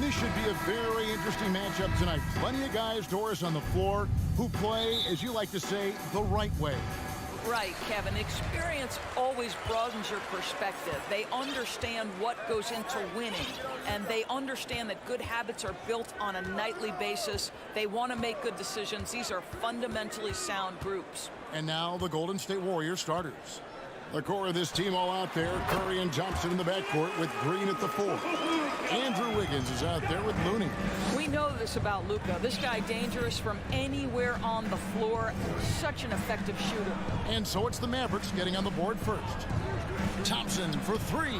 This should be a very interesting matchup tonight. Plenty of guys, Doris, on the floor who play, as you like to say, the right way. Right, Kevin. Experience always broadens your perspective. They understand what goes into winning, and they understand that good habits are built on a nightly basis. They want to make good decisions. These are fundamentally sound groups. And now the Golden State Warriors starters. The core of this team all out there. Curry and Johnson in the backcourt with Green at the 4. Andrew Wiggins is out there with Looney. We know this about Luka. This guy dangerous from anywhere on the floor. Such an effective shooter. And so it's the Mavericks getting on the board first. Thompson for 3.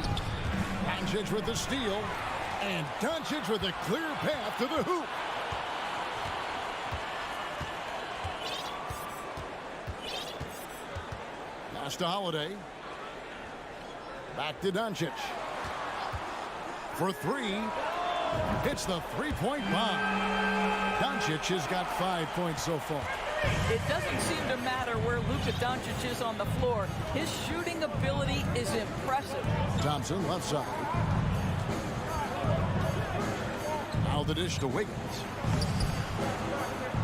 Doncic with the steal. And Doncic with a clear path to the hoop. Pass to Holiday. Back to Doncic. For 3. Hits the three-point bomb. Doncic has got 5 points so far. It doesn't seem to matter where Luka Doncic is on the floor. His shooting ability is impressive. Thompson left side. Now the dish to Wiggins.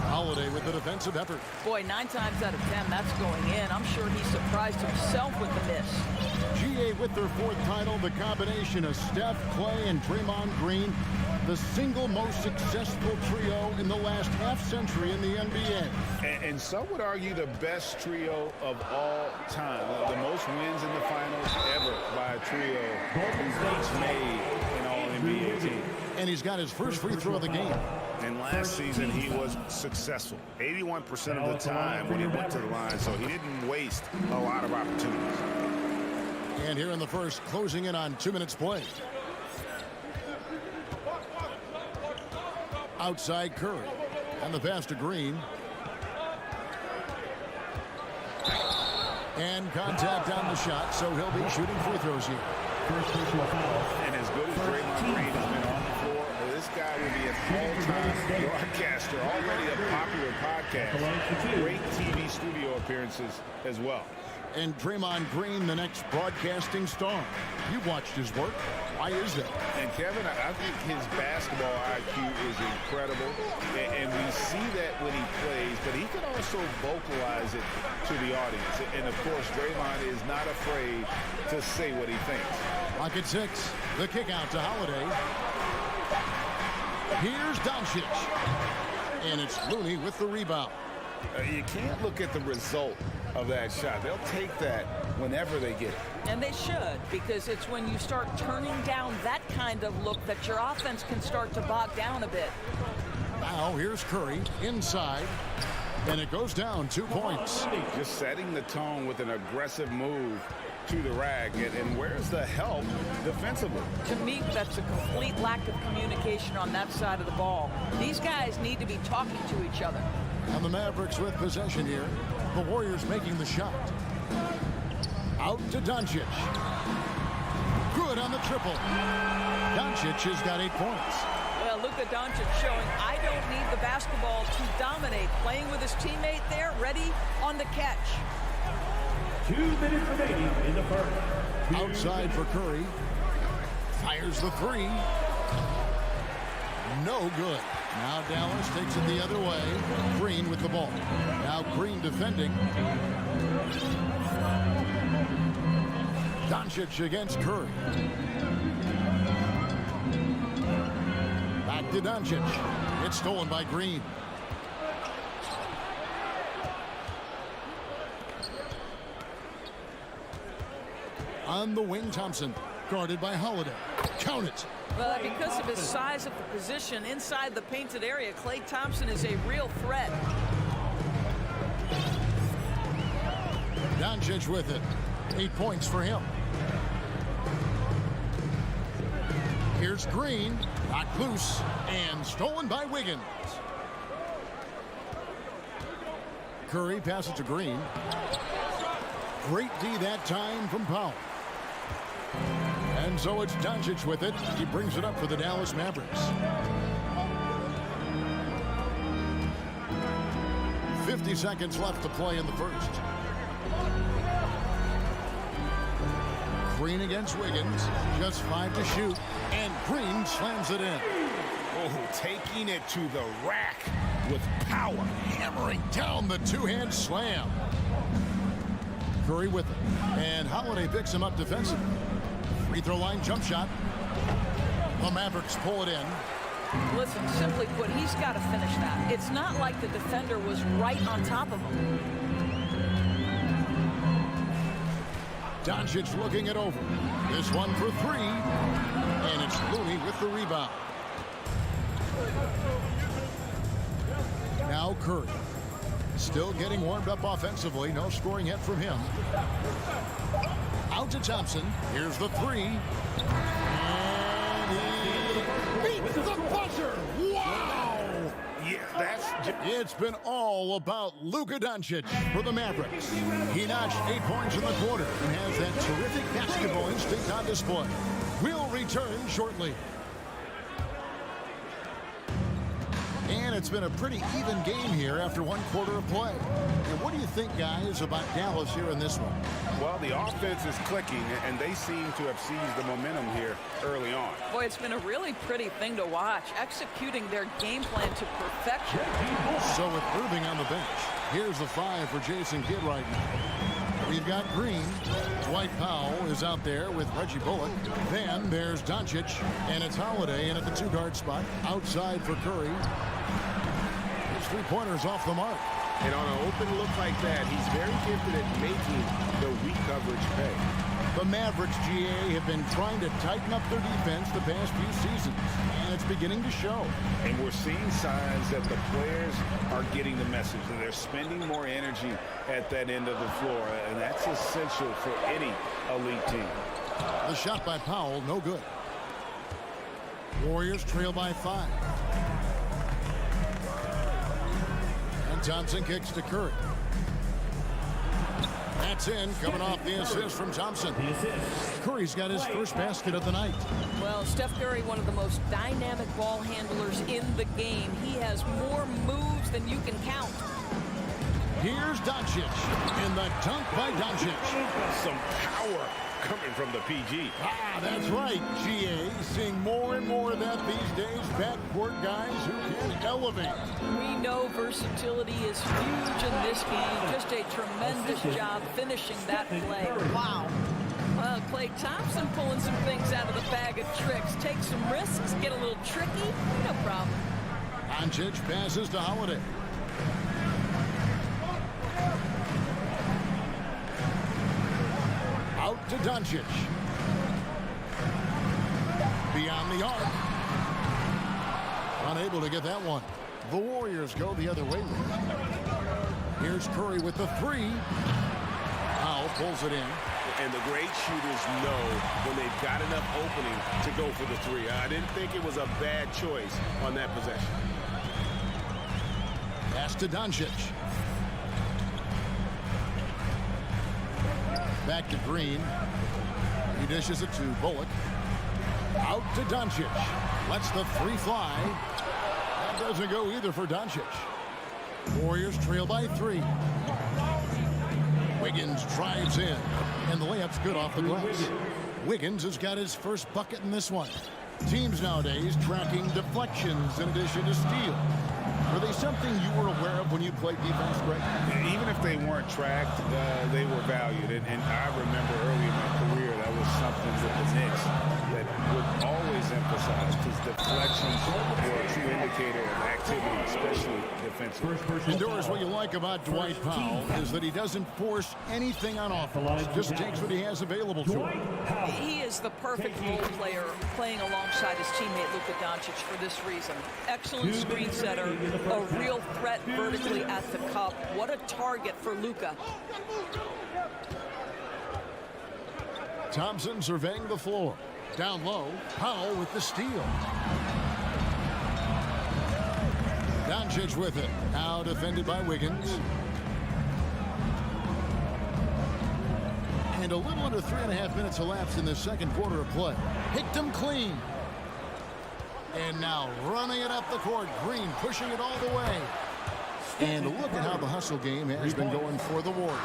Holiday with the defensive effort. Boy, 9 times out of 10, that's going in. I'm sure he surprised himself with the miss. GA with their 4th title, the combination of Steph, Clay, and Draymond Green, the single most successful trio in the last half-century in the NBA. And some would argue the best trio of all time. The most wins in the finals ever by a trio who's made an All-NBA team. And he's got his first free throw of the game. And last season, he was successful 81% of the time when he went to the line, so he didn't waste a lot of opportunities. And here in the first, closing in on 2 minutes played. Outside Curry. And the pass to Green. And contact on the shot, so he'll be shooting free throws here. First personal foul. And as good as Draymond Green has been on the floor, this guy will be an all-time broadcaster, already a popular podcast. Great TV studio appearances as well. And Draymond Green, the next broadcasting star. You've watched his work. Why is that? And Kevin, I think his basketball IQ is incredible. And we see that when he plays, but he can also vocalize it to the audience. And of course, Draymond is not afraid to say what he thinks. Clock at 6. The kick out to Holiday. Here's Doncic. And it's Looney with the rebound. You can't look at the result of that shot. They'll take that whenever they get it. And they should, because it's when you start turning down that kind of look that your offense can start to bog down a bit. Now here's Curry inside. And it goes down 2 points. Just setting the tone with an aggressive move to the rack. And where's the help defensively? To me, that's a complete lack of communication on that side of the ball. These guys need to be talking to each other. And the Mavericks with possession here. The Warriors making the shot. Out to Doncic. Good on the triple. Doncic has got 8 points. Well, Luka Doncic showing I don't need the basketball to dominate. Playing with his teammate there, ready on the catch. 2 minutes remaining in the first. Outside for Curry. Fires the 3. No good. Now Dallas takes it the other way. Green with the ball. Now Green defending. Doncic against Curry. Back to Doncic. It's stolen by Green. On the wing, Thompson. Guarded by Holiday. Count it. Well, because of his size of the position inside the painted area, Klay Thompson is a real threat. Doncic with it. 8 points for him. Here's Green. Knocked loose and stolen by Wiggins. Curry passes to Green. Great D that time from Powell. And so it's Doncic with it. He brings it up for the Dallas Mavericks. 50 seconds left to play in the first. Green against Wiggins. Just 5 to shoot. And Green slams it in. Oh, taking it to the rack with power. Hammering down the two-hand slam. Curry with it. And Holiday picks him up defensively. Free throw line jump shot. The Mavericks pull it in. Listen, simply put, he's got to finish that. It's not like the defender was right on top of him. Doncic looking it over. This one for three. And it's Looney with the rebound. Now Curry. Still getting warmed up offensively. No scoring yet from him. Out to Thompson. Here's the three. And he beats the buzzer. Wow! Yeah, that's... It's been all about Luka Doncic for the Mavericks. He notched 8 points in the quarter and has that terrific basketball instinct on display. We'll return shortly. And it's been a pretty even game here after one quarter of play. And what do you think, guys, about Dallas here in this one? Well, the offense is clicking, and they seem to have seized the momentum here early on. Boy, it's been a really pretty thing to watch, executing their game plan to perfection. So with Irving on the bench, here's the 5 for Jason Kidd right now. We've got Green. Dwight Powell is out there with Reggie Bullock. Then there's Doncic, and it's Holiday in at the 2-guard spot. Outside for Curry. His three-pointers off the mark. And on an open look like that, he's very gifted at making the weak coverage pay. The Mavericks, GA, have been trying to tighten up their defense the past few seasons, and it's beginning to show. And we're seeing signs that the players are getting the message, that they're spending more energy at that end of the floor, and that's essential for any elite team. The shot by Powell, no good. Warriors trail by 5. And Thompson kicks to Curry. That's in, coming off the assist from Thompson. Curry's got his first basket of the night. Well, Steph Curry, one of the most dynamic ball handlers in the game. He has more moves than you can count. Here's Doncic, and the dunk by Doncic. Some power coming from the PG. Ah, that's right, GA. Seeing more and more of that these days. Backcourt guys who can elevate. We know versatility is huge in this game. Just a tremendous job finishing that play. Wow. Well, Klay Thompson pulling some things out of the bag of tricks. Take some risks, get a little tricky, no problem. Doncic passes to Holiday. Out to Doncic. Beyond the arc. Unable to get that one. The Warriors go the other way. Here's Curry with the 3. Powell pulls it in. And the great shooters know when they've got enough opening to go for the 3. I didn't think it was a bad choice on that possession. Pass to Doncic. Back to Green. He dishes it to Bullock. Out to Doncic. Lets the 3 fly. That doesn't go either for Doncic. Warriors trail by 3. Wiggins drives in. And the layup's good off the glass. Wiggins has got his first bucket in this one. Teams nowadays tracking deflections in addition to steals. Were they something you were aware of when you played defense, Greg? Even if they weren't tracked, they were valued. And I remember early in my career, that was something with the Knicks that would always emphasize, because deflections were a true indicator of activity, especially defensively. Indoors, what you like about Dwight Powell is that he doesn't force anything on offense. Just takes what he has available to him. He is the perfect role player playing alongside his teammate Luka Doncic for this reason. Excellent screen setter, a real threat vertically at the cup. What a target for Luka. Thompson surveying the floor. Down low, Powell with the steal. Doncic with it. Now defended by Wiggins. And a little under 3.5 minutes elapsed in the second quarter of play. Picked him clean. And now running it up the court. Green pushing it all the way. And look at how the hustle game has been going for the Warriors.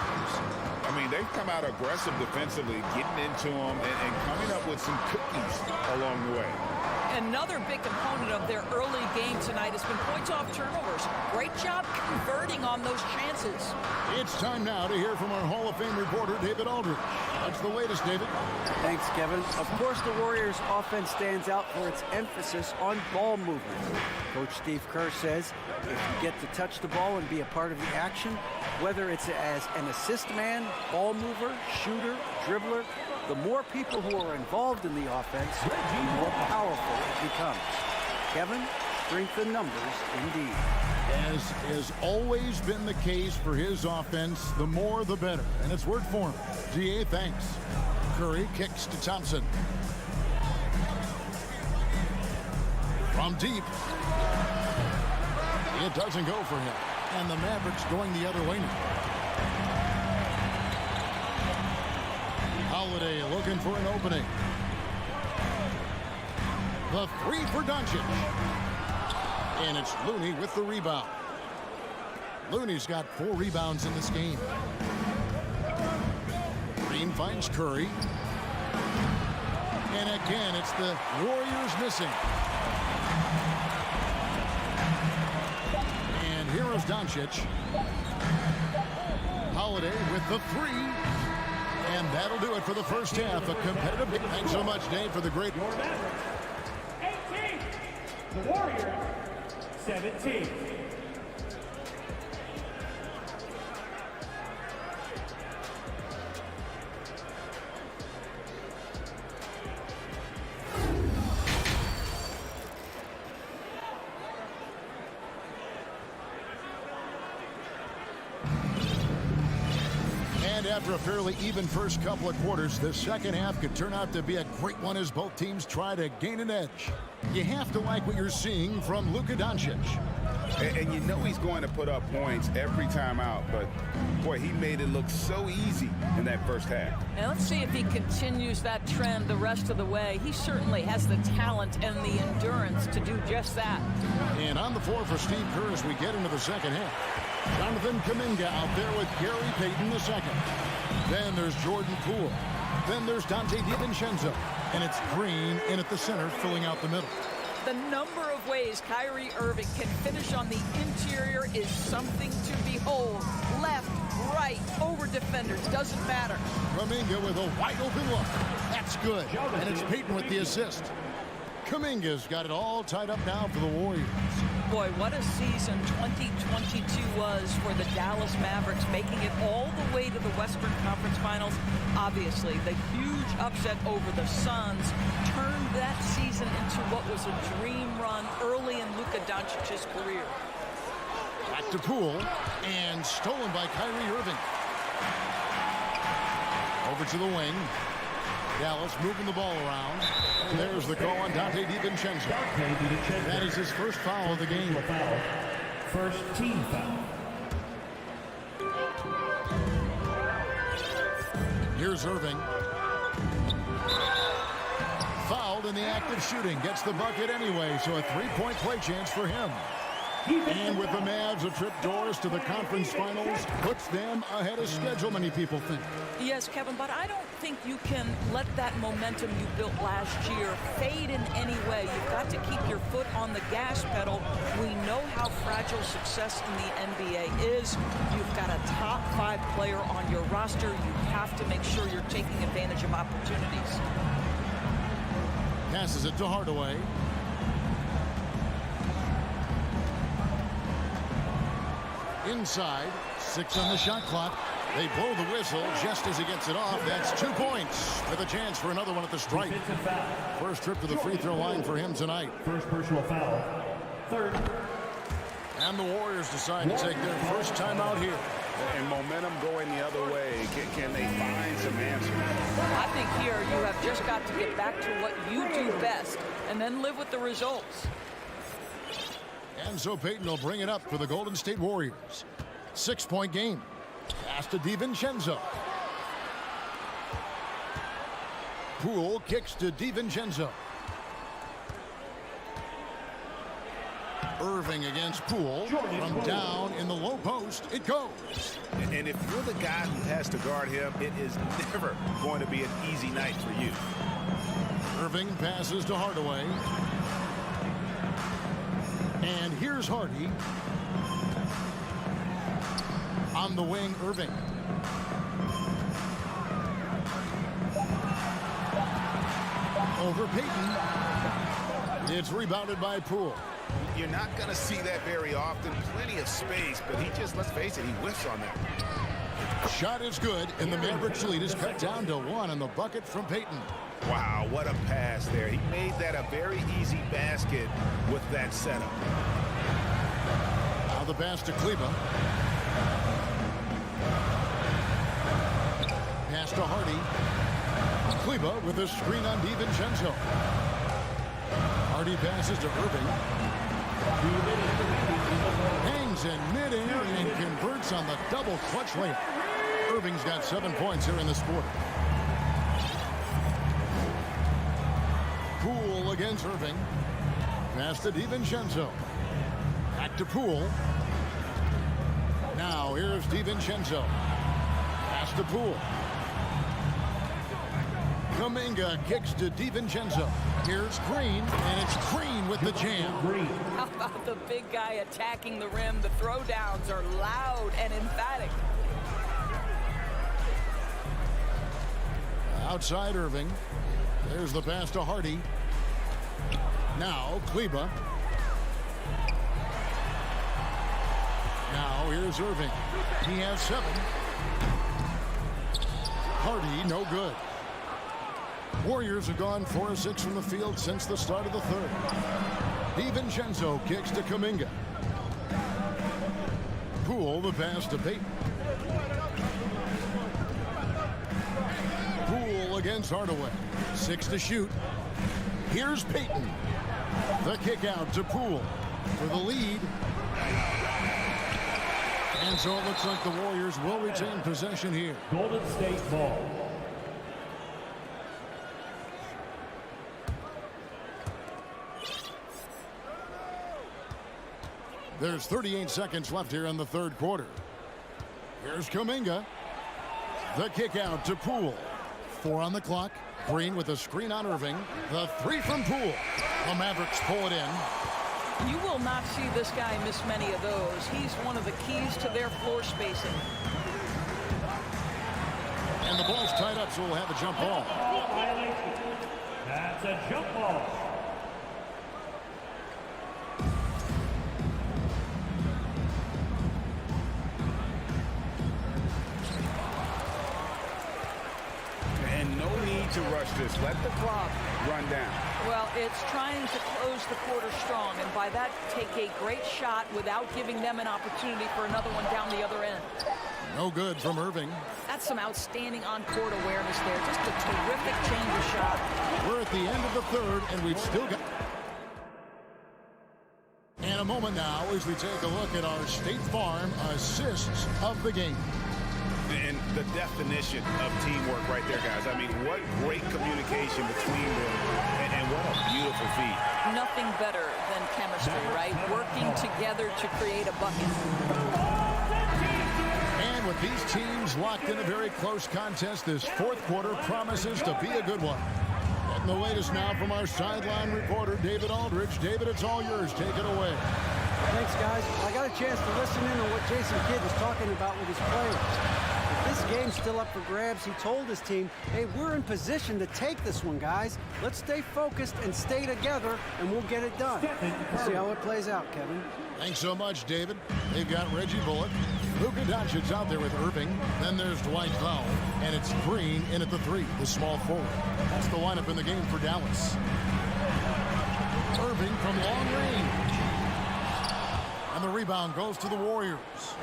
I mean, they've come out aggressive defensively, getting into them and coming up with some cookies along the way. Another big component of their early game tonight has been points off turnovers. Great job converting on those chances. It's time now to hear from our Hall of Fame reporter, David Aldridge. What's the latest, David? Thanks, Kevin. Of course, the Warriors' offense stands out for its emphasis on ball movement. Coach Steve Kerr says if you get to touch the ball and be a part of the action, whether it's as an assist man, ball mover, shooter, dribbler, the more people who are involved in the offense, the more powerful it becomes. Kevin, strength in numbers indeed. As has always been the case for his offense, the more the better. And it's worked for him. GA, thanks. Curry kicks to Thompson. From deep. It doesn't go for him. And the Mavericks going the other way now. Holiday looking for an opening. The three for Doncic. And it's Looney with the rebound. Looney's got 4 rebounds in this game. Green finds Curry. And again, it's the Warriors missing. And here is Doncic. Holiday with the 3. And that'll do it for the first half. A competitive game. Thanks so much, Dave, for the great... Your Mavericks, 18. The Warriors, 17. And after a fairly even first couple of quarters, the second half could turn out to be a great one as both teams try to gain an edge. You have to like what you're seeing from Luka Doncic. And you know he's going to put up points every time out, but boy, he made it look so easy in that first half. And let's see if he continues that trend the rest of the way. He certainly has the talent and the endurance to do just that. And on the floor for Steve Kerr as we get into the second half. Jonathan Kuminga out there with Gary Payton II. Then there's Jordan Poole. Then there's Dante DiVincenzo. And it's Green in at the center, filling out the middle. The number of ways Kyrie Irving can finish on the interior is something to behold. Left, right, over defenders, doesn't matter. Kuminga with a wide open look. That's good. And it's Payton with the assist. Kuminga's got it all tied up now for the Warriors. Boy, what a season 2022 was for the Dallas Mavericks, making it all the way to the Western Conference Finals. Obviously, the huge upset over the Suns turned that season into what was a dream run early in Luka Doncic's career. Back to Poole, and stolen by Kyrie Irving. Over to the wing. Dallas moving the ball around. And there's the call on Dante DiVincenzo. That is his first foul of the game. First team foul. Here's Irving. Fouled in the act of shooting. Gets the bucket anyway, so a 3-point play chance for him. And with the Mavs a trip doors to the conference finals, puts them ahead of schedule, many people think. Yes, Kevin, but I don't think you can let that momentum you built last year fade in any way. You've got to keep your foot on the gas pedal. We know how fragile success in the NBA is. You've got a top 5 player on your roster. You have to make sure you're taking advantage of opportunities. Passes it to Hardaway. Inside, 6 on the shot clock. They blow the whistle just as he gets it off. That's 2 points with a chance for another one at the stripe. First trip to the free throw line for him tonight. First personal foul. Third. And the Warriors decide to take their first time out here. And momentum going the other way. Can they find some answers? I think here you have just got to get back to what you do best and then live with the results. And so Payton will bring it up for the Golden State Warriors. 6-point game. Pass to DiVincenzo. Poole kicks to DiVincenzo. Irving against Poole. From down in the low post, it goes. And if you're the guy who has to guard him, it is never going to be an easy night for you. Irving passes to Hardaway. And here's Hardy. On the wing, Irving. Over Payton. It's rebounded by Poole. You're not going to see that very often. Plenty of space, but he just, let's face it, he whiffs on that. Shot is good, and the Mavericks lead is cut down to 1 on the bucket from Payton. Wow, what a pass there. He made that a very easy basket with that setup. Now the pass to Kleba. Pass to Hardy. Kleba with a screen on DiVincenzo. Hardy passes to Irving. Hangs in midair and converts on the double clutch layup. Irving's got 7 points here in this quarter. Poole against Irving. Pass to DiVincenzo. Back to Poole. Now here's DiVincenzo. Pass to Poole. Kuminga kicks to DiVincenzo. Here's Green, and it's Green with the jam. How about the big guy attacking the rim? The throwdowns are loud and emphatic. Outside Irving. There's the pass to Hardy. Now Kleba. Now here's Irving. He has 7. Hardy, no good. Warriors have gone 4 of 6 from the field since the start of the third. DiVincenzo kicks to Kuminga. Poole, the pass to Payton. Poole against Hardaway. 6 to shoot. Here's Payton. The kick out to Poole for the lead. And so it looks like the Warriors will retain possession here. Golden State ball. There's 38 seconds left here in the third quarter. Here's Kuminga. The kick out to Poole. 4 on the clock. Green with a screen on Irving. The 3 from Poole. The Mavericks pull it in. You will not see this guy miss many of those. He's one of the keys to their floor spacing. And the ball's tied up, so we'll have a jump ball. That's a jump ball. And no need to rush this. Let the clock run down. Well, it's trying to close the quarter strong, and by that, take a great shot without giving them an opportunity for another one down the other end. No good from Irving. That's some outstanding on-court awareness there. Just a terrific change of shot. We're at the end of the third, and we've still got... And a moment now as we take a look at our State Farm assists of the game. And the definition of teamwork right there, guys. I mean, what great communication between them, and what a beautiful feat. Nothing better than chemistry, right? Working together to create a bucket. And with these teams locked in a very close contest, this fourth quarter promises to be a good one. Getting the latest now from our sideline reporter, David Aldridge. David, it's all yours. Take it away. Thanks, guys. I got a chance to listen in on what Jason Kidd was talking about with his players. This game's still up for grabs. He told his team, hey, we're in position to take this one, guys. Let's stay focused and stay together, and we'll get it done. We'll see how it plays out, Kevin. Thanks so much, David. They've got Reggie Bullock. Luka Doncic's out there with Irving. Then there's Dwight Powell. And it's Green in at the 3, the small forward. That's the lineup in the game for Dallas. Irving from long range. And the rebound goes to the Warriors.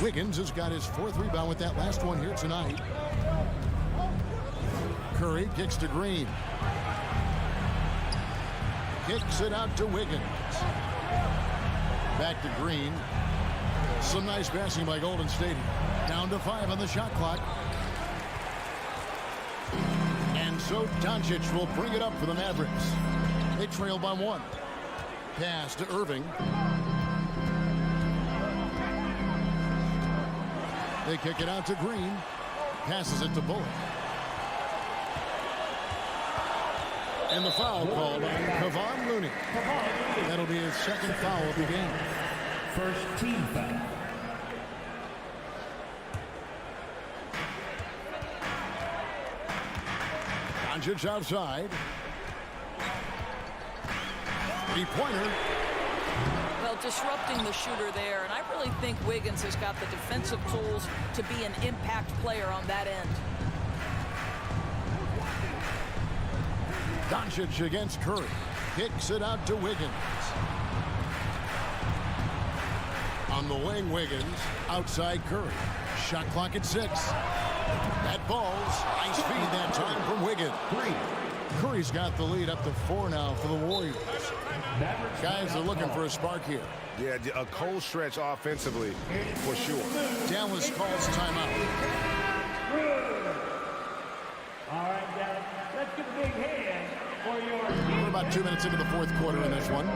Wiggins has got his 4th rebound with that last one here tonight. Curry kicks to Green. Kicks it out to Wiggins. Back to Green. Some nice passing by Golden State. Down to 5 on the shot clock. And so Doncic will bring it up for the Mavericks. They trail by 1. Pass to Irving. They kick it out to Green. Passes it to Bullock. And the foul called on Kevon Looney. That'll be his second foul of the game. First team foul. Doncic outside. Three-pointer. Well, disrupting the shooter there, and I really think Wiggins has got the defensive tools to be an impact player on that end. Doncic against Curry. Kicks it out to Wiggins. On the wing, Wiggins. Outside Curry. Shot clock at 6. That ball's nice feed that time from Wiggins. Curry's got the lead up to 4 now for the Warriors. Guys are looking for a spark here. Yeah, a cold stretch offensively for sure. Dallas calls timeout. All right, Dallas, let's give a big hand for your... We're about 2 minutes into the fourth quarter in this one.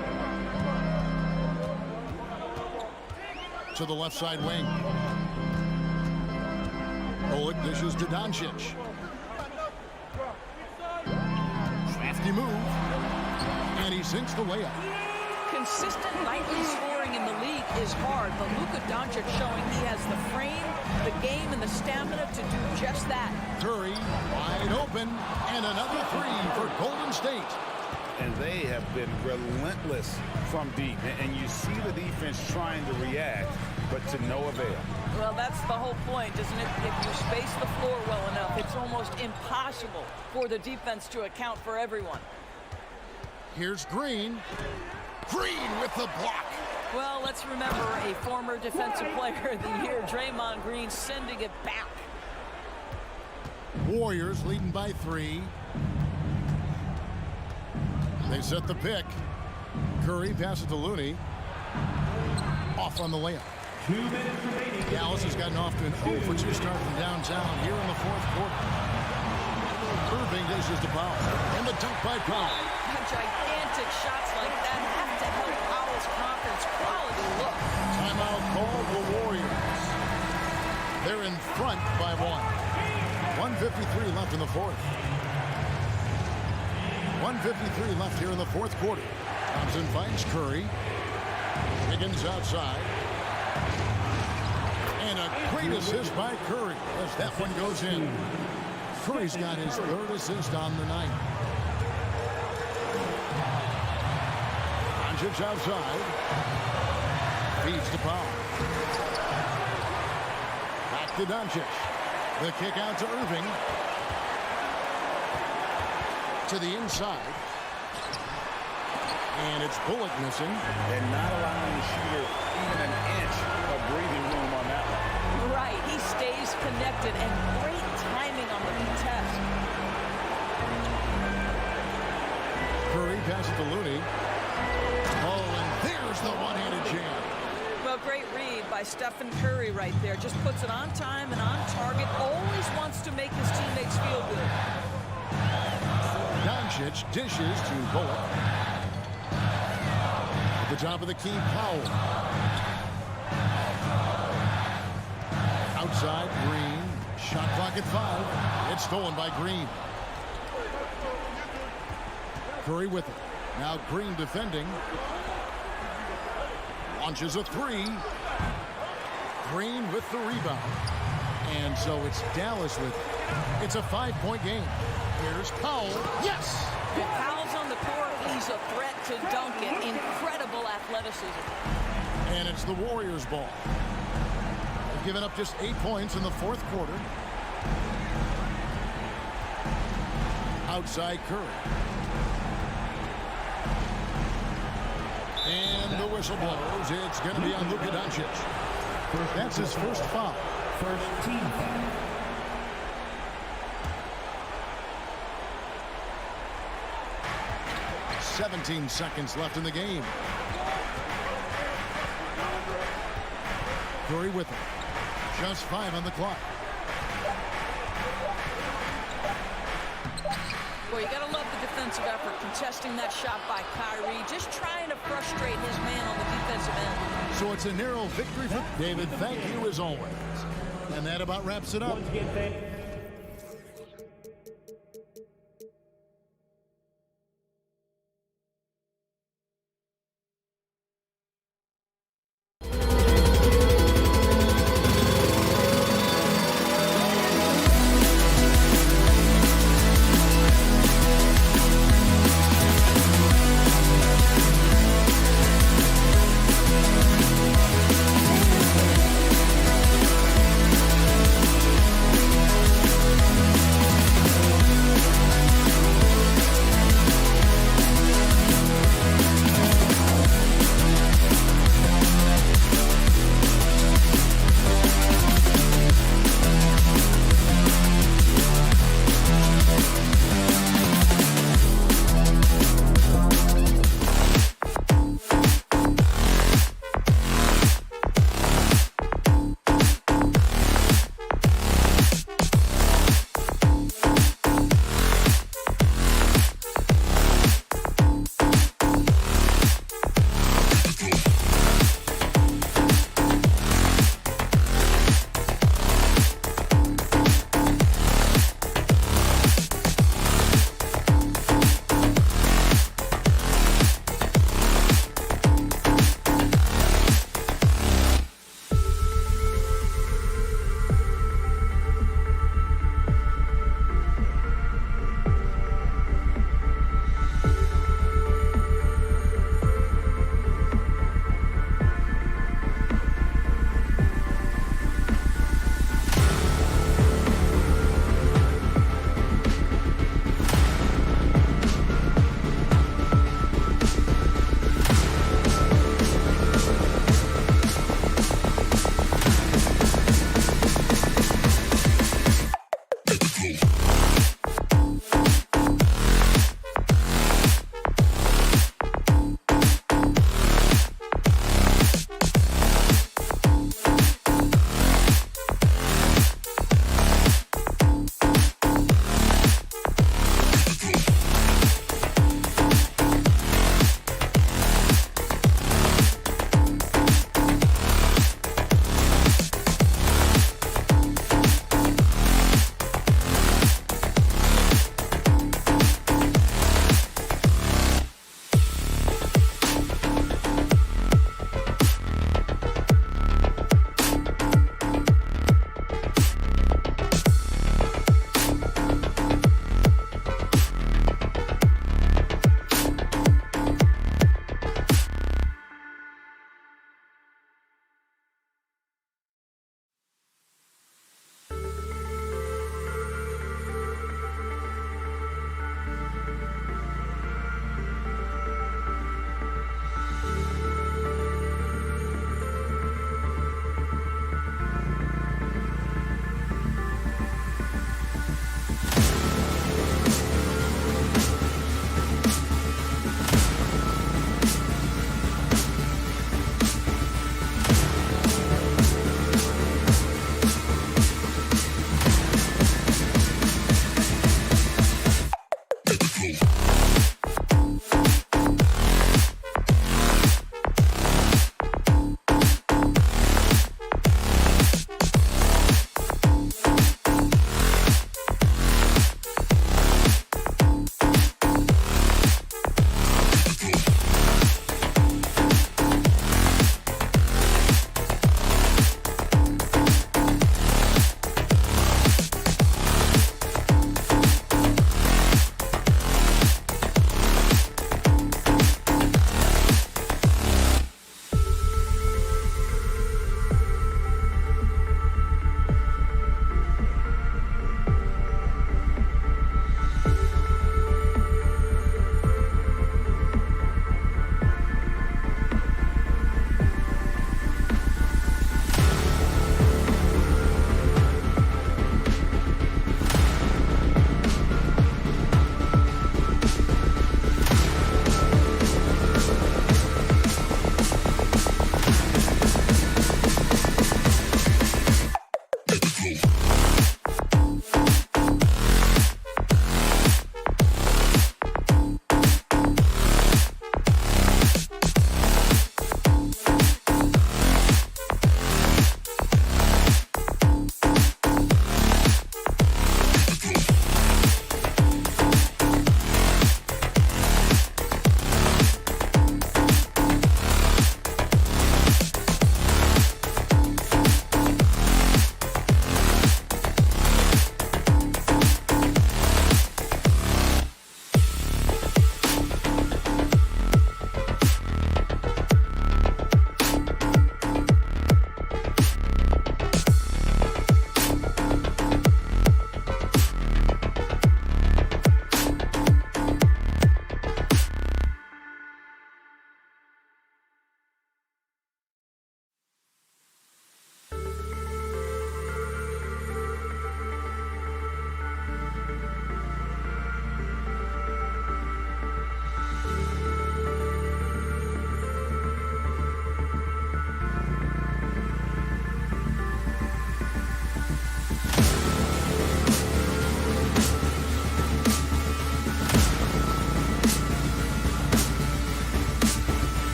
To the left side wing. Bullock dishes to Doncic. Crafty move. And he sinks the layup. Consistent nightly scoring in the league is hard, but Luka Doncic showing he has the frame, the game, and the stamina to do just that. Curry wide open, and another three for Golden State. And they have been relentless from deep. And you see the defense trying to react, but to no avail. Well, that's the whole point, isn't it? If you space the floor well enough, it's almost impossible for the defense to account for everyone. Here's Green. Green with the block. Well, let's remember a former defensive player of the year, Draymond Green, sending it back. Warriors leading by 3. They set the pick. Curry passes to Looney. Off on the layup. 2 minutes remaining. Dallas has gotten off to an 0 for 2 start from downtown here in the fourth quarter. Irving dishes to Powell. And the dunk by Powell. Gigantic shots like that have to help Powell's conference quality look. Timeout called the Warriors. They're in front by 1. 1:53 left in the fourth. 1:53 left here in the fourth quarter. Thompson finds Curry. Wiggins outside. And a great assist by Curry as that one goes in. Curry's got his 3rd assist on the night. Doncic outside. Feeds to Powell. Back to Doncic. The kick out to Irving. To the inside. And it's Bullock missing. And not allowing the shooter even an inch of breathing room on that one. Right, he stays connected, and great timing on the contest. Curry passes to Looney. Oh, and there's the one-handed jam. Well, great read by Stephen Curry right there. Just puts it on time and on target. Always wants to make his teammates feel good. Doncic dishes to Bullock. At the top of the key, Powell. Outside, Green. Shot clock at 5. It's stolen by Green. Curry with it. Now Green defending. Launches a 3. Green with the rebound. And so it's Dallas with it. It's a 5-point game. Here's Powell. Yes! If Powell's on the court, he's a threat to dunk it. Incredible athleticism. And it's the Warriors' ball. They've given up just 8 points in the fourth quarter. Outside Curry. And the whistle blows. It's going to be on Luka Doncic. That's his first foul. First team foul. "17 seconds left in the game. Curry with it. Just 5 on the clock. Boy, you gotta love the defensive effort, contesting that shot by Kyrie, just trying to frustrate his man on the defensive end. So it's a narrow victory for David. Thank you as always. And that about wraps it up. Once again, thank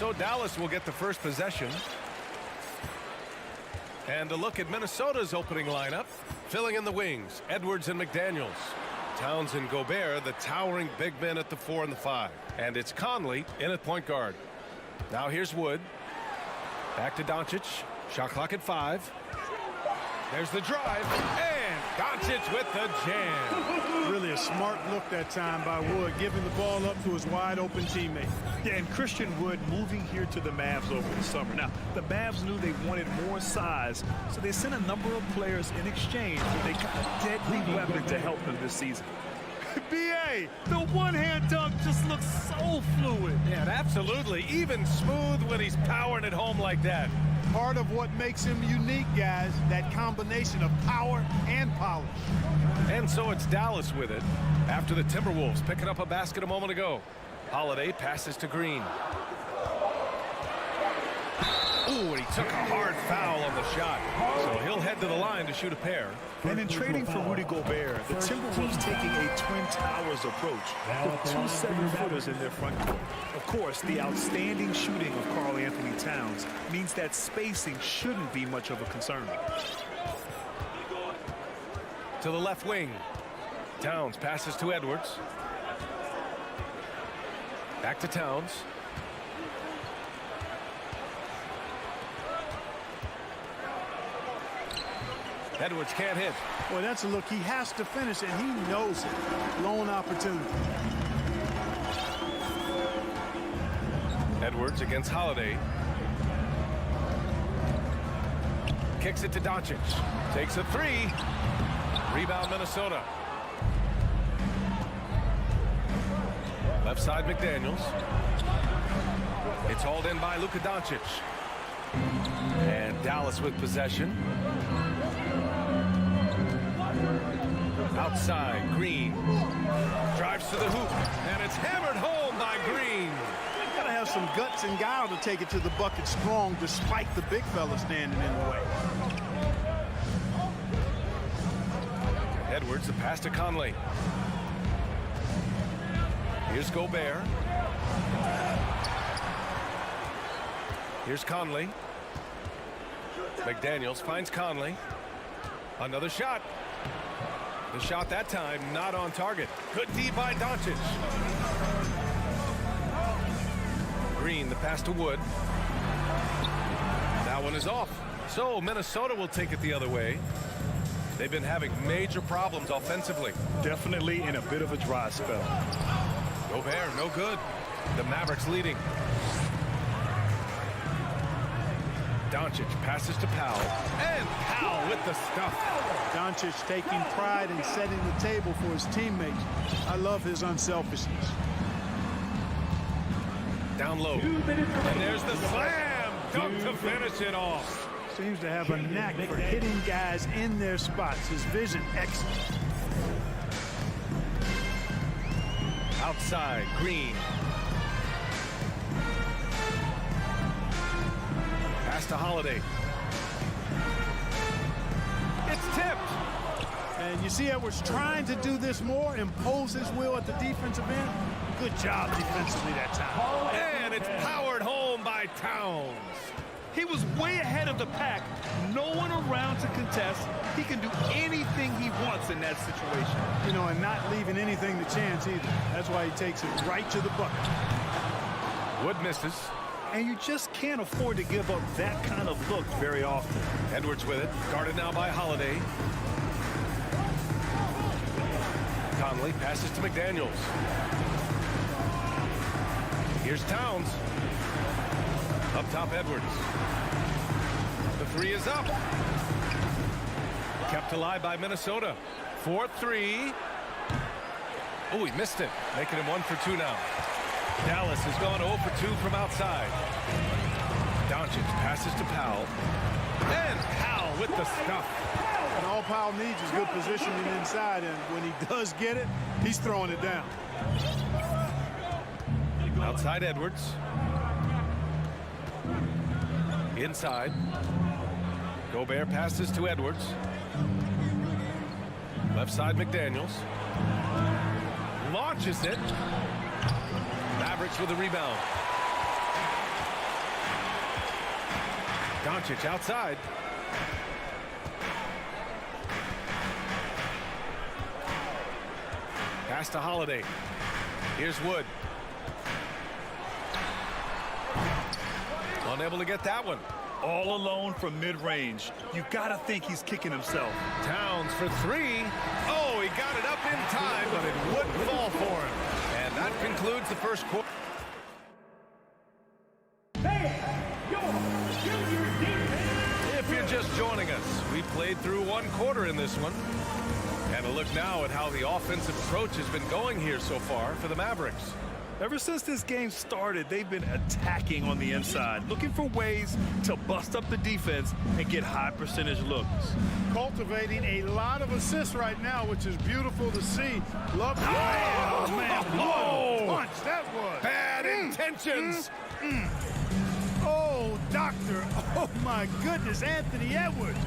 So Dallas will get the first possession. And a look at Minnesota's opening lineup. Filling in the wings, Edwards and McDaniels. Towns and Gobert, the towering big men at the 4 and the 5. And it's Conley in at point guard. Now here's Wood. Back to Doncic. Shot clock at 5. There's the drive. And Doncic with the jam. Really a smart look that time by Wood, giving the ball up to his wide-open teammate. Yeah, and Christian Wood moving here to the Mavs over the summer. Now, the Mavs knew they wanted more size, so they sent a number of players in exchange with a deadly weapon to help them this season. B.A., the one-hand dunk just looks so fluid. Yeah, absolutely. Even smooth when he's powering it home like that. Part of what makes him unique, guys, that combination of power and polish. And so it's Dallas with it after the Timberwolves picking up a basket a moment ago. Holiday passes to Green. Ooh, and he took a hard foul on the shot. So he'll head to the line to shoot a pair. And in trading for Rudy Gobert, the Timberwolves taking a Twin Towers approach with 2 7-footers in their front court. Of course, the outstanding shooting of Karl Anthony Towns means that spacing shouldn't be much of a concern. To the left wing. Towns passes to Edwards. Back to Towns. Edwards can't hit. Boy, that's a look he has to finish, and he knows it. Lone opportunity. Edwards against Holiday. Kicks it to Doncic. Takes a 3. Rebound Minnesota. Left side McDaniels. It's hauled in by Luka Doncic. And Dallas with possession. Outside, Green. Drives to the hoop. And it's hammered home by Green. Gotta have some guts and guile to take it to the bucket strong despite the big fella standing in the way. Edwards, the pass to Conley. Here's Gobert. Here's Conley. McDaniels finds Conley. Another shot. The shot that time not on target. Good D by Doncic. Green, the pass to Wood. That one is off. So Minnesota will take it the other way. They've been having major problems offensively. Definitely in a bit of a dry spell. Gobert, no good. The Mavericks leading. Doncic passes to Powell. And Powell with the stuff. Doncic taking pride in setting the table for his teammates. I love his unselfishness. Down low. And there's the slam dunk to finish it off. Seems to have a knack for hitting guys in their spots. His vision excellent. Outside, Green. Pass to Holiday. It's tipped. And you see Edwards trying to do this more, impose his will at the defensive end. Good job defensively that time. And it's powered home by Towns. He was way ahead of the pack. No one around to contest. He can do anything he wants in that situation. You know, and not leaving anything to chance either. That's why he takes it right to the bucket. Wood misses. And you just can't afford to give up that kind of look very often. Edwards with it. Guarded now by Holiday. Conley passes to McDaniels. Here's Towns. Up top, Edwards. The 3 is up. Kept alive by Minnesota. 4-3. Oh, he missed it. Making him 1 for 2 now. Dallas has gone 0 for 2 from outside. Doncic passes to Powell. And Powell with the stuff. And all Powell needs is good positioning inside, and when he does get it, he's throwing it down. Outside Edwards. Inside. Gobert passes to Edwards. Left side McDaniels. Launches it. Mavericks with a rebound. Doncic outside. Pass to Holiday. Here's Wood. Unable to get that one. All alone from mid-range. You gotta think he's kicking himself. Towns for three. Oh, he got it up in time, but it wouldn't fall for him. And that concludes the first quarter. If you're just joining us, we played through one quarter in this one. And a look now at how the offensive approach has been going here so far for the Mavericks. Ever since this game started, they've been attacking on the inside, looking for ways to bust up the defense and get high percentage looks. Cultivating a lot of assists right now, which is beautiful to see. Love the man. Oh, man. What a punch that was. Bad intentions. Oh, doctor. Oh, my goodness. Anthony Edwards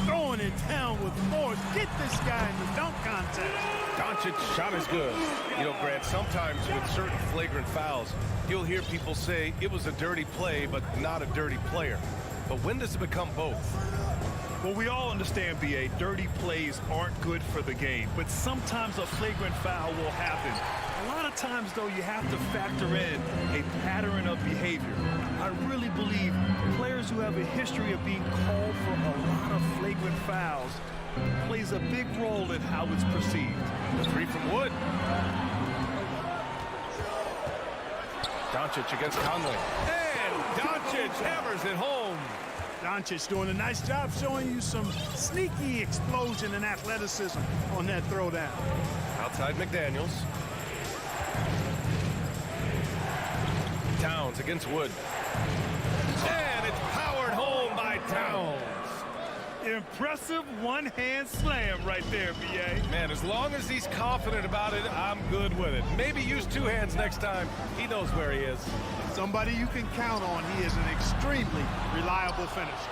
throwing it down with force. Get this guy in the dunk contest. Doncic's shot is good. You know, Grant, sometimes with certain flagrant fouls, you'll hear people say it was a dirty play, but not a dirty player. But when does it become both? Well, we all understand, B.A., dirty plays aren't good for the game, but sometimes a flagrant foul will happen. A lot of times, though, you have to factor in a pattern of behavior. I really believe players who have a history of being called for a lot of flagrant fouls plays a big role in how it's perceived. Three from Wood. Doncic against Conley. And Doncic hammers it home. Doncic doing a nice job showing you some sneaky explosion and athleticism on that throwdown. Outside McDaniels. Towns against Wood. And it's powered home by Towns. Impressive one-hand slam right there, B.A. Man, as long as he's confident about it, I'm good with it. Maybe use two hands next time. He knows where he is. Somebody you can count on. He is an extremely reliable finisher.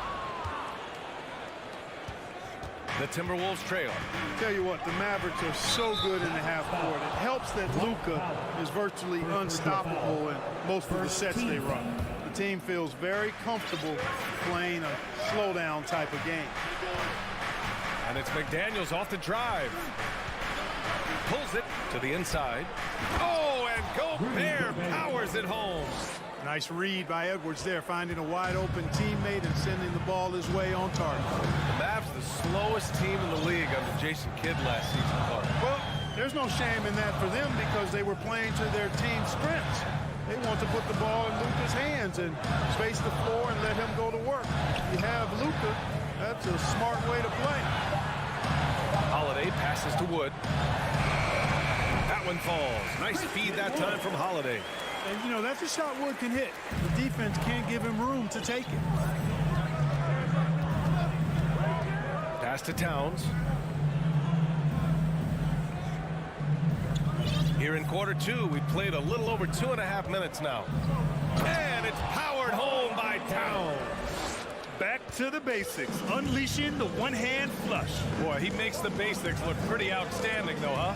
The Timberwolves trail. Tell you what, the Mavericks are so good in the half court. It helps that Luka is virtually unstoppable in most of the sets they run. The team feels very comfortable playing a slowdown type of game. And it's McDaniels off the drive. Pulls it to the inside. Oh, and Gobert powers it home. Nice read by Edwards there, finding a wide open teammate and sending the ball his way on target. The Mavs the slowest team in the league under Jason Kidd last season. Well, there's no shame in that for them because they were playing to their team's strengths. They want to put the ball in Luka's hands and space the floor and let him go to work. You have Luka, that's a smart way to play. Holiday passes to Wood. That one falls. Nice feed that time from Holiday. And, you know, that's a shot Wood can hit. The defense can't give him room to take it. Pass to Towns. Here in quarter two, we played a little over 2.5 minutes now. And it's powered home by Towns. Back to the basics, unleashing the one-hand flush. Boy, he makes the basics look pretty outstanding, though, huh?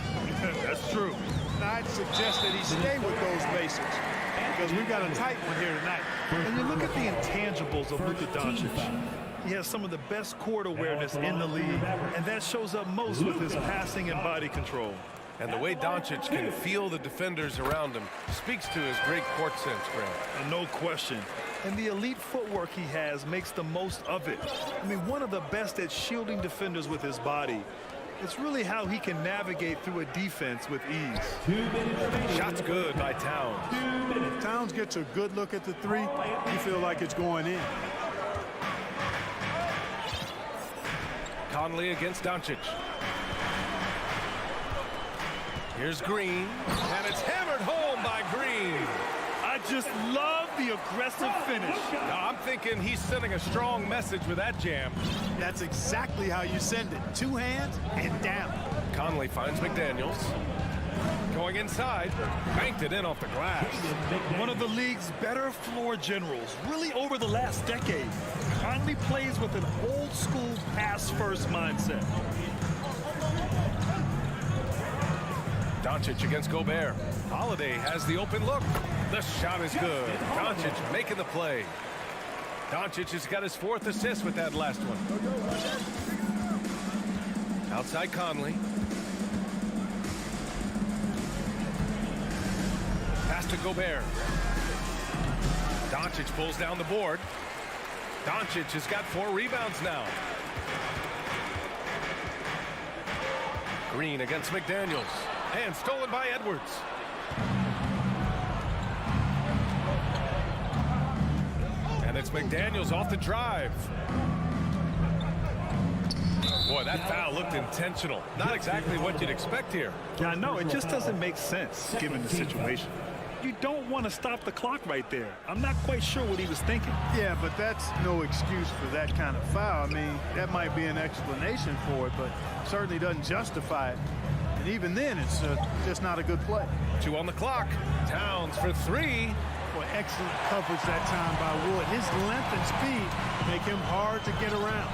That's true. I'd suggest that he stay with those basics because we've got a tight one here tonight. And you look at the intangibles of Luka Doncic. He has some of the best court awareness in the league, and that shows up most with his passing and body control. And the way Doncic can feel the defenders around him speaks to his great court sense, Grant. And no question. And the elite footwork he has makes the most of it. I mean, one of the best at shielding defenders with his body. It's really how he can navigate through a defense with ease. Shot's good by Towns. If Towns gets a good look at the three, you feel like it's going in. Conley against Doncic. Here's Green, and it's hammered home by Green. I just love the aggressive finish. Now, I'm thinking he's sending a strong message with that jam. That's exactly how you send it. Two hands and down. Conley finds McDaniels. Going inside, banked it in off the glass. One of the league's better floor generals, really over the last decade. Conley plays with an old-school pass-first mindset. Doncic against Gobert. Holiday has the open look. The shot is good. Doncic making the play. Doncic has got his 4th assist with that last one. Outside Conley. Pass to Gobert. Doncic pulls down the board. Doncic has got 4 rebounds now. Green against McDaniels. And stolen by Edwards. And it's McDaniels off the drive. Boy, that foul looked intentional. Not exactly what you'd expect here. Yeah, I know. It just doesn't make sense given the situation. You don't want to stop the clock right there. I'm not quite sure what he was thinking. Yeah, but that's no excuse for that kind of foul. I mean, that might be an explanation for it, but certainly doesn't justify it. And even then, it's just not a good play. 2 on the clock. Towns for 3. Boy, excellent coverage that time by Wood. His length and speed make him hard to get around.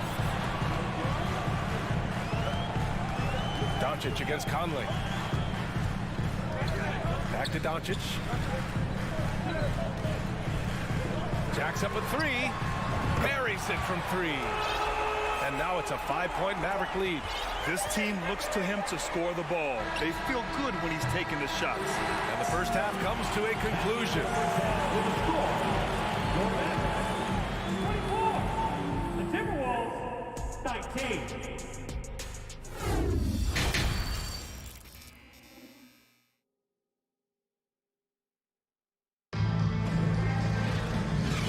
Doncic against Conley. Back to Doncic. Jacks up a 3. Buries it from 3. And now it's a 5-point Maverick lead. This team looks to him to score the ball. They feel good when he's taking the shots. And the first half comes to a conclusion. The Timberwolves, 19.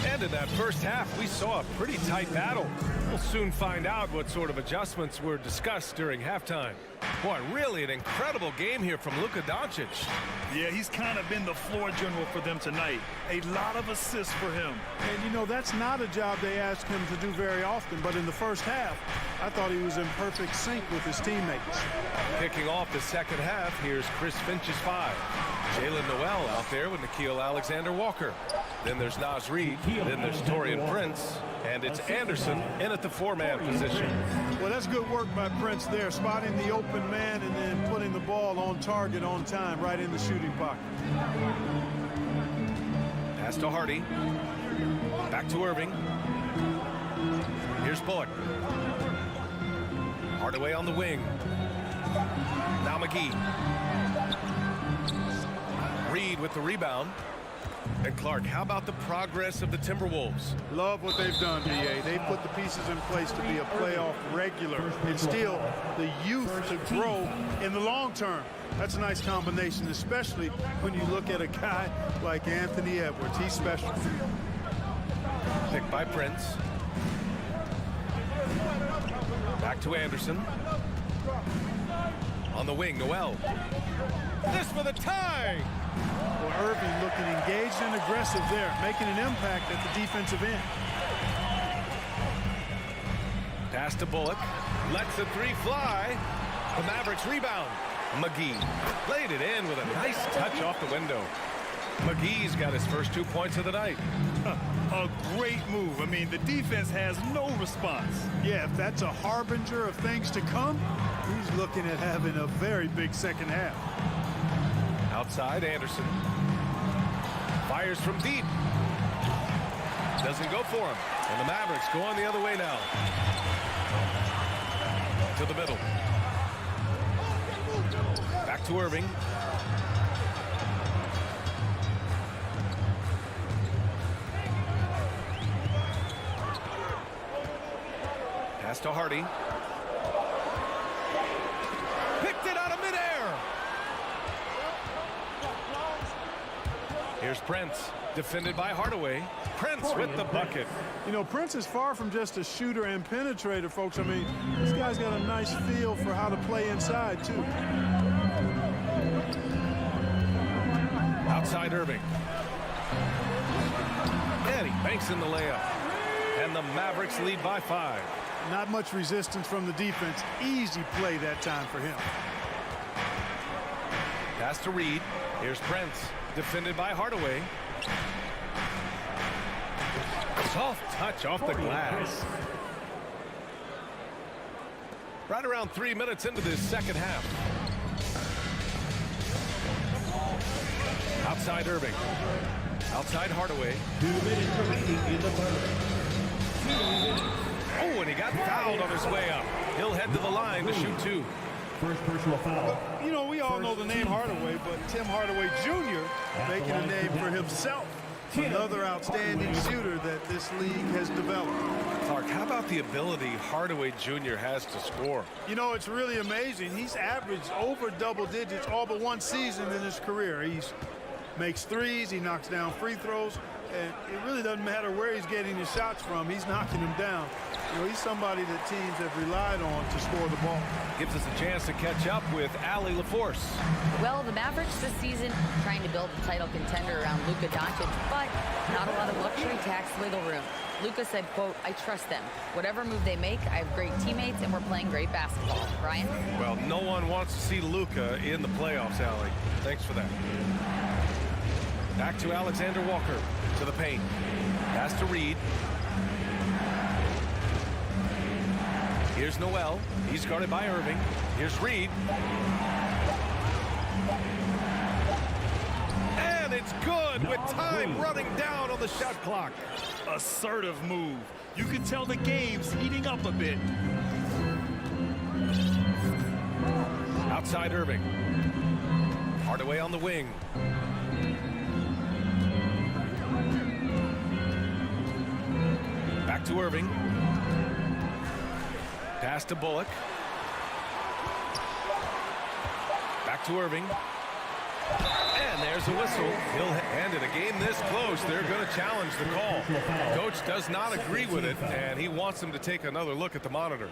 And in that first half, we saw a pretty tight battle. We'll soon find out what sort of adjustments were discussed during halftime. Boy, really an incredible game here from Luka Doncic. Yeah, he's kind of been the floor general for them tonight. A lot of assists for him. And, you know, that's not a job they ask him to do very often, but in the first half, I thought he was in perfect sync with his teammates. Kicking off the second half, here's Chris Finch's 5. Jalen Noel out there with Nickeil Alexander-Walker. Then there's Naz Reid. Then there's Taurean Prince. And it's Anderson in at the 4-man position. Well, that's good work by Prince there, spotting the open man and then putting the ball on target on time, right in the shooting pocket. Pass to Hardy. Back to Irving. Here's Bullock. Hardaway on the wing. Now McGee. Reed with the rebound. And Clark, how about the progress of the Timberwolves? Love what they've done, B.A. They put the pieces in place to be a playoff regular. It's still the youth to grow in the long term. That's a nice combination, especially when you look at a guy like Anthony Edwards. He's special. Picked by Prince. Back to Anderson. On the wing, Noel. This for the tie! Well, Irving looking engaged and aggressive there, making an impact at the defensive end. Pass to Bullock. Lets the 3 fly. The Mavericks rebound. McGee laid it in with a nice touch off the window. McGee's got his first 2 points of the night. A great move. I mean, the defense has no response. Yeah, if that's a harbinger of things to come, he's looking at having a very big second half. Outside, Anderson. Fires from deep. Doesn't go for him. And the Mavericks go on the other way now. To the middle. Back to Irving. Pass to Hardy. Picked it out of midair. Here's Prince, defended by Hardaway. Prince with the bucket. You know, Prince is far from just a shooter and penetrator, folks. I mean, this guy's got a nice feel for how to play inside, too. Outside Irving. And he banks in the layup. And the Mavericks lead by 5. Not much resistance from the defense. Easy play that time for him. Pass to Reed. Here's Prince, defended by Hardaway. Soft touch off the glass. Right around 3 minutes into this second half. Outside Irving. Outside Hardaway. 2 minutes remaining in the third. Oh, and he got fouled on his way up. He'll head to the line to shoot 2. First personal foul. You know, we all know the name Hardaway, but Tim Hardaway Jr. making a name for himself. Another outstanding shooter that this league has developed. Clark, how about the ability Hardaway Jr. has to score? You know, it's really amazing. He's averaged over double digits all but one season in his career. He makes threes, he knocks down free throws, and it really doesn't matter where he's getting his shots from. He's knocking them down. You know, he's somebody that teams have relied on to score the ball. Gives us a chance to catch up with Allie LaForce. Well, the Mavericks this season trying to build a title contender around Luka Doncic, but not a lot of luxury tax wiggle room. Luka said, quote, "I trust them. Whatever move they make, I have great teammates and we're playing great basketball." Brian? Well, no one wants to see Luka in the playoffs, Allie. Thanks for that. Back to Alexander Walker, to the paint. Pass to Reed. Here's Noel. He's guarded by Irving. Here's Reed. And it's good with time running down on the shot clock. Assertive move. You can tell the game's heating up a bit. Outside Irving. Hardaway on the wing. Back to Irving. Pass to Bullock. Back to Irving. And there's a whistle. And in a game this close, they're going to challenge the call. Coach does not agree with it, and he wants them to take another look at the monitor.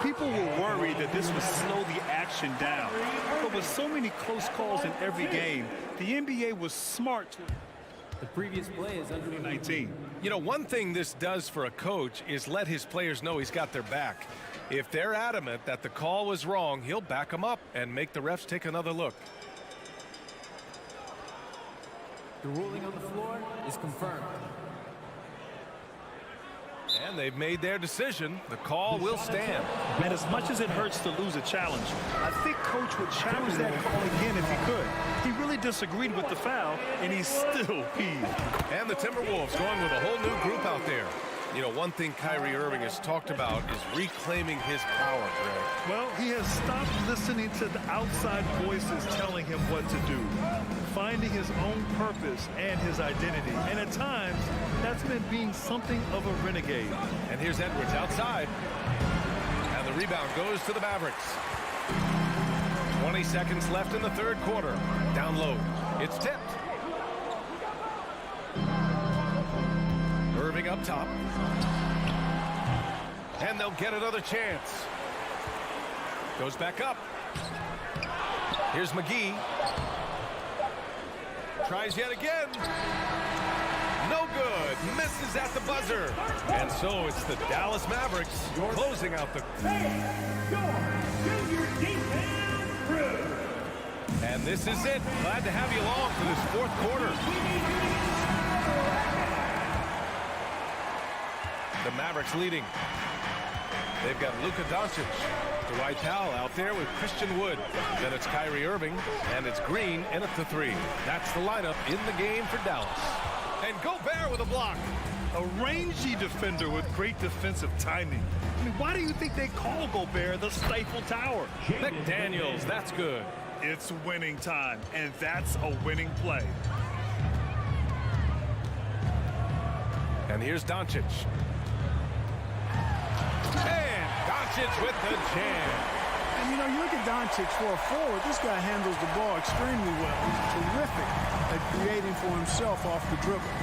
People were worried that this would slow the action down. But with so many close calls in every game, the NBA was smart. The previous play is under 19. You know, one thing this does for a coach is let his players know he's got their back. If they're adamant that the call was wrong, he'll back them up and make the refs take another look. The ruling on the floor is confirmed. And they've made their decision. The call will stand. And as much as it hurts to lose a challenge, I think Coach would challenge that call again if he could. He really disagreed with the foul, and he's still peeved. And the Timberwolves going with a whole new group out there. You know, one thing Kyrie Irving has talked about is reclaiming his power, Greg. Well, he has stopped listening to the outside voices telling him what to do, finding his own purpose and his identity. And at times, that's meant being something of a renegade. And here's Edwards outside. And the rebound goes to the Mavericks. 20 seconds left in the third quarter. Down low. It's tipped. Irving up top. And they'll get another chance. Goes back up. Here's McGee. Tries yet again. No good. Misses at the buzzer. And so it's the Dallas Mavericks closing out the... And this is it. Glad to have you along for this fourth quarter. The Mavericks leading. They've got Luka Doncic, Dwight Powell out there with Christian Wood. Then it's Kyrie Irving, and it's Green in at the 3. That's the lineup in the game for Dallas. And Gobert with a block. A rangy defender with great defensive timing. I mean, why do you think they call Gobert the Stifle Tower? McDaniels, that's good. It's winning time, and that's a winning play. And here's Doncic. And Doncic with the jam. And, you know, you look at Doncic for a forward, this guy handles the ball extremely well. He's terrific at creating for himself off the dribble.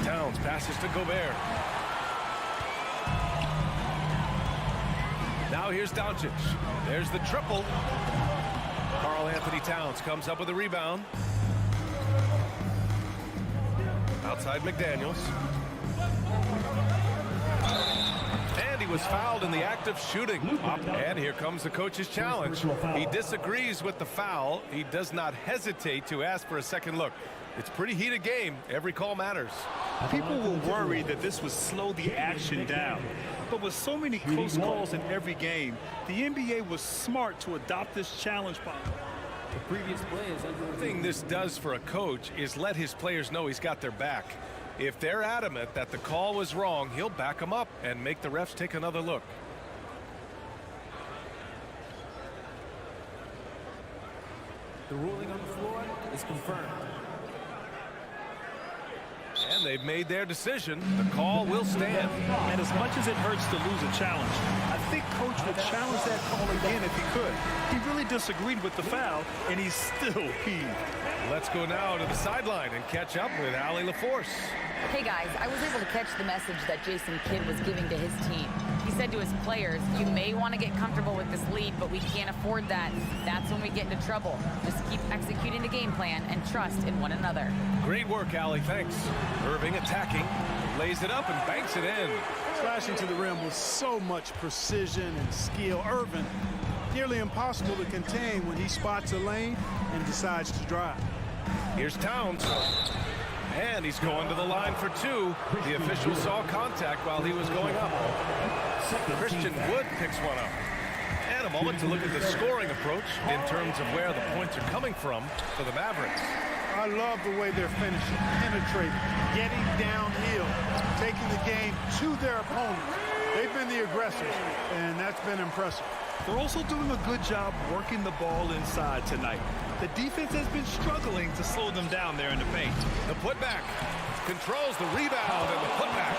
Towns passes to Gobert. Now here's Doncic. There's the triple. Karl Anthony Towns comes up with a rebound. Outside McDaniels. And he was fouled in the act of shooting. And here comes the coach's challenge. He disagrees with the foul. He does not hesitate to ask for a second look. It's a pretty heated game. Every call matters. People were worried that this would slow the action down. But with so many close calls in every game, the NBA was smart to adopt this challenge policy. The previous play is under... The thing this does for a coach is let his players know he's got their back. If they're adamant that the call was wrong, he'll back them up and make the refs take another look. The ruling on the floor is confirmed. And they've made their decision. The call will stand. And as much as it hurts to lose a challenge, I think Coach would challenge that call again if he could. He really disagreed with the foul, and he's still peeved. Let's go now to the sideline and catch up with Allie LaForce. Hey guys, I was able to catch the message that Jason Kidd was giving to his team. He said to his players, you may want to get comfortable with this lead, but we can't afford that. That's when we get into trouble. Just keep executing the game plan and trust in one another. Great work, Allie. Thanks. Irving attacking, lays it up and banks it in. Slashing to the rim with so much precision and skill. Irving, nearly impossible to contain when he spots a lane and decides to drive. Here's Towns. And he's going to the line for two. The official saw contact while he was going up. Christian Wood picks one up. And a moment to look at the scoring approach in terms of where the points are coming from for the Mavericks. I love the way they're finishing, penetrating, getting downhill, taking the game to their opponents. They've been the aggressors, and that's been impressive. They're also doing a good job working the ball inside tonight. The defense has been struggling to slow them down there in the paint. The putback controls the rebound and the putback.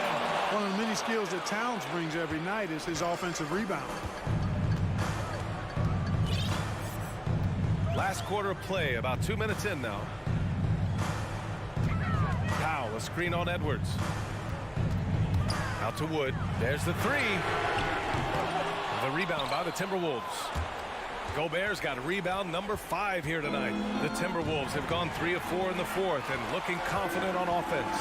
One of the many skills that Towns brings every night is his offensive rebound. Last quarter of play, about 2 minutes in now. Powell, a screen on Edwards. Out to Wood. There's the three. The rebound by the Timberwolves. Gobert's got a rebound number 5 here tonight. The Timberwolves have gone 3 of 4 in the fourth and looking confident on offense.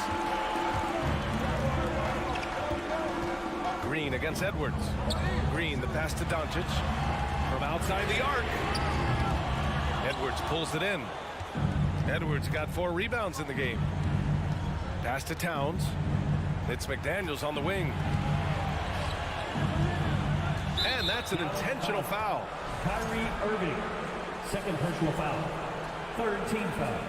Green against Edwards. Green, the pass to Doncic. From outside the arc. Edwards pulls it in. Edwards got 4 rebounds in the game. Pass to Towns. It's McDaniels on the wing. And that's an intentional foul. Kyrie Irving, second personal foul. Third team foul.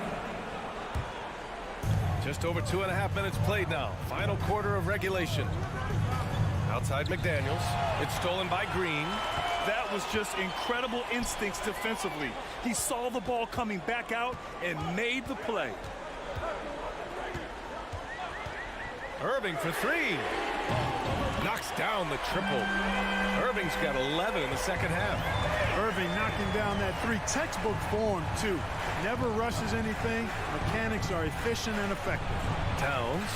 Just over 2.5 minutes played now. Final quarter of regulation. Outside McDaniels. It's stolen by Green. That was just incredible instincts defensively. He saw the ball coming back out and made the play. Irving for 3. Knocks down the triple. Irving's got 11 in the second half. Irving knocking down that 3. Textbook form, too. Never rushes anything. Mechanics are efficient and effective. Towns.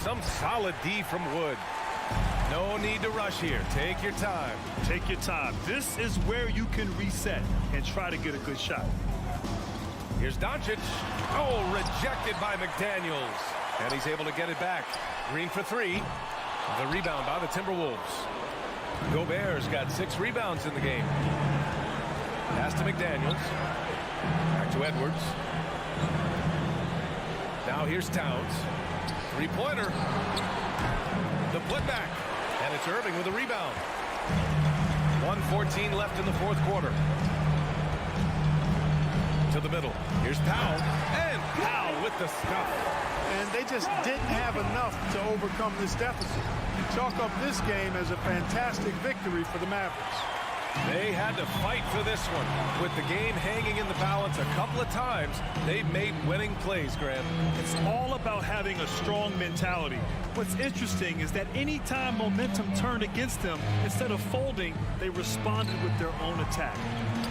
Some solid D from Wood. No need to rush here. Take your time. Take your time. This is where you can reset and try to get a good shot. Here's Doncic. Oh, rejected by McDaniels. And he's able to get it back. Green for 3. The rebound by the Timberwolves. Gobert's got 6 rebounds in the game. Pass to McDaniels. Back to Edwards. Now here's Towns. 3-pointer. The putback. And it's Irving with a rebound. 1:14 left in the fourth quarter. To the middle. Here's Powell. And Powell with the stuff. And they just didn't have enough to overcome this deficit. Chalk up this game as a fantastic victory for the Mavericks. They had to fight for this one. With the game hanging in the balance a couple of times, they've made winning plays, Grant. It's all about having a strong mentality. What's interesting is that anytime momentum turned against them, instead of folding, they responded with their own attack.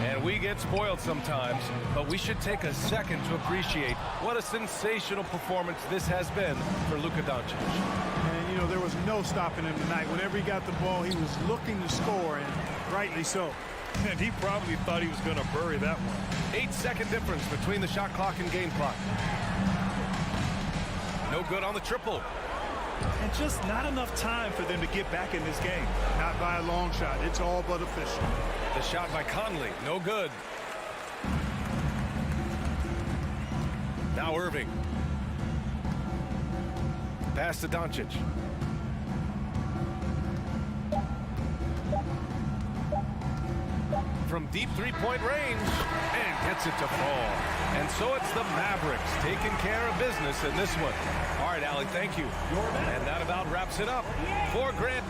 And we get spoiled sometimes, but we should take a second to appreciate what a sensational performance this has been for Luka Doncic. And, you know, there was no stopping him tonight. Whenever he got the ball, he was looking to score, and rightly so. And he probably thought he was going to bury that one. 8-second difference between the shot clock and game clock. No good on the triple. And just not enough time for them to get back in this game. Not by a long shot. It's all but official. The shot by Conley, no good. Now Irving. Pass to Doncic. from deep three-point range and gets it to fall. And so it's the Mavericks taking care of business in this one. All right, Allie, thank you. And that about wraps it up for Grant.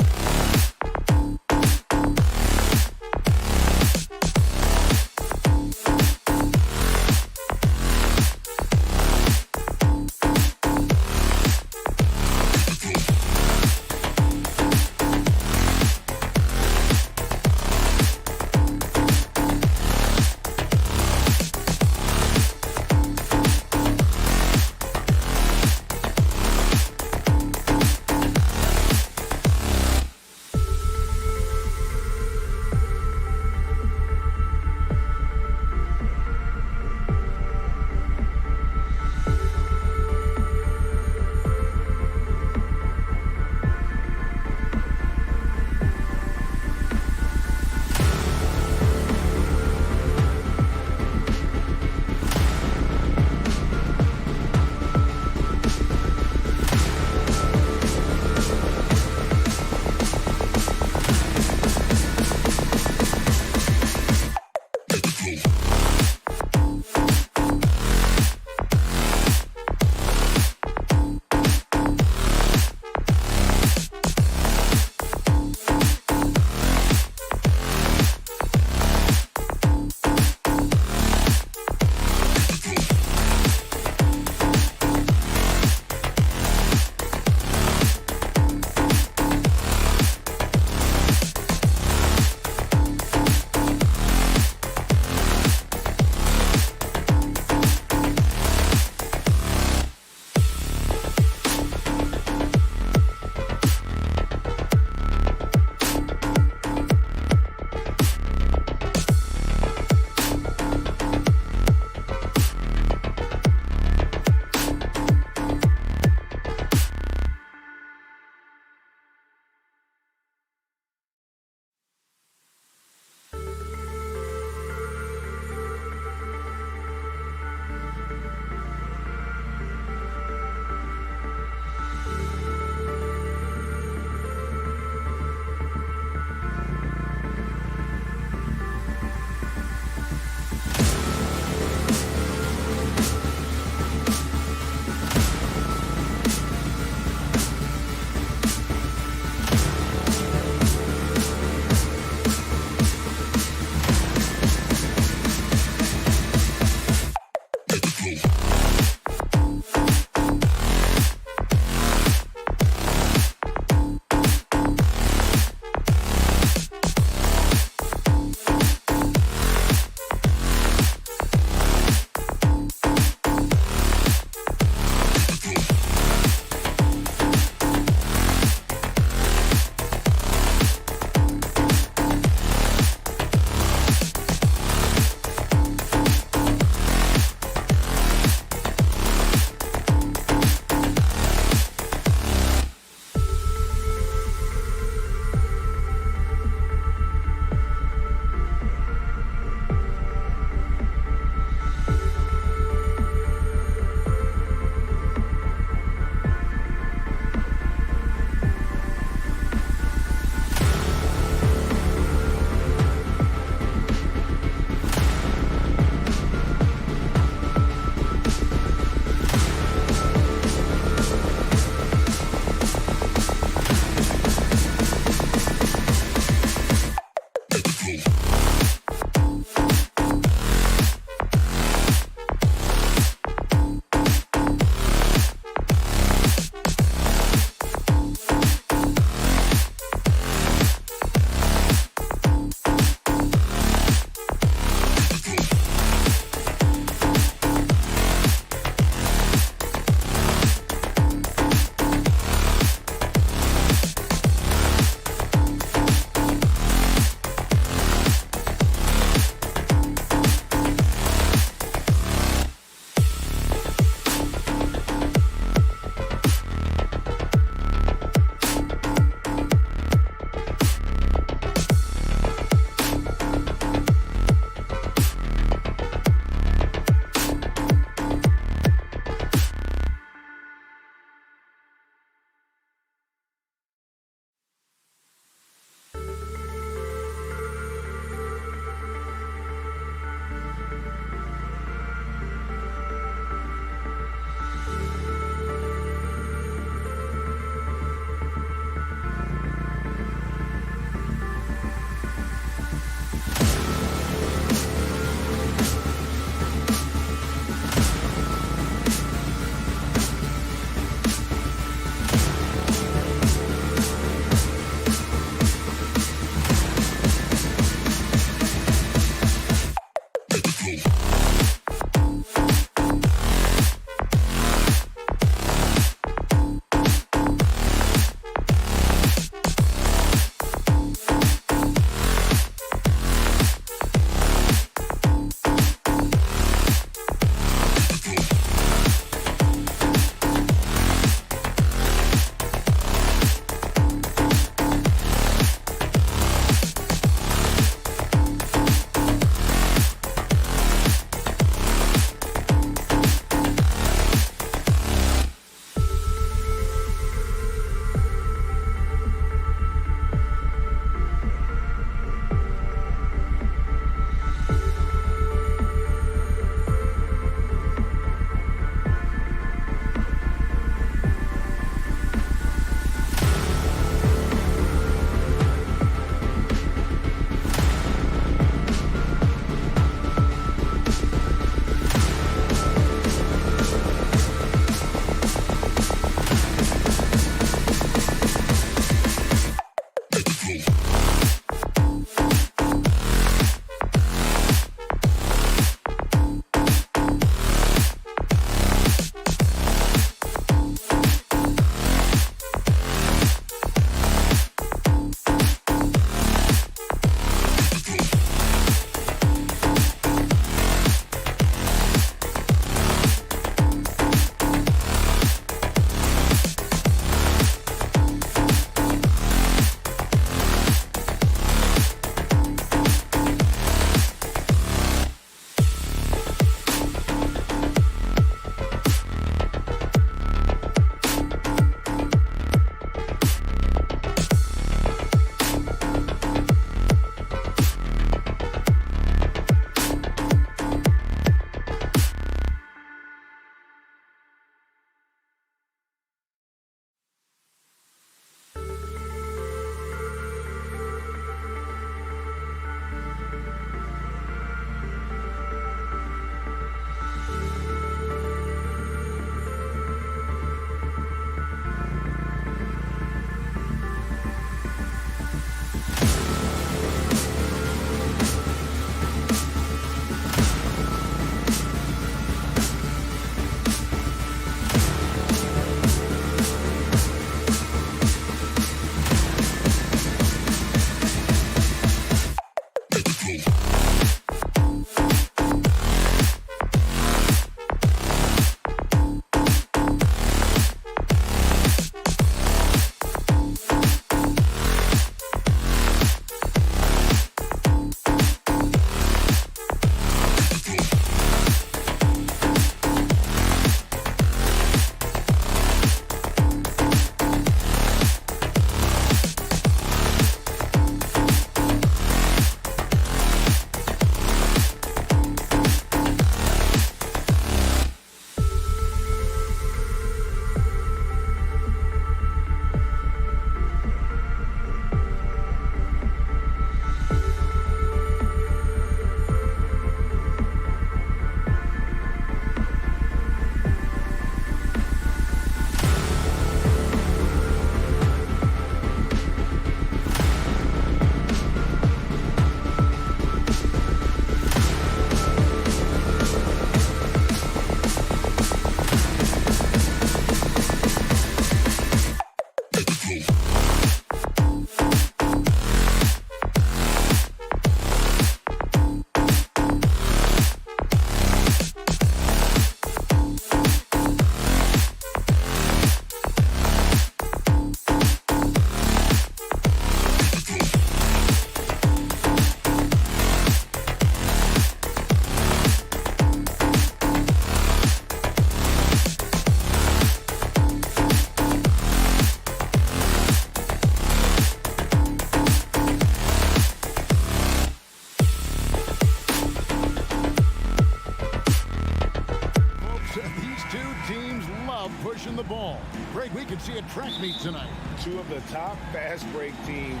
we could see a track meet tonight. Two of the top fast break teams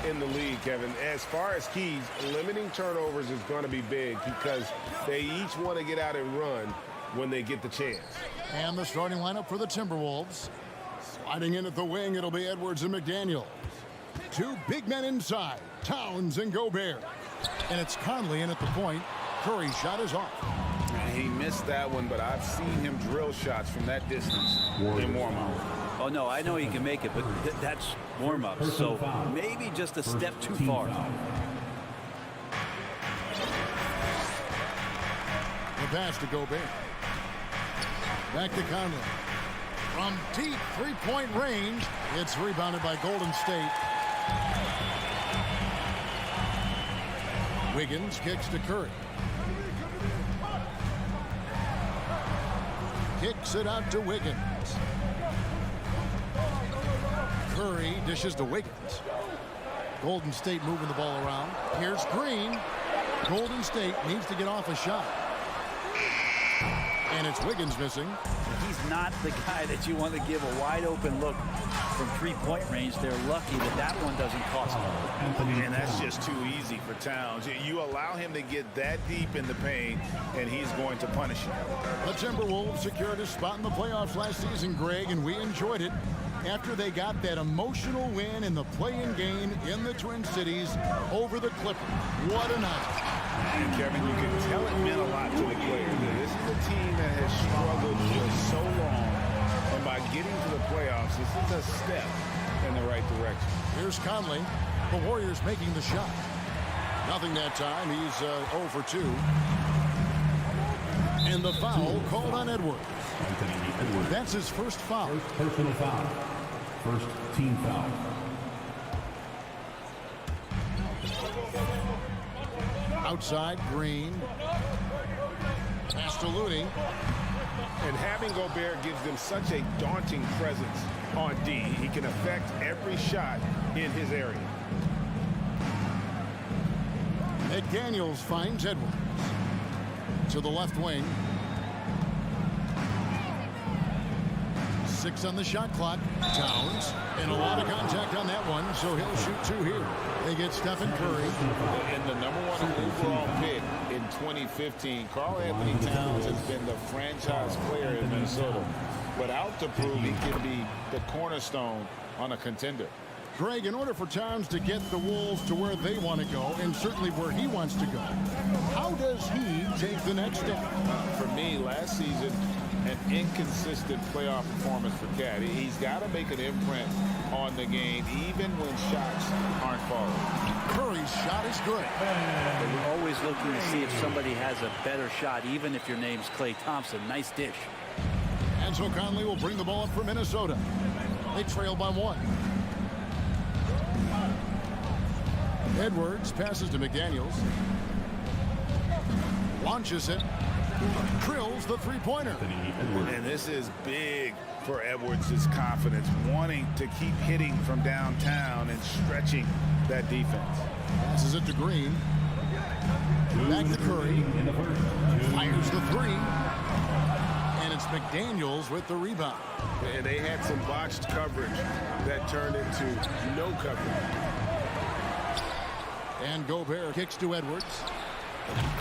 in the league, Kevin. As far as keys, limiting turnovers is going to be big because they each want to get out and run when they get the chance. And the starting lineup for the Timberwolves. Sliding in at the wing, it'll be Edwards and McDaniels. Two big men inside, Towns and Gobert. And it's Conley in at the point. Curry's shot is off. He missed that one, but I've seen him drill shots from that distance in warm-up. Oh, no, I know he can make it, but that's warm-up, so maybe just a step too far. The pass to Gobert. Back to Conley. From deep three-point range, it's rebounded by Golden State. Wiggins kicks to Curry. Kicks it out to Wiggins. Curry dishes to Wiggins. Golden State moving the ball around. Here's Green. Golden State needs to get off a shot. And it's Wiggins missing. He's not the guy that you want to give a wide open look from three-point range. They're lucky that that one doesn't cost them. And that's just too easy for Towns. You allow him to get that deep in the paint, and he's going to punish you. The Timberwolves secured a spot in the playoffs last season, Greg, and we enjoyed it after they got that emotional win in the play-in game in the Twin Cities over the Clippers. What a night. And Kevin, you can tell it meant a lot to the players. This is a team that has struggled for so long, and by getting to the playoffs, this is a step in the right direction. Here's Conley. The Warriors making the shot. Nothing that time. He's 0 for 2. And the foul called on Edwards. That's his first foul. First personal foul. First team foul. Outside, Green. Pass to Looney. And having Gobert gives them such a daunting presence on D. He can affect every shot in his area. McDaniels finds Edwards. To the left wing. 6 on the shot clock. Towns. And a lot of contact on that one, so he'll shoot 2 here. They get Stephen Curry. And the #1 overall pick in 2015, Karl Anthony Towns has been the franchise player in Minnesota. But out to prove he can be the cornerstone on a contender. Greg, in order for Towns to get the Wolves to where they want to go, and certainly where he wants to go, how does he take the next step? For me, last season, an inconsistent playoff performance for Cat. He's got to make an imprint on the game, even when shots aren't falling. Curry's shot is good. We're always looking to see if somebody has a better shot, even if your name's Klay Thompson. Nice dish. And so Conley will bring the ball up for Minnesota. They trail by 1. Edwards passes to McDaniels. Launches it. Drills the three-pointer. And this is big for Edwards' confidence, wanting to keep hitting from downtown and stretching that defense. Passes it to Green. Back to Curry. Fires the 3. And it's McDaniels with the rebound. And they had some botched coverage that turned into no coverage. And Gobert kicks to Edwards.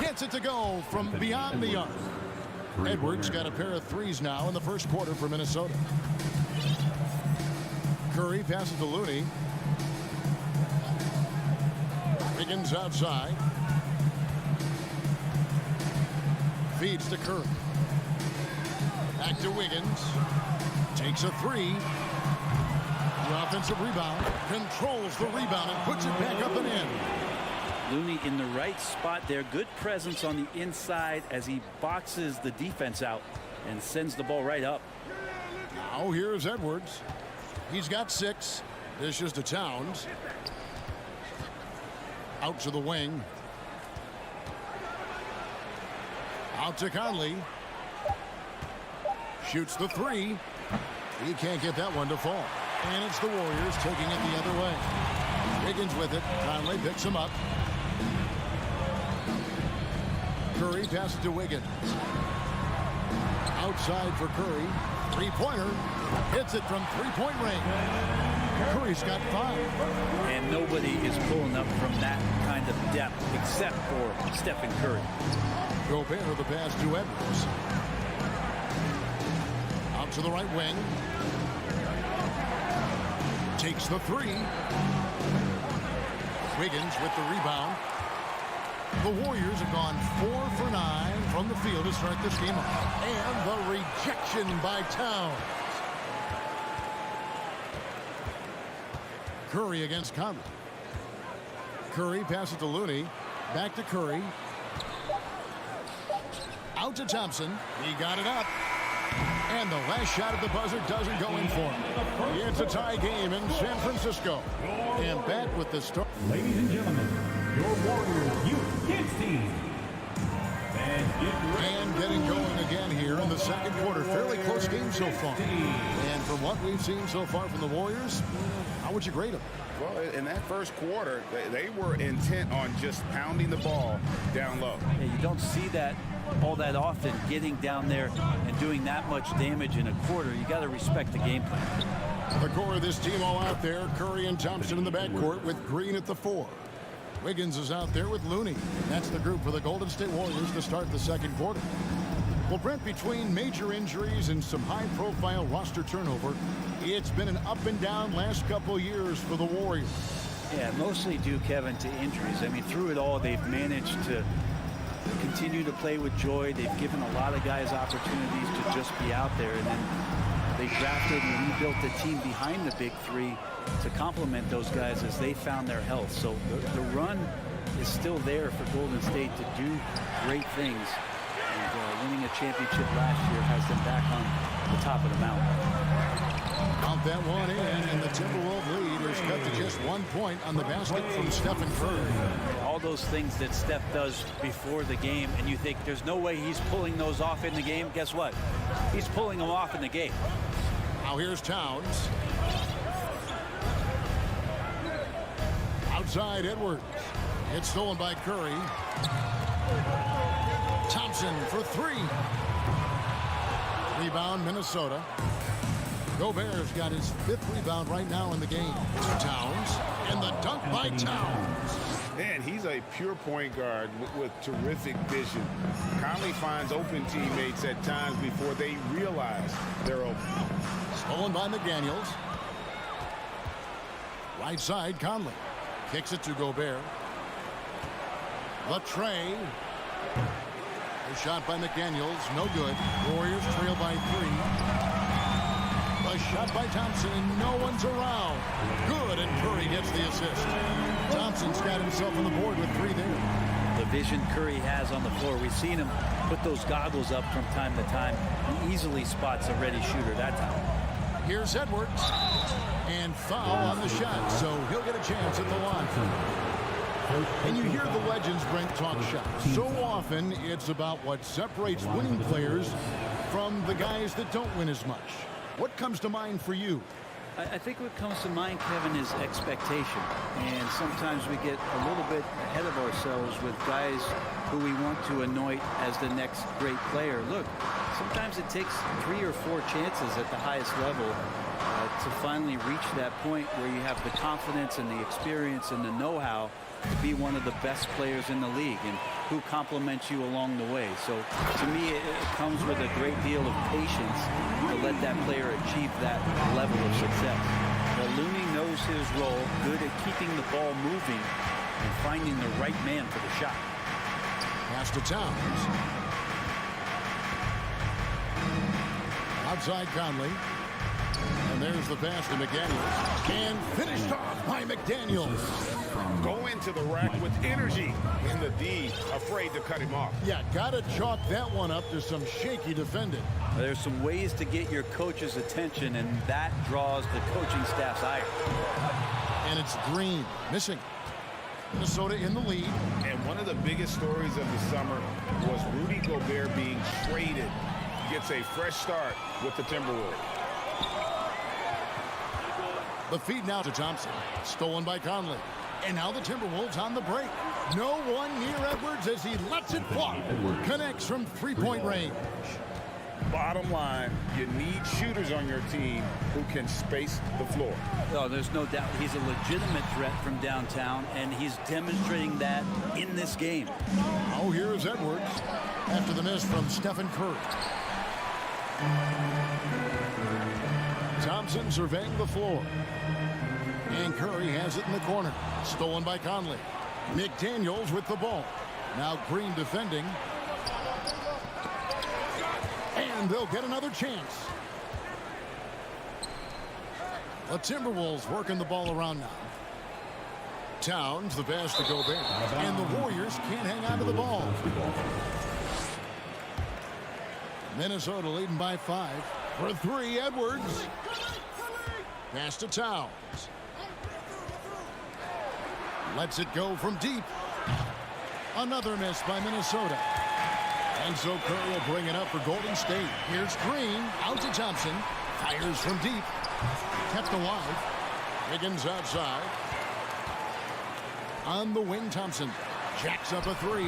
Gets it to go from beyond the arc. Edwards got a pair of 3s now in the first quarter for Minnesota. Curry passes to Looney. Wiggins outside. Feeds to Curry. Back to Wiggins. Takes a 3. The offensive rebound. Controls the rebound and puts it back up and in. Looney in the right spot there. Good presence on the inside as he boxes the defense out and sends the ball right up. Now here's Edwards. He's got 6. Dishes to Towns. Out to the wing. Out to Conley. Shoots the 3. He can't get that one to fall. And it's the Warriors taking it the other way. Wiggins with it. Conley picks him up. Curry passes to Wiggins. Outside for Curry. Three-pointer Hits it from three-point range. Curry's got 5. And nobody is pulling up from that kind of depth except for Stephen Curry. Gobert the pass to Edwards. Out to the right wing. Takes the 3. Wiggins with the rebound. The Warriors have gone 4 for 9 from the field to start this game off. And the rejection by Towns. Curry against Conley. Curry passes to Looney. Back to Curry. Out to Thompson. He got it up. And the last shot at the buzzer doesn't go in for him. It's a tie game in San Francisco. And back with the start. Ladies and gentlemen, your Warriors Youth Kids team. And getting going again here in the second quarter. Fairly close game so far. And from what we've seen so far from the Warriors, how would you grade them? Well, in that first quarter, they were intent on just pounding the ball down low. Yeah, you don't see that all that often, getting down there and doing that much damage in a quarter. You got to respect the game plan. The core of this team all out there. Curry and Thompson in the backcourt with Green at the 4. Wiggins is out there with Looney. That's the group for the Golden State Warriors to start the second quarter. Well, Brent, between major injuries and some high-profile roster turnover, it's been an up and down last couple years for the Warriors. Yeah, mostly due, Kevin, to injuries. I mean, through it all, they've managed to continue to play with joy. They've given a lot of guys opportunities to just be out there, and then they drafted and rebuilt the team behind the big 3 to complement those guys as they found their health. So the run is still there for Golden State to do great things. And winning a championship last year has them back on the top of the mountain. Count that one in, and the Timberwolves lead is cut to just 1 point on the basket from Stephen Curry. All those things that Steph does before the game, and you think there's no way he's pulling those off in the game. Guess what? He's pulling them off in the game. Now here's Towns. Outside Edwards. It's stolen by Curry. Thompson for 3. Rebound Minnesota. Gobert's got his 5th rebound right now in the game. Towns, and the dunk by Towns. Man, he's a pure point guard with terrific vision. Conley finds open teammates at times before they realize they're open. Stolen by McDaniels. Right side, Conley. Kicks it to Gobert. Latre. A shot by McDaniels, no good. Warriors trail by 3. A shot by Thompson, and no one's around. Good, and Curry gets the assist. Thompson's got himself on the board with 3 there. The vision Curry has on the floor. We've seen him put those goggles up from time to time. He easily spots a ready shooter that time. Here's Edwards. And foul on the shot, so he'll get a chance at the line. And you hear the legends, Brent, talk shots. So often, it's about what separates winning players from the guys that don't win as much. What comes to mind for you? I think what comes to mind, Kevin, is expectation. And sometimes we get a little bit ahead of ourselves with guys who we want to anoint as the next great player. Look, sometimes it takes 3 or 4 chances at the highest level to finally reach that point where you have the confidence and the experience and the know-how to be one of the best players in the league, and who compliments you along the way. So to me, it comes with a great deal of patience to let that player achieve that level of success. Well, Looney knows his role, good at keeping the ball moving and finding the right man for the shot. Pass to Towns. Outside Conley. And there's the pass to McDaniels. And finished off by McDaniels. Go into the rack with energy in the D, afraid to cut him off. Yeah, gotta chalk that one up to some shaky defending. There's some ways to get your coach's attention, and that draws the coaching staff's ire. And it's Green missing. Minnesota in the lead. And one of the biggest stories of the summer was Rudy Gobert being traded. He gets a fresh start with the Timberwolves. The feed now to Thompson. Stolen by Conley. And now the Timberwolves on the break. No one near Edwards as he lets it fly. Connects from 3-point range. Bottom line, you need shooters on your team who can space the floor. Oh, there's no doubt he's a legitimate threat from downtown, and he's demonstrating that in this game. Oh, here's Edwards after the miss from Stephen Curry. Thompson surveying the floor. And Curry has it in the corner. Stolen by Conley. McDaniels with the ball. Now Green defending. And they'll get another chance. The Timberwolves working the ball around now. Towns, the pass to Gobert. And the Warriors can't hang on to the ball. Minnesota leading by 5. For 3, Edwards. Pass to Towns. Lets it go from deep. Another miss by Minnesota. And so Curry will bring it up for Golden State. Here's Green. Out to Thompson. Fires from deep. Kept alive. Higgins outside. On the wing, Thompson. Jacks up a 3.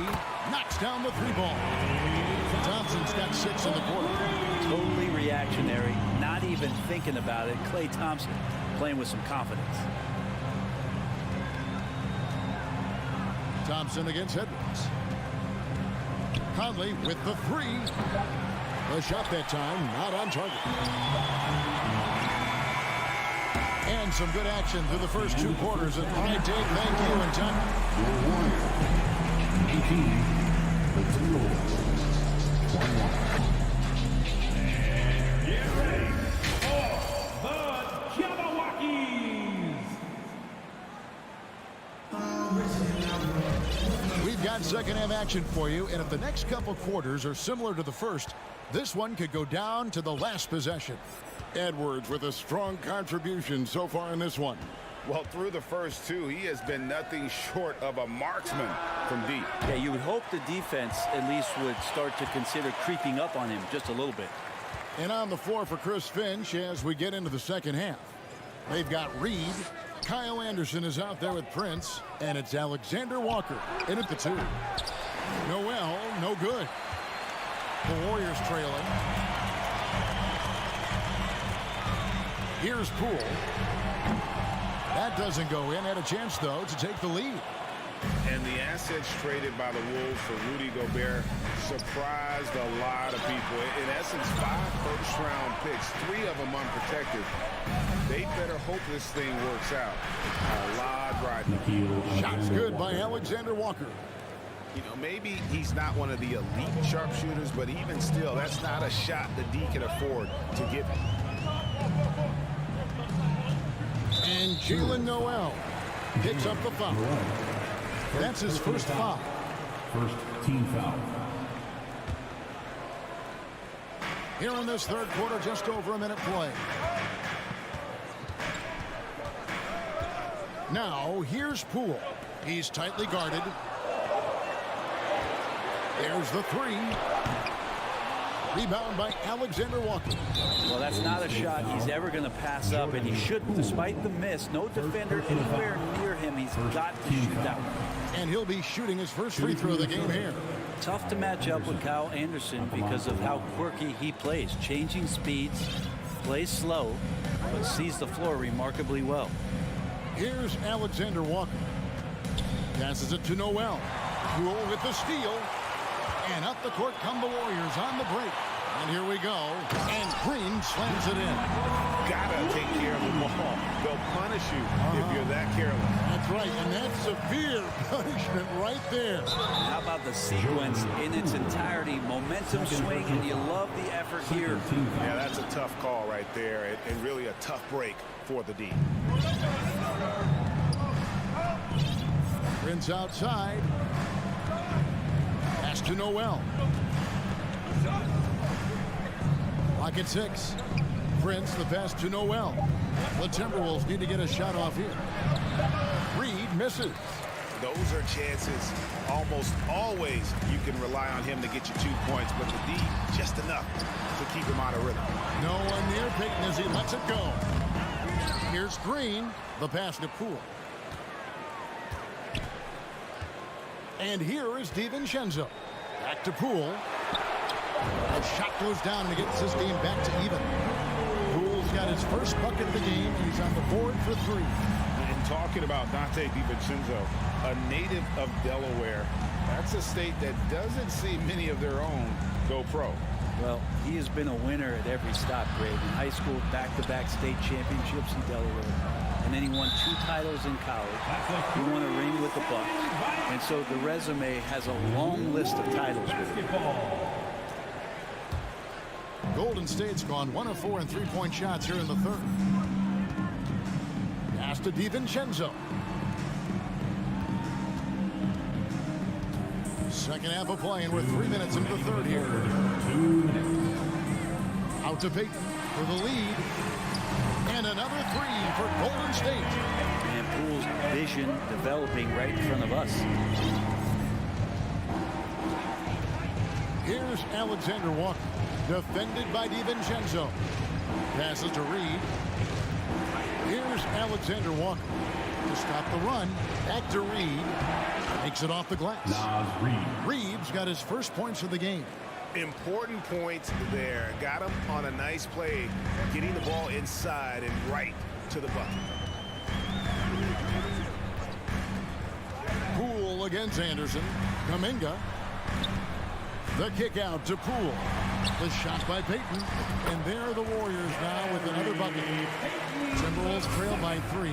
Knocks down the 3-ball. Thompson's got 6 in the quarter. Totally reactionary. Not even thinking about it. Klay Thompson playing with some confidence. Thompson against Edwards. Conley with the 3. The shot that time not on target. And some good action through the first 2 quarters. And all right, Dave, thank you. And time. Get ready for the Jabberwockies. We've got second half action for you, and if the next couple quarters are similar to the first, this one could go down to the last possession. Edwards with a strong contribution so far in this one. Well, through the first 2, he has been nothing short of a marksman from deep. Yeah, you would hope the defense at least would start to consider creeping up on him just a little bit. And on the floor for Chris Finch as we get into the second half. They've got Reed. Kyle Anderson is out there with Prince, and it's Alexander Walker in at the 2. Noel, no good. The Warriors trailing. Here's Poole. That doesn't go in. Had a chance, though, to take the lead. And the assets traded by the Wolves for Rudy Gobert surprised a lot of people. In essence, 5 first-round picks, 3 of them unprotected. They better hope this thing works out. A lot riding. Shots good by Alexander Walker. You know, maybe he's not one of the elite sharpshooters, but even still, that's not a shot the D can afford to give him. And Jalen Noel picks up the foul. That's his first foul. First team foul. Here in this third quarter, just over a minute play. Now, here's Poole. He's tightly guarded. There's the 3. Rebound by Alexander Walker. Well, that's not a shot he's ever going to pass up, and he shouldn't. Despite the miss, no defender anywhere near him. He's got to shoot that one. And he'll be shooting his first free throw of the game here. Tough to match up with Kyle Anderson because of how quirky he plays. Changing speeds, plays slow, but sees the floor remarkably well. Here's Alexander Walker. Passes it to Noel. Poole with the steal. And up the court come the Warriors on the break. And here we go. And Green slams it in. Gotta take care of the ball. They'll punish you if you're that careless. That's right, and that's severe punishment right there. How about the sequence in its entirety? Momentum swing, and you love the effort here. Yeah, that's a tough call right there, and really a tough break for the D. Prince outside. Pass to Noel. Lock at 6. Prince, the pass to Noel. The Timberwolves need to get a shot off here. Reed misses. Those are chances. Almost always you can rely on him to get you 2 points, but the D, just enough to keep him out of rhythm. No one near Payton as he lets it go. Here's Green, the pass to Poole. And here is DiVincenzo. Back to Poole. Shot goes down and he gets this game back to even. Poole's got his first bucket of the game. He's on the board for 3. And talking about Dante DiVincenzo, a native of Delaware, that's a state that doesn't see many of their own go pro. Well, he has been a winner at every stop, Greg. In high school, back-to-back state championships in Delaware. And then he won 2 titles in college. He won a ring with the Bucks. And so the resume has a long list of titles with him. Golden State's gone 1 of 4 in 3-point shots here in the third. Pass to DiVincenzo. Second half of play, and we're 3 minutes into the third here. Out to Payton for the lead. And another 3 for Golden State. And Poole's vision developing right in front of us. Here's Alexander Walker, defended by DiVincenzo. Passes to Reed. Here's Alexander Walker to stop the run. Back to Reed. Makes it off the glass. Reed's got his first points of the game. Important points there. Got him on a nice play, getting the ball inside and right to the bucket. Poole against Anderson. Kuminga. The kick out to Poole. The shot by Payton. And there are the Warriors now with another bucket. Timberwolves trail by 3.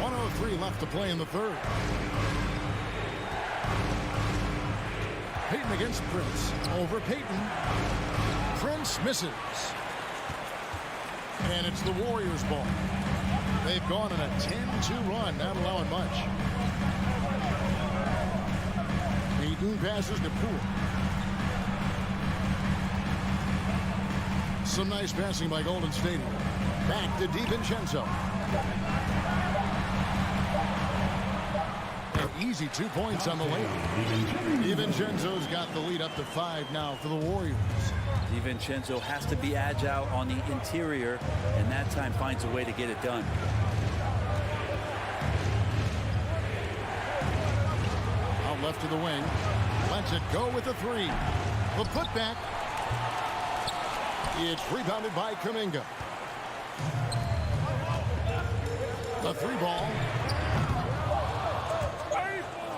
1:03 left to play in the third. Payton against Prince. Over Payton. Prince misses. And it's the Warriors' ball. They've gone on a 10-2 run, not allowing much. Payton passes to Poole. Some nice passing by Golden State. Back to DiVincenzo. An easy 2 points on the layup. DiVincenzo's got the lead up to 5 now for the Warriors. DiVincenzo has to be agile on the interior, and that time finds a way to get it done. Out left to the wing. Lets it go with the 3. The putback. It's rebounded by Kuminga. The 3 ball.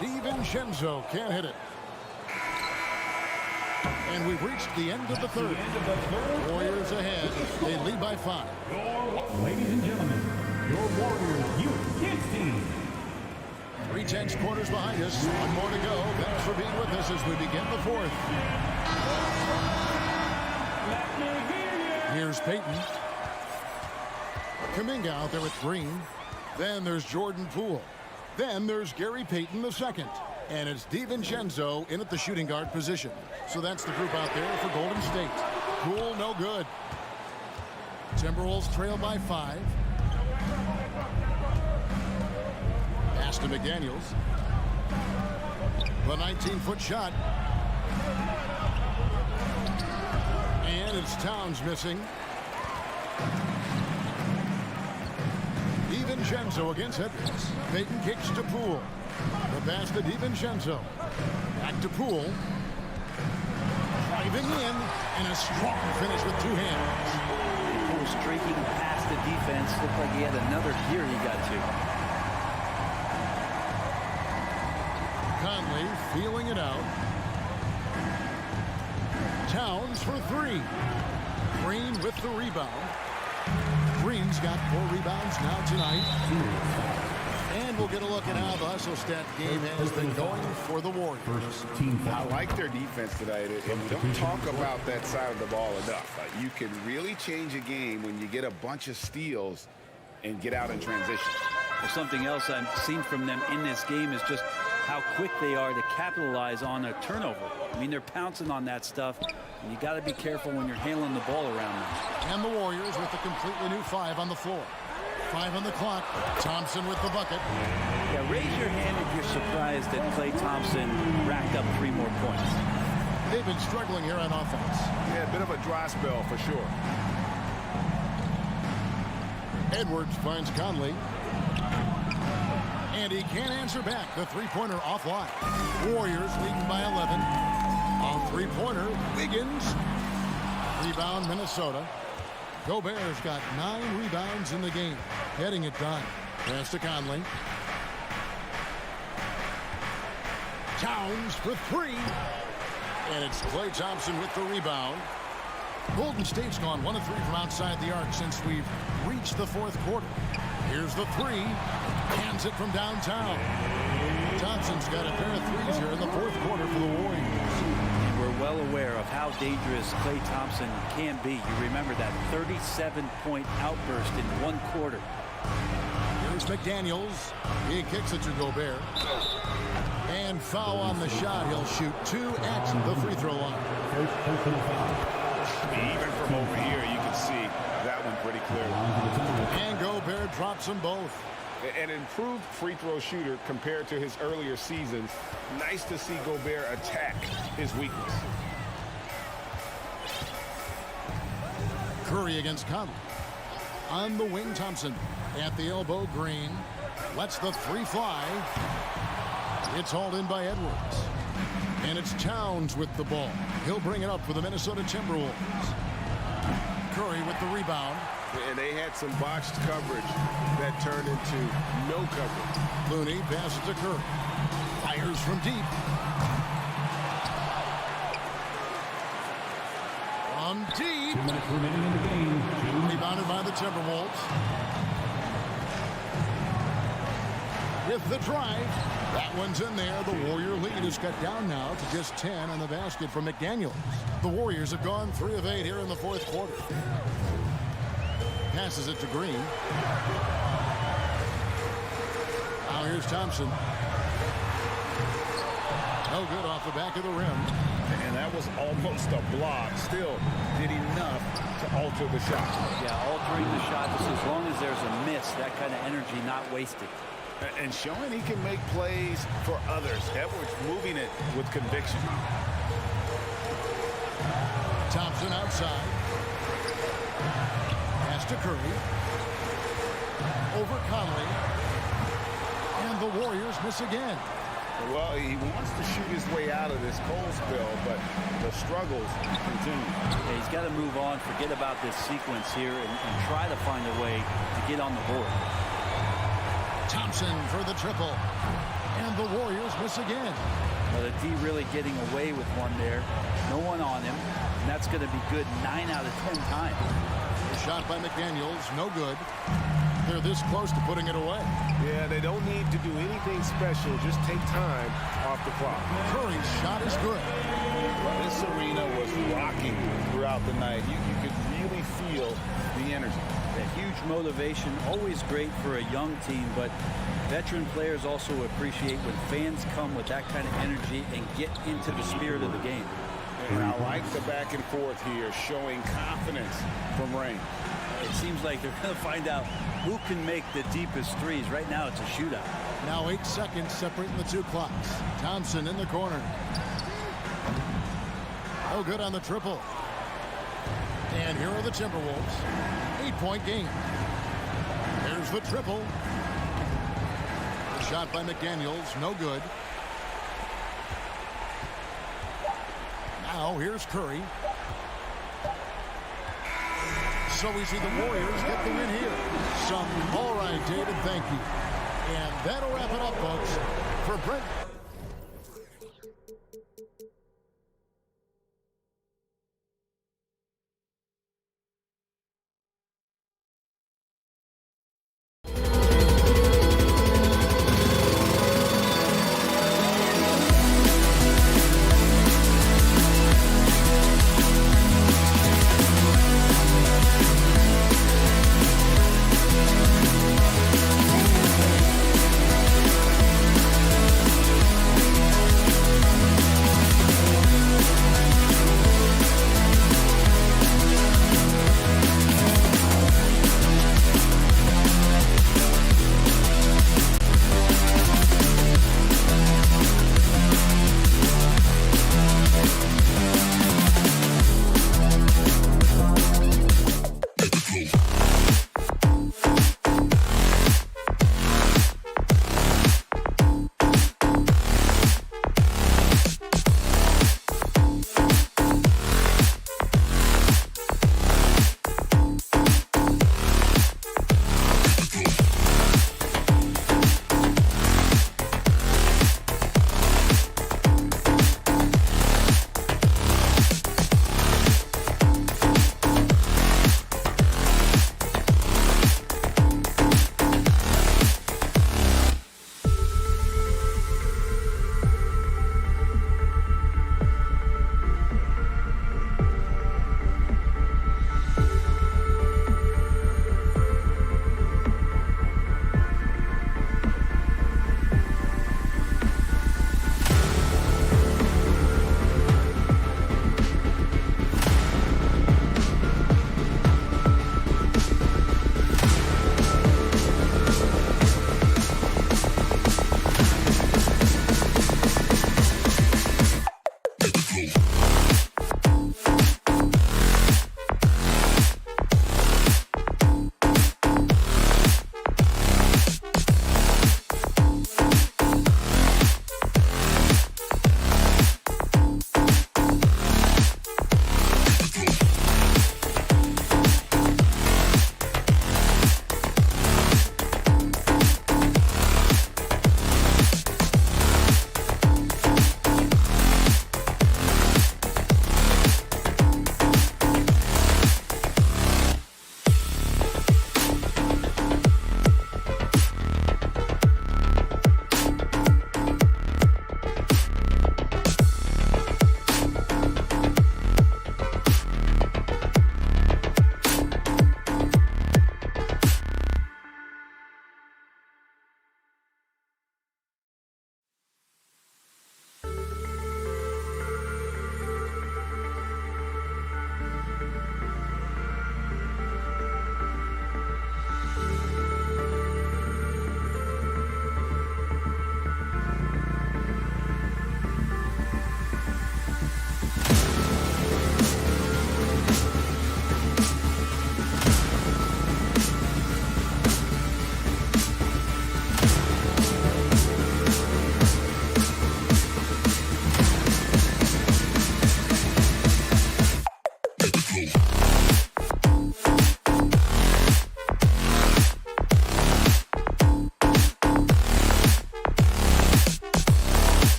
DiVincenzo can't hit it. And we've reached the end of the third. Warriors ahead. They lead by 5. Ladies and gentlemen, your Warriors Youth Kids team. 3 quarters behind us. 1 more to go. Thanks for being with us as we begin the 4th. Here's Payton. Kuminga out there with Green. Then there's Jordan Poole. Then there's Gary Payton II. And it's DiVincenzo in at the shooting guard position. So that's the group out there for Golden State. Poole, no good. Timberwolves trail by 5. Pass to McDaniels. The 19-foot shot. And it's Towns missing. DiVincenzo against Edwards. Payton kicks to Poole. The pass to DiVincenzo. Back to Poole. Driving in. And a strong finish with 2 hands. Poole streaking past the defense. Looked like he had another gear he got to. Conley feeling it out. Towns for 3. Green with the rebound. Green's got 4 rebounds now tonight. And we'll get a look at how the hustle stat game has been going for the Warriors. I like their defense tonight, and we don't talk about that side of the ball enough. You can really change a game when you get a bunch of steals and get out in transition. Well, something else I've seen from them in this game is just how quick they are to capitalize on a turnover. I mean, they're pouncing on that stuff, and you got to be careful when you're handling the ball around them. And the Warriors with a completely new 5 on the floor. 5 on the clock. Thompson with the bucket. Yeah, raise your hand if you're surprised that Klay Thompson racked up 3 more points. They've been struggling here on offense. Yeah, a bit of a dry spell for sure. Edwards finds Conley. And he can't answer back. The three-pointer offline. Warriors leading by 11. On three-pointer, Wiggins. Rebound, Minnesota. Gobert's got 9 rebounds in the game. Getting it done. Pass to Conley. Towns for 3. And it's Klay Thompson with the rebound. Golden State's gone 1 of 3 from outside the arc since we've reached the fourth quarter. Here's the 3. Hands it from downtown. Thompson's got a pair of threes here in the fourth quarter for the Warriors. And we're well aware of how dangerous Klay Thompson can be. You remember that 37-point outburst in 1 quarter. Here's McDaniels. He kicks it to Gobert. And foul on the shot. He'll shoot 2 at the free throw line. Even from over here, you can see that one pretty clearly. And Gobert drops them both. An improved free throw shooter compared to his earlier seasons. Nice to see Gobert attack his weakness. Curry against Conley. On the wing, Thompson. At the elbow, Green. Lets the 3 fly. It's hauled in by Edwards. And it's Towns with the ball. He'll bring it up for the Minnesota Timberwolves. Curry with the rebound. And they had some botched coverage that turned into no coverage. Looney passes to Curry. Fires from deep. From deep. 2 minutes remaining in the game. Rebounded by the Timberwolves. With the drive. That one's in there. The Warrior lead is cut down now to just 10 on the basket from McDaniels. The Warriors have gone 3 of 8 here in the fourth quarter. Passes it to Green. Now here's Thompson. No good off the back of the rim. And that was almost a block. Still did enough to alter the shot. Yeah, altering the shot just as long as there's a miss, that kind of energy not wasted. And showing he can make plays for others. Edwards moving it with conviction. Thompson outside. Pass to Curry. Over Conley. And the Warriors miss again. Well, he wants to shoot his way out of this cold spell, but the struggles continue. Yeah, he's got to move on, forget about this sequence here, and try to find a way to get on the board. Thompson for the triple. And the Warriors miss again. Well, the D really getting away with one there. No one on him. And that's going to be good 9 out of 10 times. The shot by McDaniels, no good. They're this close to putting it away. Yeah, they don't need to do anything special. Just take time off the clock. Curry's shot is good. Well, this arena was rocking throughout the night. You could really feel the energy. A huge motivation, always great for a young team, but veteran players also appreciate when fans come with that kind of energy and get into the spirit of the game. And I like the back and forth here, showing confidence from Rain. It seems like they're going to find out who can make the deepest threes. Right now, it's a shootout. Now 8 seconds separating the 2 clocks. Thompson in the corner. No good on the triple. And here are the Timberwolves. 8-point game. There's the triple. The shot by McDaniels, no good. Now here's Curry. So we see the Warriors get the win here. All right, David, thank you. And that'll wrap it up, folks. For Brent.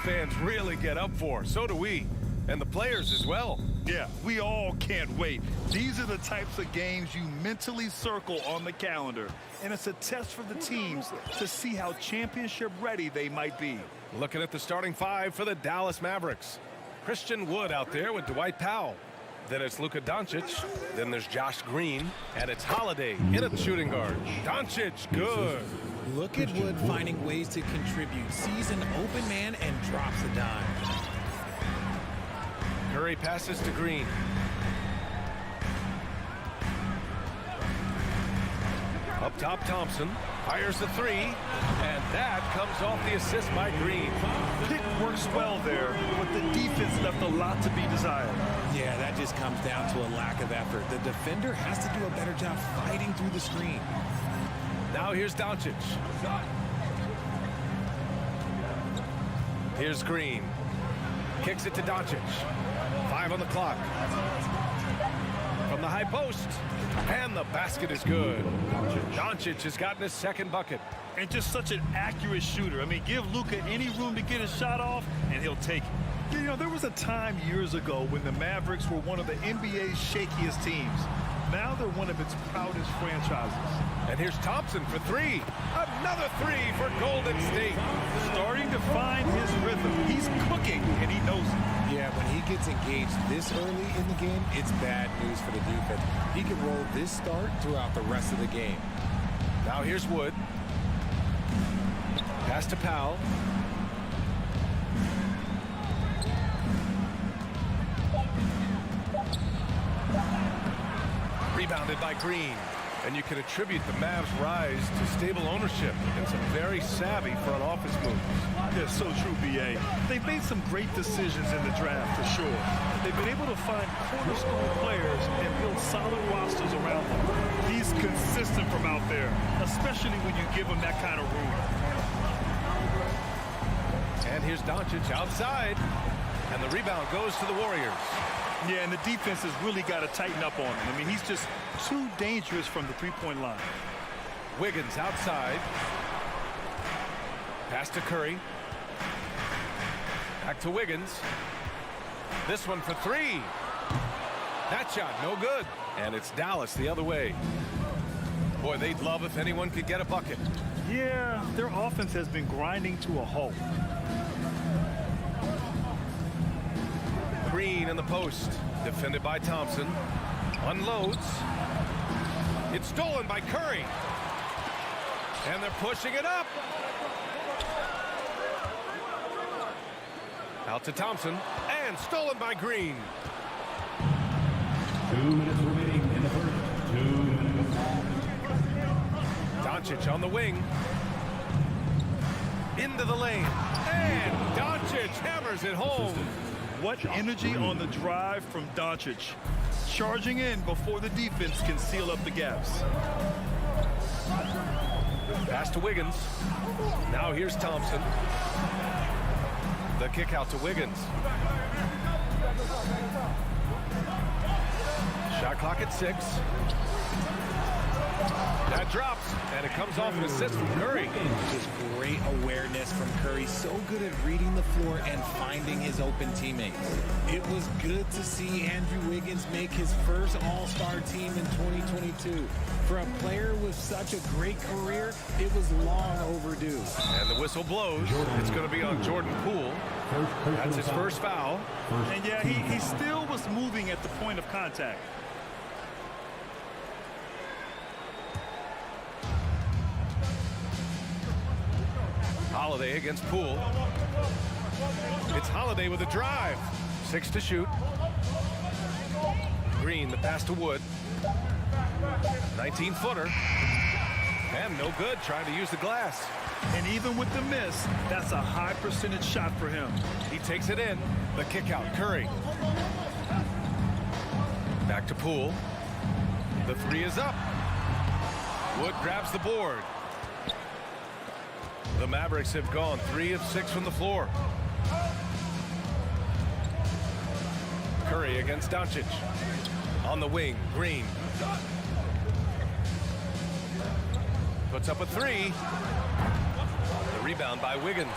fans really get up for. So do we. And the players as well. Yeah, we all can't wait. These are the types of games you mentally circle on the calendar. And it's a test for the teams to see how championship ready they might be. Looking at the starting five for the Dallas Mavericks. Christian Wood out there with Dwight Powell. Then it's Luka Doncic. Then there's Josh Green. And it's Holiday in at the shooting guard. Doncic, good. Look at Wood finding ways to contribute. Sees an open man and drops a dime. Curry passes to Green. Up top, Thompson fires the three, and that comes off the assist by Green. Pick works well there, but the defense left a lot to be desired. Yeah, that just comes down to a lack of effort. The defender has to do a better job fighting through the screen. Now here's Doncic. Here's Green. Kicks it to Doncic. 5 on the clock. From the high post. And the basket is good. Doncic has gotten his second bucket. And just such an accurate shooter. I mean, give Luka any room to get his shot off, and he'll take it. You know, there was a time years ago when the Mavericks were one of the NBA's shakiest teams. Now they're one of its proudest franchises. And here's Thompson for three. Another three for Golden State. Starting to find his rhythm. He's cooking, and he knows it. Yeah, when he gets engaged this early in the game, it's bad news for the defense. He can roll this start throughout the rest of the game. Now here's Wood. Pass to Powell. Rebounded by Green. And you can attribute the Mavs' rise to stable ownership and some very savvy front office moves. That's so true, B.A. They've made some great decisions in the draft, for sure. They've been able to find cornerstone players and build solid rosters around them. He's consistent from out there, especially when you give him that kind of room. And here's Doncic outside. And the rebound goes to the Warriors. Yeah, and the defense has really got to tighten up on him. I mean, he's just too dangerous from the three-point line. Wiggins outside. Pass to Curry. Back to Wiggins. This one for three. That shot, no good. And it's Dallas the other way. Boy, they'd love if anyone could get a bucket. Yeah, their offense has been grinding to a halt. Green in the post. Defended by Thompson. Unloads. It's stolen by Curry. And they're pushing it up. Out to Thompson. And stolen by Green. 2 minutes remaining in the first. 2 minutes. Doncic on the wing. Into the lane. And Doncic hammers it home. What energy on the drive from Doncic. Charging in before the defense can seal up the gaps. Pass to Wiggins. Now here's Thompson. The kick out to Wiggins. Shot clock at 6. That drops, and it comes off an assist from Curry. Just great awareness from Curry. So good at reading the floor and finding his open teammates. It was good to see Andrew Wiggins make his first All-Star team in 2022. For a player with such a great career, it was long overdue. And the whistle blows. It's going to be on Jordan Poole. That's his first foul. And yeah, he still was moving at the point of contact. Holiday against Poole. It's Holiday with a drive. 6 to shoot. Green, the pass to Wood. 19-footer. And no good, trying to use the glass. And even with the miss, that's a high percentage shot for him. He takes it in. The kick out, Curry. Back to Poole. The three is up. Wood grabs the board. The Mavericks have gone 3 of 6 from the floor. Curry against Doncic. On the wing, Green. Puts up a 3. The rebound by Wiggins.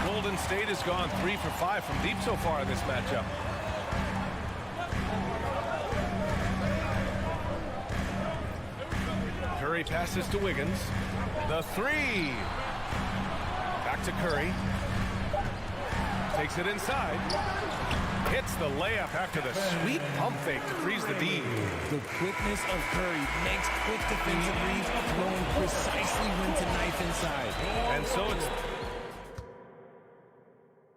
Golden State has gone 3 for 5 from deep so far in this matchup. Curry passes to Wiggins. The three. Back to Curry. Takes it inside. Hits the layup after the sweet pump fake to freeze the D. The quickness of Curry makes quick defensive reads, knowing precisely when to knife inside. And so it's...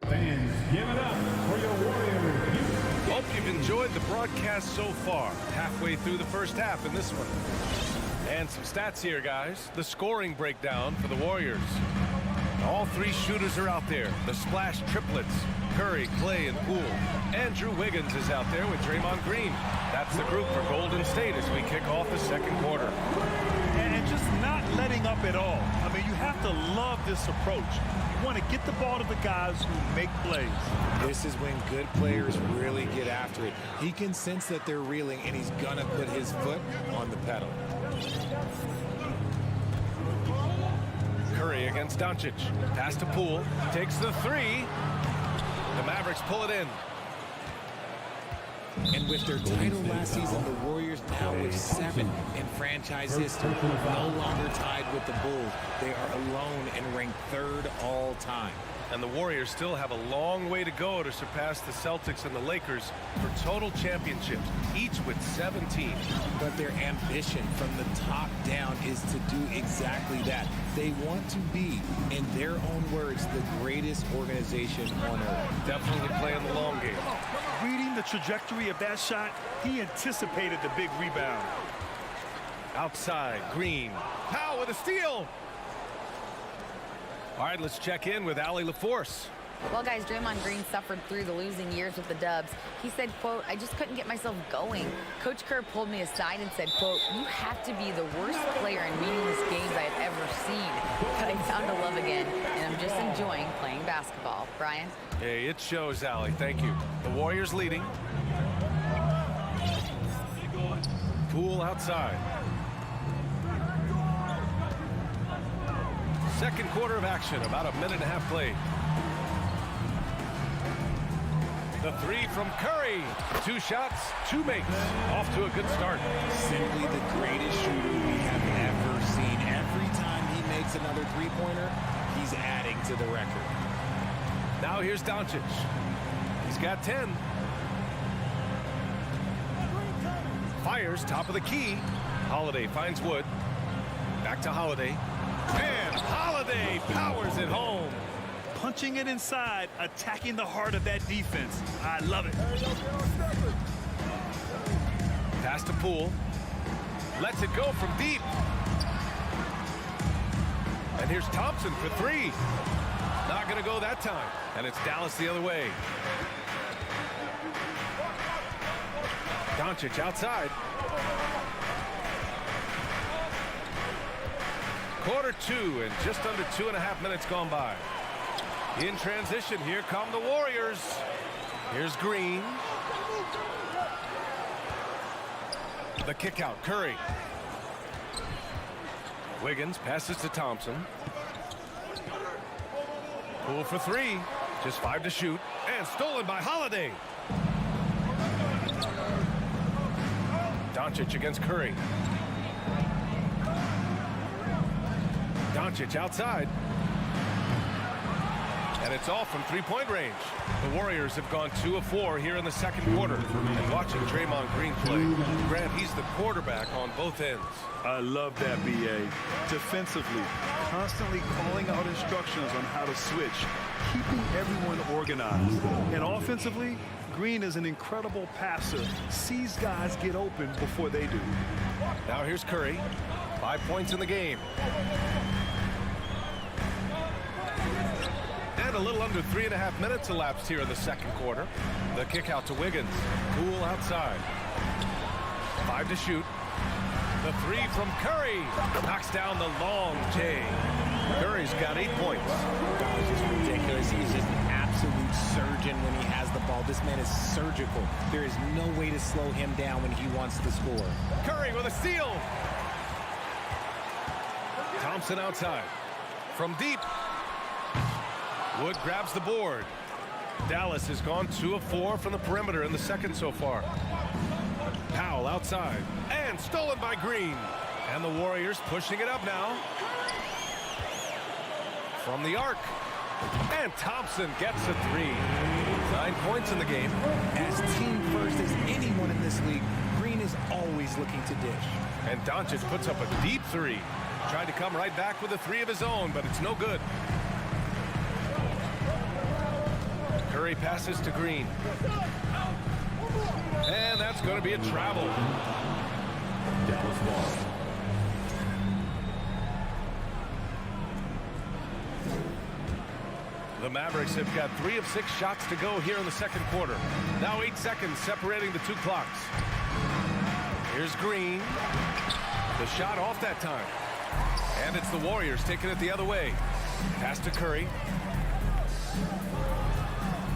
Fans, give it up for your Warriors. Hope you've enjoyed the broadcast so far. Halfway through the first half in this one. And some stats here, guys. The scoring breakdown for the Warriors. All three shooters are out there. The splash triplets. Curry, Clay, and Poole. Andrew Wiggins is out there with Draymond Green. That's the group for Golden State as we kick off the second quarter. And just not letting up at all. I mean, you have to love this approach. You want to get the ball to the guys who make plays. This is when good players really get after it. He can sense that they're reeling, and he's going to put his foot on the pedal. Curry against Doncic. Pass to Poole. Takes the three. The Mavericks pull it in. And with their title last season, the Warriors now with 7 in franchise history, no longer tied with the Bulls. They are alone and ranked 3rd all time. And the Warriors still have a long way to go to surpass the Celtics and the Lakers for total championships, each with 17. But their ambition from the top down is to do exactly that. They want to be, in their own words, the greatest organization on earth. Definitely playing the long game. Reading the trajectory of that shot, he anticipated the big rebound. Outside, Green. Powell with a steal. All right, let's check in with Allie LaForce. Well, guys, Draymond Green suffered through the losing years with the Dubs. He said, quote, "I just couldn't get myself going. Coach Kerr pulled me aside and said, quote, you have to be the worst player in meaningless games I've ever seen. But I found a love again, and I'm just enjoying playing basketball." Brian? Hey, it shows, Allie. Thank you. The Warriors leading. Poole outside. Second quarter of action, about a minute and a half played. The three from Curry. 2 shots, 2 makes. Off to a good start. Simply the greatest shooter we have ever seen. Every time he makes another three-pointer, he's adding to the record. Now here's Doncic. He's got 10. Fires, top of the key. Holiday finds Wood. Back to Holiday. And Holiday powers it home. Punching it inside, attacking the heart of that defense. I love it. Pass to Poole. Lets it go from deep. And here's Thompson for 3. Not going to go that time. And it's Dallas the other way. Doncic outside. Quarter 2 and just under 2.5 minutes gone by. In transition, here come the Warriors. Here's Green. The kick out, Curry. Wiggins passes to Thompson. Poole for 3. Just 5 to shoot. And stolen by Holiday. Doncic against Curry. Doncic outside. And it's off from 3-point range. The Warriors have gone 2 of 4 here in the second quarter. And watching Draymond Green play, Grant, he's the quarterback on both ends. I love that, B.A. Defensively, constantly calling out instructions on how to switch, keeping everyone organized. And offensively, Green is an incredible passer, sees guys get open before they do. Now here's Curry. 5 points in the game. And a little under 3.5 minutes elapsed here in the second quarter. The kick out to Wiggins. Poole outside. 5 to shoot. The 3 from Curry. Knocks down the long J. Curry's got 8 points. That was just ridiculous. He's just an absolute surgeon when he has the ball. This man is surgical. There is no way to slow him down when he wants to score. Curry with a steal. Thompson outside. From deep. Wood grabs the board. Dallas has gone 2 of 4 from the perimeter in the second so far. Powell outside. And stolen by Green. And the Warriors pushing it up now. From the arc. And Thompson gets a 3. 9 points in the game. As team first as anyone in this league, Green is always looking to dish. And Doncic puts up a deep 3. Tried to come right back with a 3 of his own, but it's no good. Curry passes to Green. And that's going to be a travel. Dallas ball. The Mavericks have got 3 of 6 shots to go here in the second quarter. Now 8 seconds separating the 2 clocks. Here's Green. The shot off that time. And it's the Warriors taking it the other way. Pass to Curry.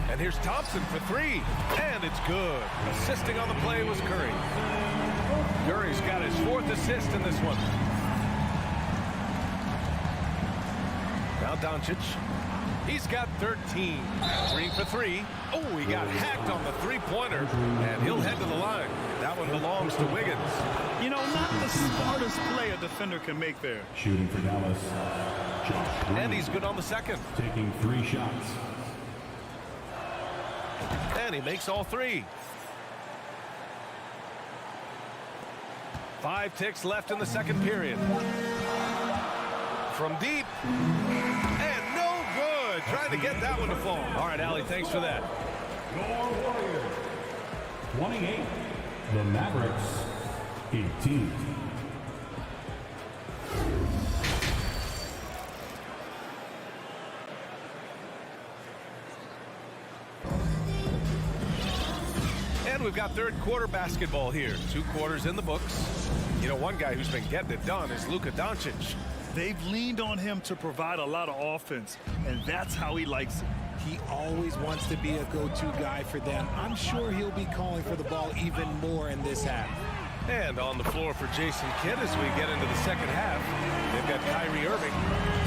And here's Thompson for 3. And it's good. Assisting on the play was Curry. Curry's got his 4th assist in this one. Now Doncic. He's got 13. Green for 3. Oh, he got hacked on the 3-pointer. And he'll head to the line. That one belongs to Wiggins. You know, not the smartest play a defender can make there. Shooting for Dallas. Josh Green. And he's good on the second. Taking 3 shots. And he makes all 3. 5 ticks left in the second period. From deep. And no good. Trying to get that one to fall. All right, Allie, thanks for that. Your Warriors. 28. The Mavericks. 18. And we've got third quarter basketball here. 2 quarters in the books. You know, one guy who's been getting it done is Luka Doncic. They've leaned on him to provide a lot of offense, and that's how he likes it. He always wants to be a go-to guy for them. I'm sure he'll be calling for the ball even more in this half. And on the floor for Jason Kidd as we get into the second half. They've got Kyrie Irving.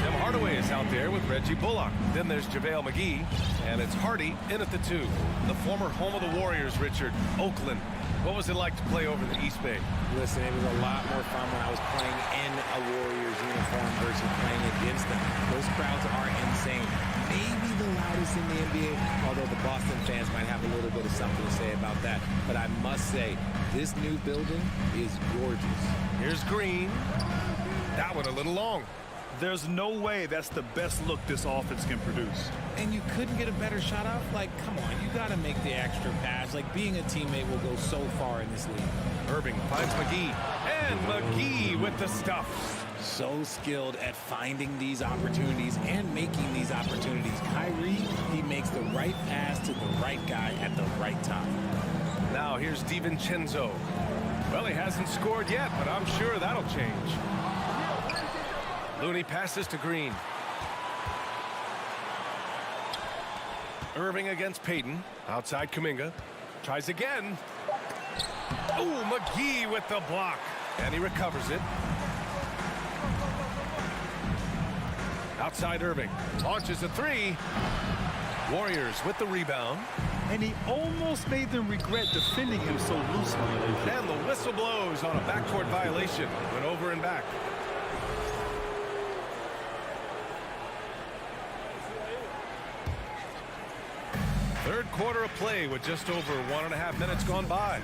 Tim Hardaway is out there with Reggie Bullock. Then there's JaVale McGee. And it's Hardy in at the 2. The former home of the Warriors, Richard, Oakland. What was it like to play over the East Bay? Listen, it was a lot more fun when I was playing in a Warriors uniform versus playing against them. Those crowds are insane. Maybe the loudest in the NBA, although the Boston fans might have a little bit of something to say about that. But I must say, this new building is gorgeous. Here's Green. That one a little long. There's no way that's the best look this offense can produce. And you couldn't get a better shot off? Like, come on, you got to make the extra pass. Like, being a teammate will go so far in this league. Irving finds McGee. And McGee with the stuff. So skilled at finding these opportunities and making these opportunities. Kyrie, he makes the right pass to the right guy at the right time. Now here's DiVincenzo. Well, he hasn't scored yet, but I'm sure that'll change. Looney passes to Green. Irving against Payton. Outside Kuminga. Tries again. Oh, McGee with the block. And he recovers it. Outside Irving. Launches a 3. Warriors with the rebound. And he almost made them regret defending him so loosely. And the whistle blows on a backcourt violation. Went over and back. Third quarter of play with just over 1.5 minutes gone by.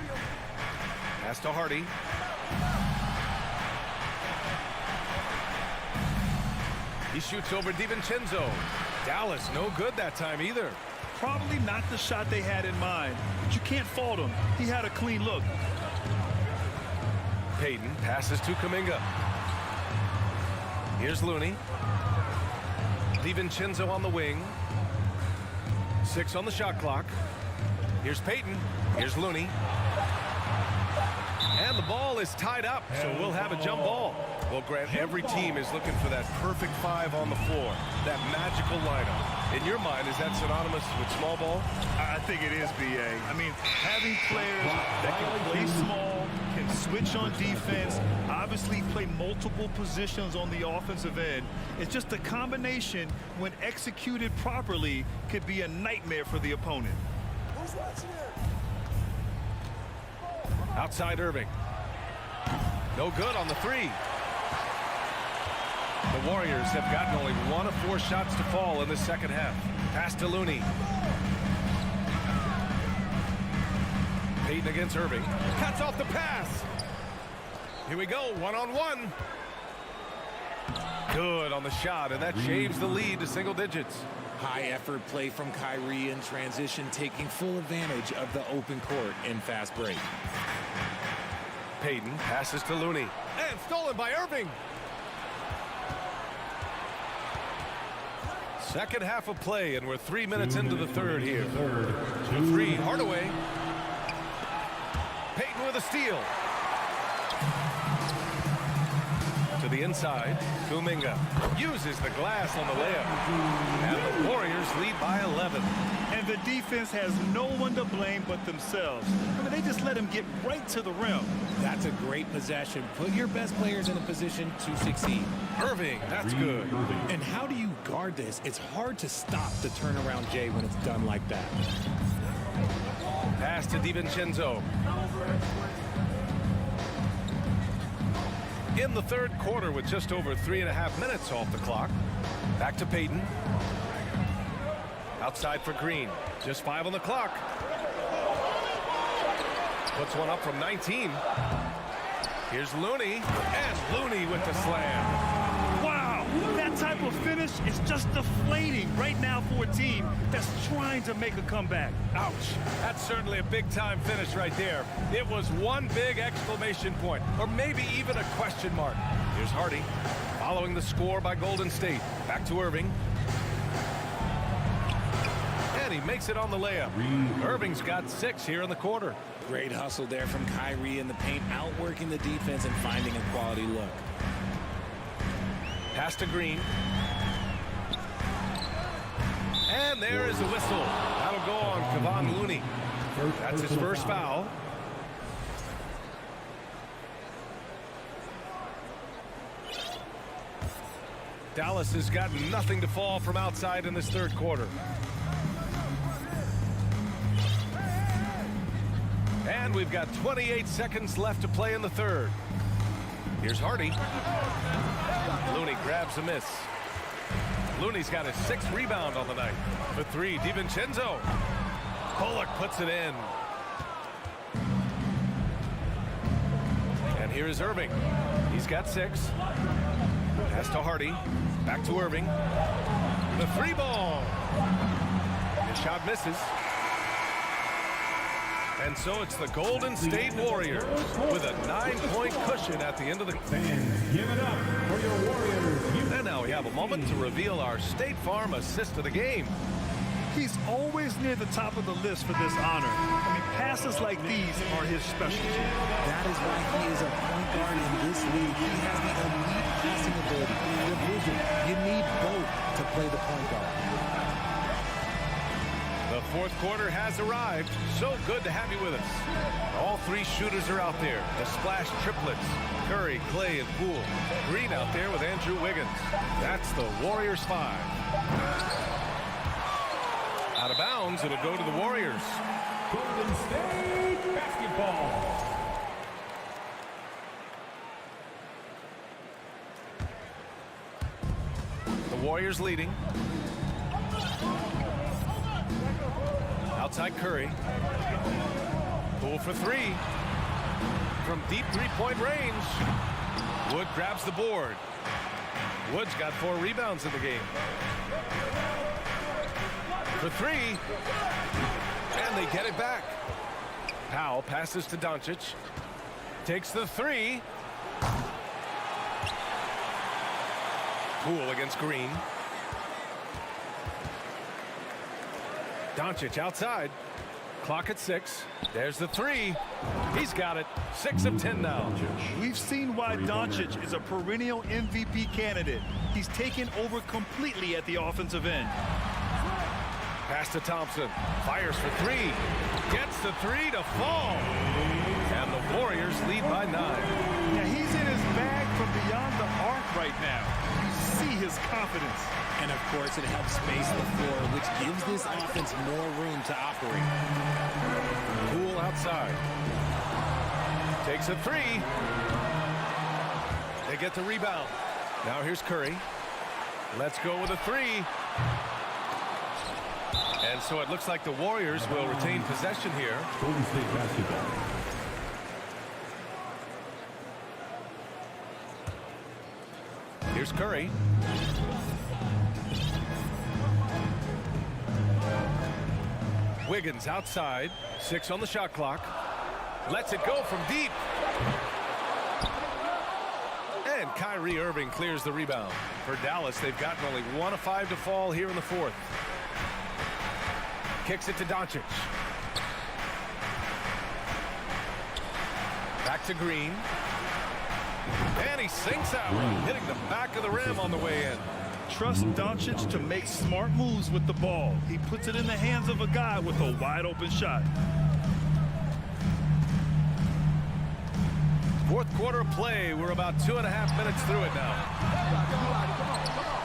Pass to Hardy. He shoots over DiVincenzo. Dallas no good that time either. Probably not the shot they had in mind, but you can't fault him. He had a clean look. Payton passes to Kuminga. Here's Looney. DiVincenzo on the wing. 6 on the shot clock. Here's Payton. Here's Looney. And the ball is tied up, so we'll have a jump ball. Well, Grant, every team is looking for that perfect 5 on the floor. That magical lineup. In your mind, is that synonymous with small ball? I think it is, B.A. I mean, having players that can play small, can switch on defense, obviously play multiple positions on the offensive end. It's just a combination, when executed properly, could be a nightmare for the opponent. Outside Irving. No good on the three. The Warriors have gotten only 1 of 4 shots to fall in the second half. Pass to Looney. Payton against Irving. Cuts off the pass. Here we go, 1-on-1. Good on the shot, and that shaves the lead to single digits. High effort play from Kyrie in transition, taking full advantage of the open court in fast break. Payton passes to Looney. And stolen by Irving. Second half of play, and we're 3 minutes into the third here. The three, Hardaway. Payton with a steal. To the inside, Kuminga uses the glass on the layup. And the Warriors lead by 11. And the defense has no one to blame but themselves. I mean, they just let him get right to the rim. That's a great possession. Put your best players in a position to succeed. Irving, that's good. And how do you guard this? It's hard to stop the turnaround J when it's done like that. Pass to DiVincenzo. In the third quarter with just over 3.5 minutes off the clock. Back to Payton. Outside for Green. Just 5 on the clock. Puts one up from 19. Here's Looney. And Looney with the slam. Wow, that type of finish is just deflating right now for a team that's trying to make a comeback. Ouch. That's certainly a big-time finish right there. It was one big exclamation point, or maybe even a question mark. Here's Hardy, following the score by Golden State. Back to Irving. And he makes it on the layup. Irving's got 6 here in the quarter. Great hustle there from Kyrie in the paint, outworking the defense and finding a quality look. Pass to Green. And there is the whistle. That'll go on Kevon Looney. That's his first foul. Dallas has got nothing to fall from outside in this third quarter. And we've got 28 seconds left to play in the third. Here's Hardy. Looney grabs a miss. Looney's got his 6th rebound on the night. For 3, DiVincenzo. Bullock puts it in. And here is Irving. He's got 6. Pass to Hardy. Back to Irving. The 3 ball. His shot misses. And so it's the Golden State Warriors with a 9-point cushion at the end of the... Fans, give it up for your Warriors. And now we have a moment to reveal our State Farm assist of the game. He's always near the top of the list for this honor. I mean, passes like these are his specialty. That is why he is a point guard in this league. He has the elite passing ability, the vision. You need both to play the point guard. The fourth quarter has arrived. So good to have you with us. All 3 shooters are out there. The splash triplets. Curry, Clay, and Poole. Green out there with Andrew Wiggins. That's the Warriors 5. Out of bounds, it'll go to the Warriors. Golden State basketball. The Warriors leading. Outside Curry. Poole for 3. From deep 3-point range. Wood grabs the board. Wood's got 4 rebounds in the game. For 3. And they get it back. Powell passes to Doncic. Takes the 3. Poole against Green. Doncic outside. Clock at 6. There's the 3. He's got it. 6 of 10 now. We've seen why Doncic is a perennial MVP candidate. He's taken over completely at the offensive end. Pass to Thompson. Fires for three. Gets the three to fall. And the Warriors lead by 9. Yeah, he's in his bag from beyond the arc right now. You see his confidence. And of course, it helps space the floor, which gives this offense more room to operate. Poole outside. Takes a three. They get the rebound. Now here's Curry. Let's go with a three. And so it looks like the Warriors will retain possession here. Golden State basketball. Here's Curry. Wiggins outside. 6 on the shot clock. Lets it go from deep. And Kyrie Irving clears the rebound. For Dallas, they've gotten only 1 of 5 to fall here in the 4th. Kicks it to Doncic. Back to Green. And he sinks out, hitting the back of the rim on the way in. Trust Doncic to make smart moves with the ball. He puts it in the hands of a guy with a wide open shot. 4th quarter of play. We're about 2.5 minutes through it now.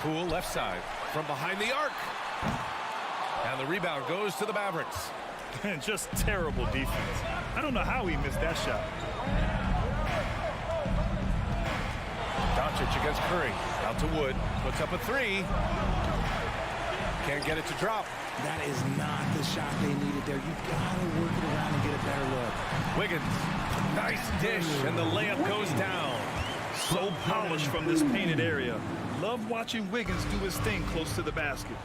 Poole left side from behind the arc. And the rebound goes to the Mavericks. And just terrible defense. I don't know how he missed that shot. Doncic against Curry. Out to Wood. Puts up a three. Can't get it to drop. That is not the shot they needed there. You've got to work it around and get a better look. Wiggins. Nice dish. And the layup goes down. So polished from this painted area. Love watching Wiggins do his thing close to the basket.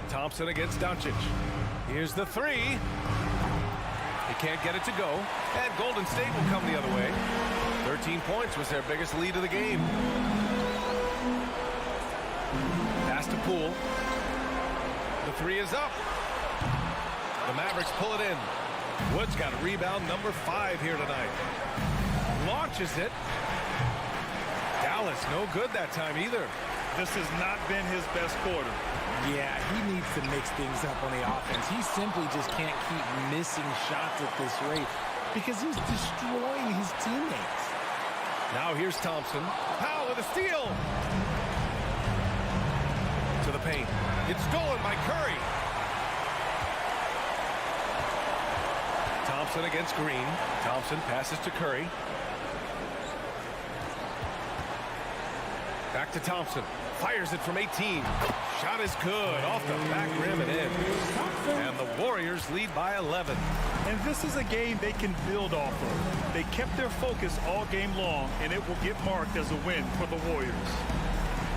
Thompson against Doncic. Here's the three. He can't get it to go. And Golden State will come the other way. 13 points was their biggest lead of the game. Pass to Poole. The three is up. The Mavericks pull it in. Wood's got a rebound number 5 here tonight. Launches it. Dallas no good that time either. This has not been his best quarter. Yeah, he needs to mix things up on the offense. He simply just can't keep missing shots at this rate because he's destroying his teammates. Now here's Thompson. Powell with a steal. To the paint. It's stolen by Curry. Thompson against Green. Thompson passes to Curry. Back to Thompson. Fires it from 18. Shot is good. Off the back rim and in. And the Warriors lead by 11. And this is a game they can build off of. They kept their focus all game long, and it will get marked as a win for the Warriors.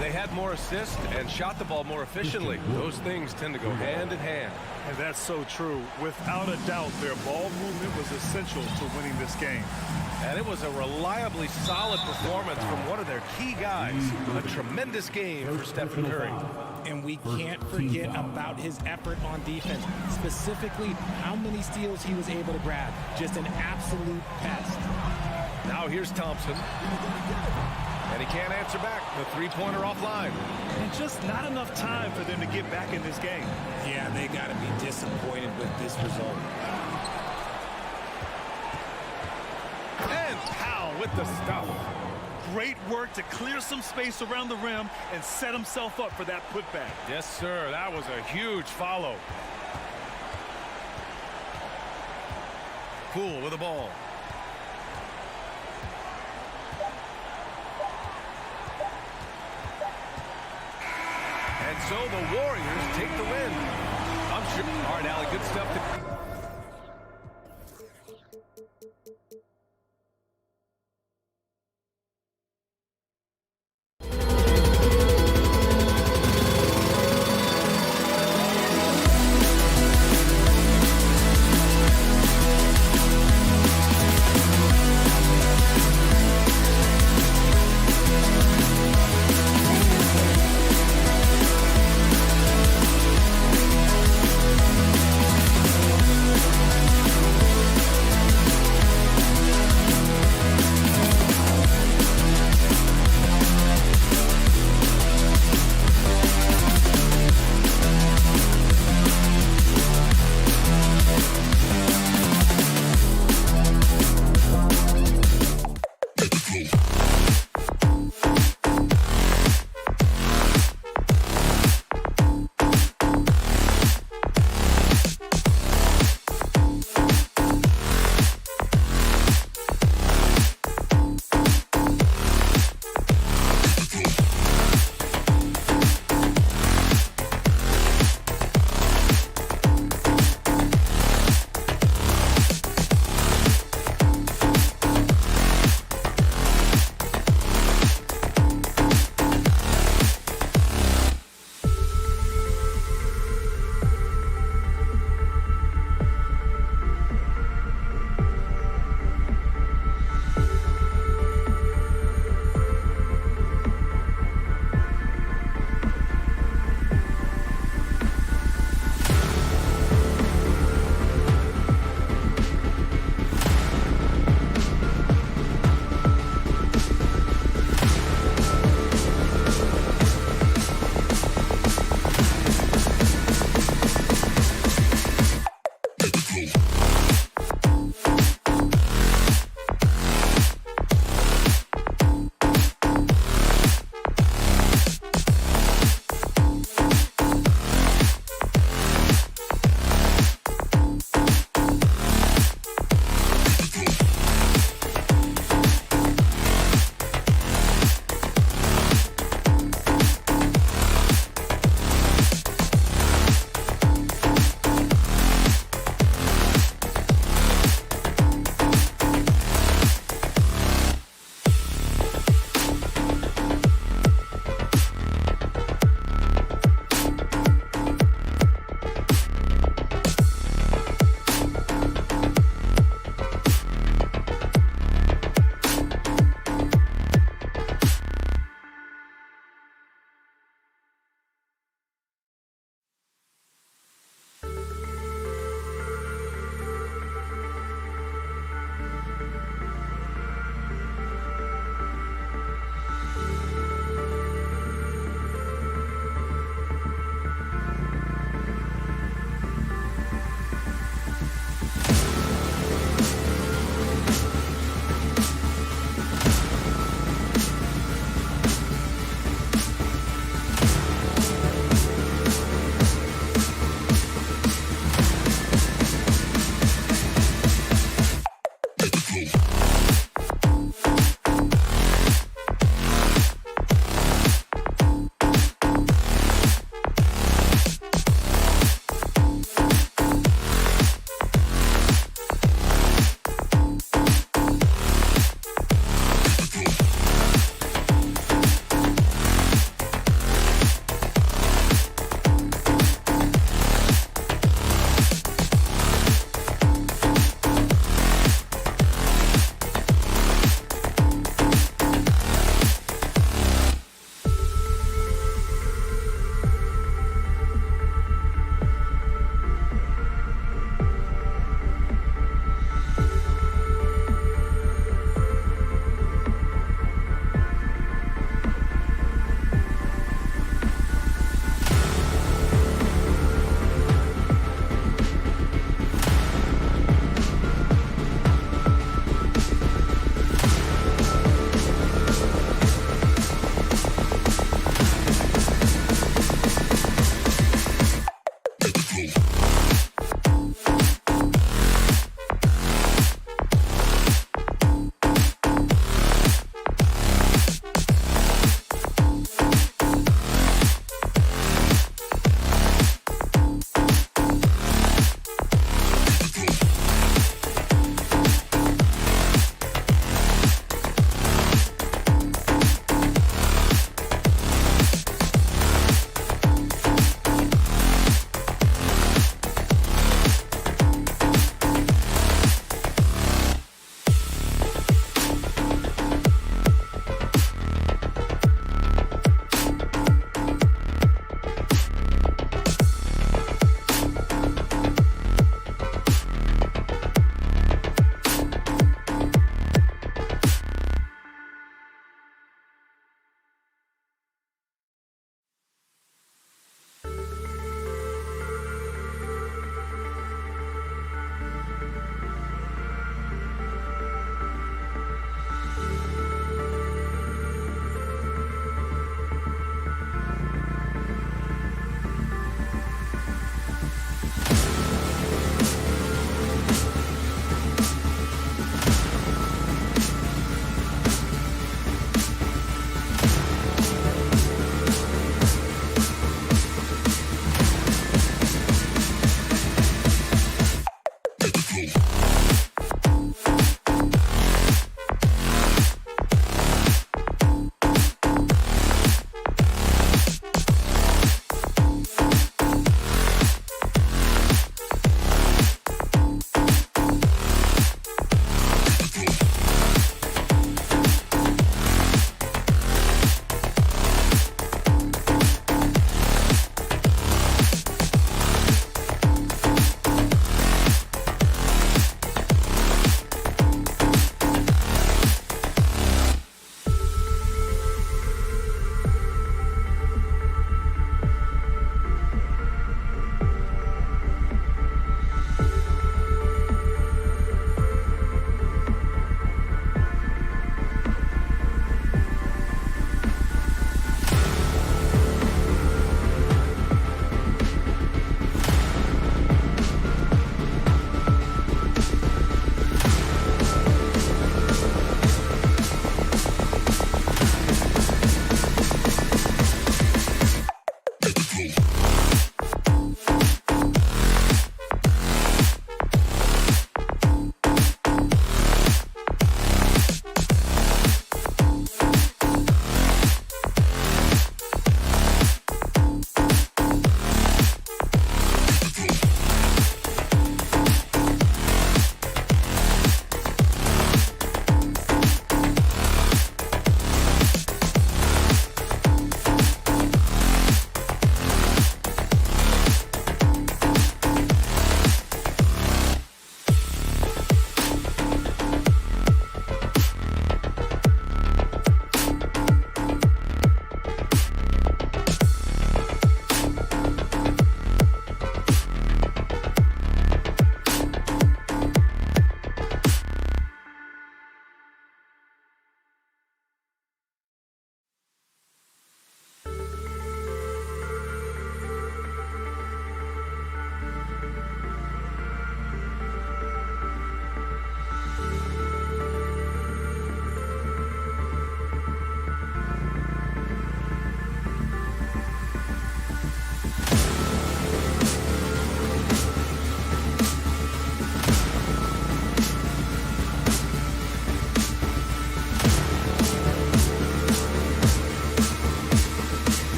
They had more assists and shot the ball more efficiently. Those things tend to go hand in hand. And that's so true. Without a doubt, their ball movement was essential to winning this game. And it was a reliably solid performance from one of their key guys. A tremendous game for Stephen Curry. And we can't forget about his effort on defense, specifically how many steals he was able to grab. Just an absolute pest. Now here's Thompson. And he can't answer back. The three-pointer offline. And just not enough time for them to get back in this game. Yeah, they got to be disappointed with this result. And Powell with the stuff. Great work to clear some space around the rim and set himself up for that putback. Yes, sir. That was a huge follow. Poole with the ball. And so the Warriors take the win. I'm sure. All right, Allie, good stuff.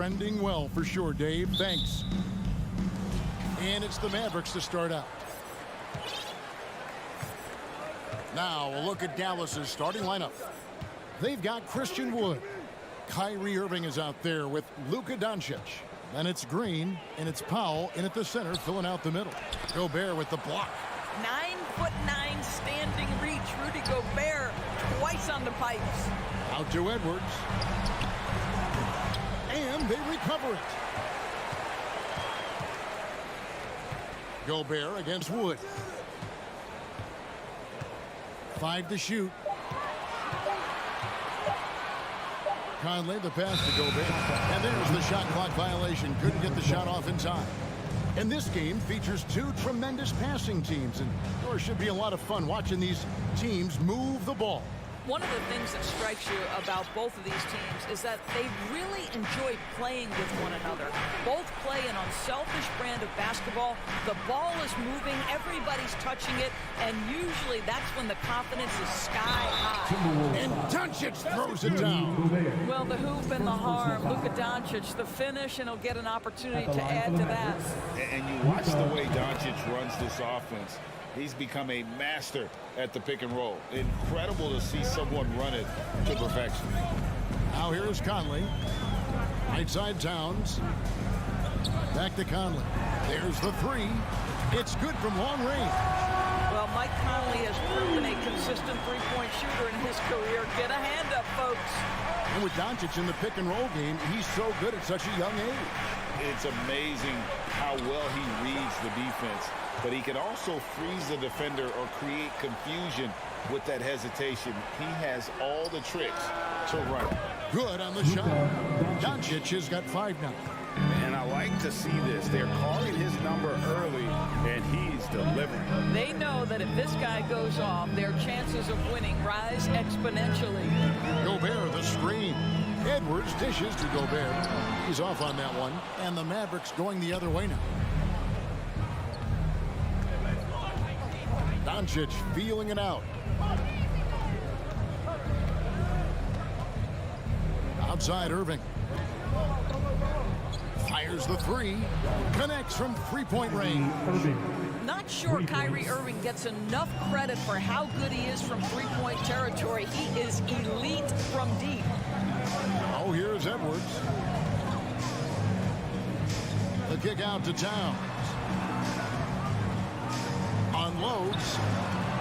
Trending well for sure, Dave. Thanks. And it's the Mavericks to start out. Now a look at Dallas's starting lineup. They've got Christian Wood. Kyrie Irving is out there with Luka Doncic. Then it's Green, and it's Powell in at the center, filling out the middle. Gobert with the block. 9'9" standing reach. Rudy Gobert twice on the pipes. Out to Edwards. And they recover it. Gobert against Wood. 5 to shoot. Conley, the pass to Gobert. And there's the shot clock violation. Couldn't get the shot off in time. And this game features 2 tremendous passing teams. And there should be a lot of fun watching these teams move the ball. One of the things that strikes you about both of these teams is that they really enjoy playing with one another. Both play an unselfish brand of basketball. The ball is moving, everybody's touching it, and usually that's when the confidence is sky high. And Doncic throws it down. Well, the hoop and the harm. Luka Doncic, the finish, and he'll get an opportunity to add to that. And you watch the way Doncic runs this offense. He's become a master at the pick and roll. Incredible to see someone run it to perfection. Now here's Conley. Right side Towns. Back to Conley. There's the 3. It's good from long range. Well, Mike Conley has proven a consistent three-point shooter in his career. Get a hand up, folks. And with Doncic in the pick and roll game, he's so good at such a young age. It's amazing how well he reads the defense, but he can also freeze the defender or create confusion with that hesitation. He has all the tricks to run it. Good on the shot. Doncic has got 5 now. And I like to see this. They're calling his number early, and he's delivering. They know that if this guy goes off, their chances of winning rise exponentially. Gobert, the screen. Edwards dishes to Gobert. He's off on that one. And the Mavericks going the other way now. Doncic feeling it out. Outside Irving. Fires the 3. Connects from three-point range. Not sure Kyrie Irving gets enough credit for how good he is from three-point territory. He is elite from deep. Oh, here's Edwards. The kick out to Towns. Unloads.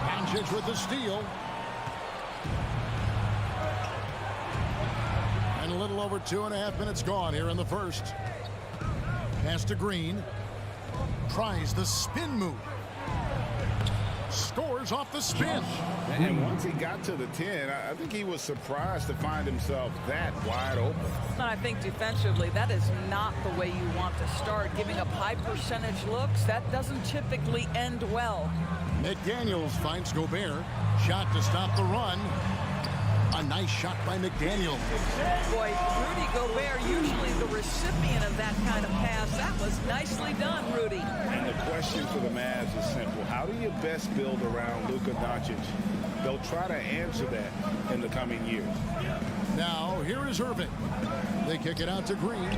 Doncic with the steal. And a little over 2.5 minutes gone here in the first. Pass to Green. Tries the spin move. Scores off the spin. And once he got to the 10, I think he was surprised to find himself that wide open. And I think defensively, that is not the way you want to start. Giving up high percentage looks, that doesn't typically end well. McDaniels finds Gobert. Shot to stop the run. A nice shot by McDaniels. Boy, Rudy Gobert, usually the recipient of that kind of pass. That was nicely done, Rudy. And the question for the Mavs is simple. How do you best build around Luka Doncic? They'll try to answer that in the coming years. Now, here is Irving. They kick it out to Green.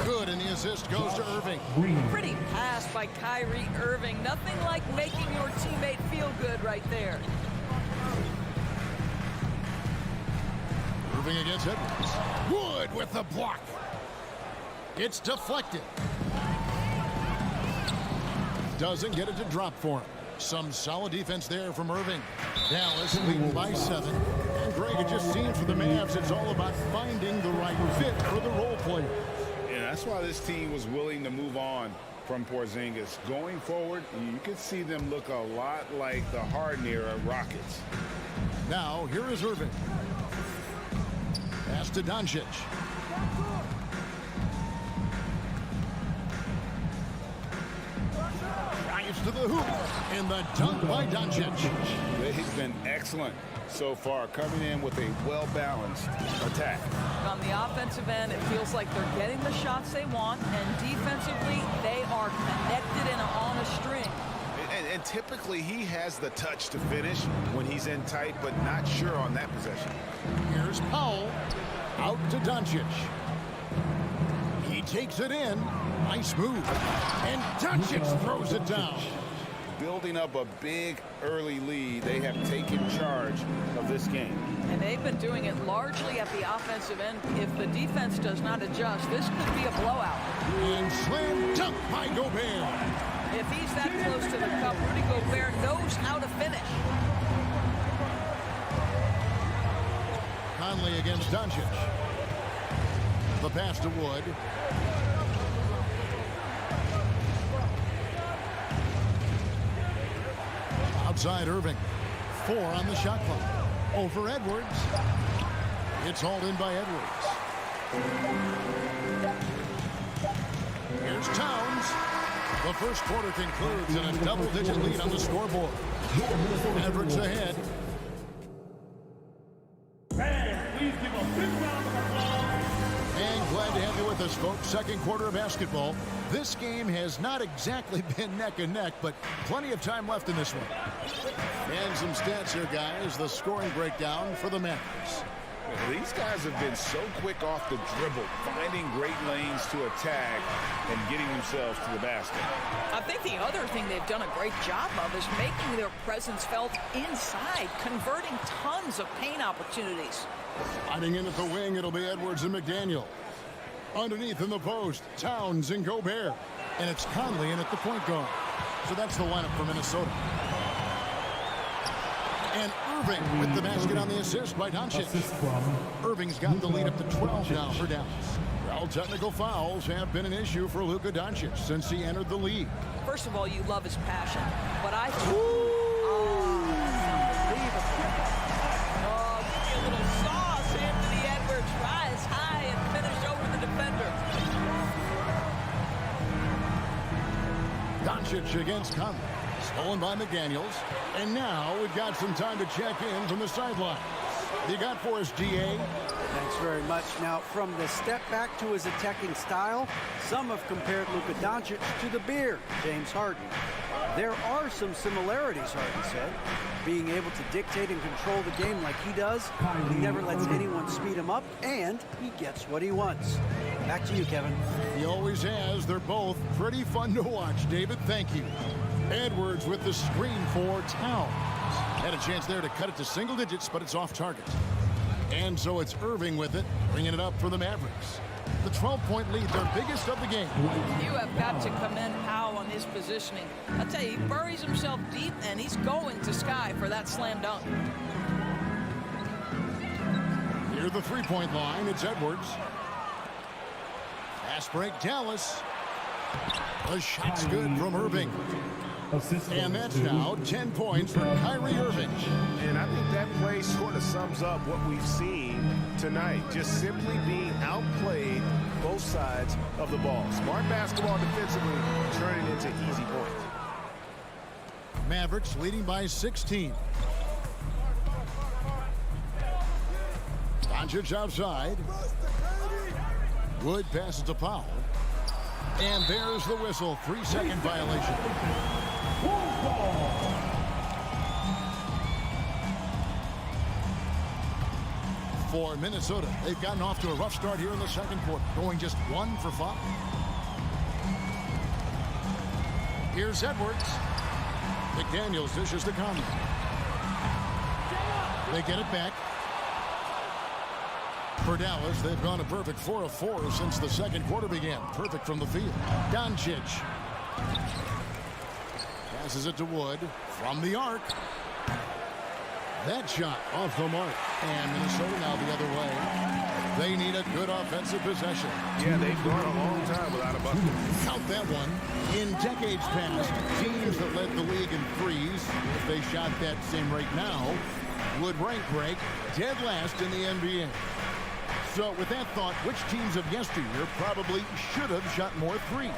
Good, and the assist goes to Irving. Pretty pass by Kyrie Irving. Nothing like making your teammate feel good right there. Irving against Edwards. Wood with the block. It's deflected. Doesn't get it to drop for him. Some solid defense there from Irving. Dallas leading by 7. And Greg, it just seems for the Mavs it's all about finding the right fit for the role player. Yeah, that's why this team was willing to move on from Porzingis. Going forward, you could see them look a lot like the Harden era Rockets. Now, here is Irving. Pass to Doncic. Drives to the hoop. And the dunk by Doncic. They've been excellent so far, coming in with a well-balanced attack. On the offensive end, it feels like they're getting the shots they want, and defensively, they are connected and on a string. And typically, he has the touch to finish when he's in tight, but not sure on that possession. Here's Powell. Out to Doncic. takes it in. Nice move. And Doncic throws it down. Building up a big early lead. They have taken charge of this game. And they've been doing it largely at the offensive end. If the defense does not adjust, this could be a blowout. And slam dunk by Gobert. If he's that close to the cup, Rudy Gobert knows how to finish. Conley against Doncic. The pass to Wood. Outside Irving. 4 on the shot clock. Over Edwards. It's hauled in by Edwards. Here's Towns. The first quarter concludes in a double-digit lead on the scoreboard. Mavericks ahead. Fans, please give a big round of applause. And glad to have you with us, folks. Second quarter of basketball. This game has not exactly been neck and neck, but plenty of time left in this one. And some stats here, guys. The scoring breakdown for the Mavericks. These guys have been so quick off the dribble, finding great lanes to attack and getting themselves to the basket. I think the other thing they've done a great job of is making their presence felt inside, converting tons of paint opportunities. Sliding in at the wing, it'll be Edwards and McDaniel. Underneath in the post, Towns and Gobert. And it's Conley in at the point guard. So that's the lineup for Minnesota. And Irving with the basket on the assist by Doncic. Irving's got the lead up to 12 now for Dallas. Well, technical fouls have been an issue for Luka Doncic since he entered the league. First of all, you love his passion, but I... Give me a little sauce, Anthony Edwards. Rise high and finish over the defender. Doncic against Conley. Stolen by McDaniels. And now we've got some time to check in from the sideline. You got for us, GA? Thanks very much. Now, from the step back to his attacking style, some have compared Luka Doncic to the Bear, James Harden. There are some similarities, Harden said. Being able to dictate and control the game like he does, he never lets anyone speed him up, and he gets what he wants. Back to you, Kevin. He always has. They're both pretty fun to watch, David. Thank you. Edwards with the screen for Towns. Had a chance there to cut it to single digits, but it's off target. And so it's Irving with it, bringing it up for the Mavericks. The 12-point lead, their biggest of the game. You have got to commend Powell on his positioning. I'll tell you, he buries himself deep, and he's going to sky for that slam dunk. Near the three-point line, it's Edwards. Fast break, Dallas. The shot's good from Irving. And that's now 10 points for Kyrie Irving. And I think that play sort of sums up what we've seen tonight. Just simply being outplayed both sides of the ball. Smart basketball defensively, turning into easy points. Mavericks leading by 16. Doncic outside. Wood passes to Powell. And there's the whistle. 3-second violation. For Minnesota, they've gotten off to a rough start here in the second quarter, going just 1 for 5. Here's Edwards. McDaniels dishes to Conley. They get it back. For Dallas, they've gone a perfect 4 of 4 since the second quarter began. Perfect from the field. Doncic passes it to Wood from the arc. That shot off the mark. And Minnesota now the other way. They need a good offensive possession. Yeah, they've gone a long time without a bucket. Count that one. In decades past, teams that led the league in threes, if they shot that same rate now, would rank break dead last in the NBA. So with that thought, which teams of yesteryear probably should have shot more threes?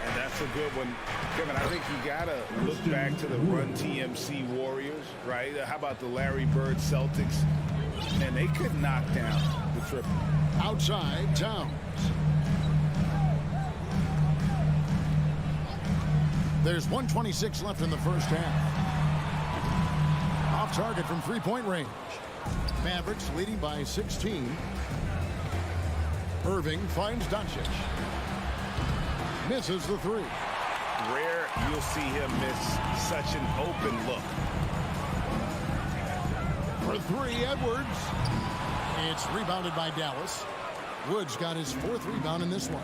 And that's a good one. Kevin, I think you got to look back to the Run TMC Warriors, right? How about the Larry Bird Celtics? And they could knock down the triple. Outside, Towns. There's 1:26 left in the first half. Off target from three-point range. Mavericks leading by 16. Irving finds Doncic. misses the three. Rare you'll see him miss such an open look. For three, Edwards. It's rebounded by Dallas. Woods got his fourth rebound in this one.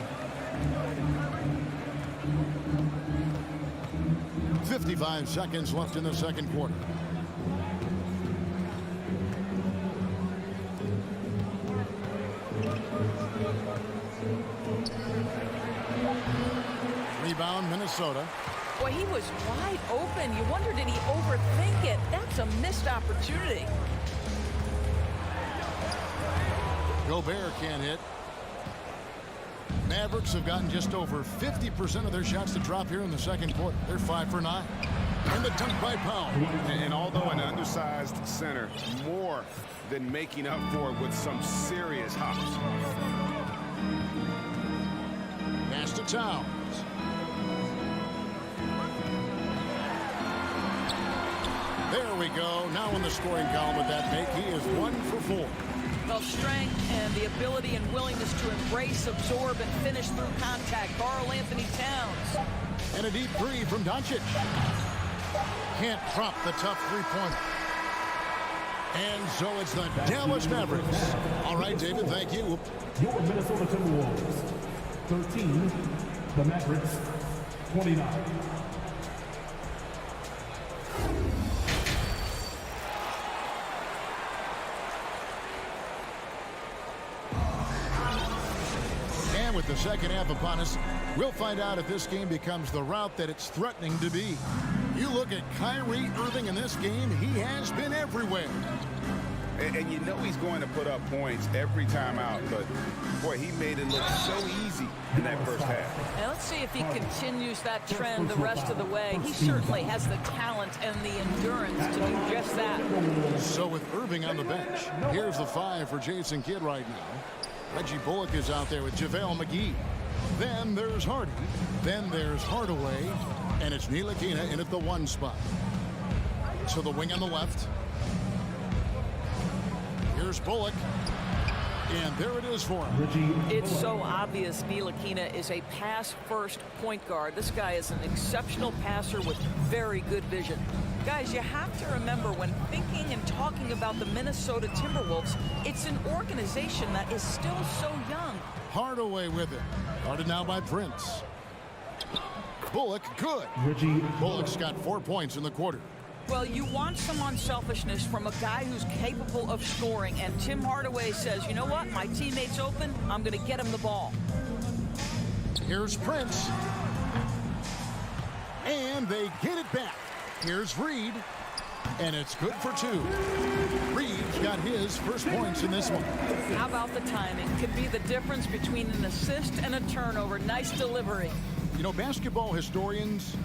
55 seconds left in the second quarter. Rebound, Minnesota. Boy, he was wide open. You wonder, did he overthink it? That's a missed opportunity. Gobert can't hit. Mavericks have gotten just over 50% of their shots to drop here in the second quarter. They're 5 for 9. And the dunk by Powell. And although an undersized center, more than making up for it with some serious hops. Pass to Towns. There we go. Now in the scoring column with that make, he is 1 for 4. Well, strength and the ability and willingness to embrace, absorb, and finish through contact. Karl-Anthony Towns. And a deep three from Doncic. Can't drop the tough three-pointer. And so it's the Dallas Mavericks. All right, David, thank you. Your Minnesota Timberwolves, 13. The Mavericks, 29. And with the second half upon us, we'll find out if this game becomes the route that it's threatening to be. You look at Kyrie Irving in this game, he has been everywhere. And you know he's going to put up points every time out, but boy, he made it look so easy in that first half. And let's see if he continues that trend the rest of the way. He certainly has the talent and the endurance to do just that. So with Irving on the bench, here's the 5 for Jason Kidd right now. Reggie Bullock is out there with JaVale McGee. Then there's Hardy. Then there's Hardaway. And it's Ntilikina in at the 1 spot. So the wing on the left. Here's Bullock. And there it is for him. It's so obvious Ntilikina is a pass-first point guard. This guy is an exceptional passer with very good vision. Guys, you have to remember when thinking and talking about the Minnesota Timberwolves, it's an organization that is still so young. Hardaway with it. Guarded now by Prince. Bullock, good. Bullock's got 4 points in the quarter. Well, you want some unselfishness from a guy who's capable of scoring, and Tim Hardaway says, you know what, my teammate's open, I'm going to get him the ball. Here's Prince. And they get it back. Here's Reed. And it's good for 2. Reed's got his first points in this one. How about the timing? Could be the difference between an assist and a turnover. Nice delivery. You know, basketball historians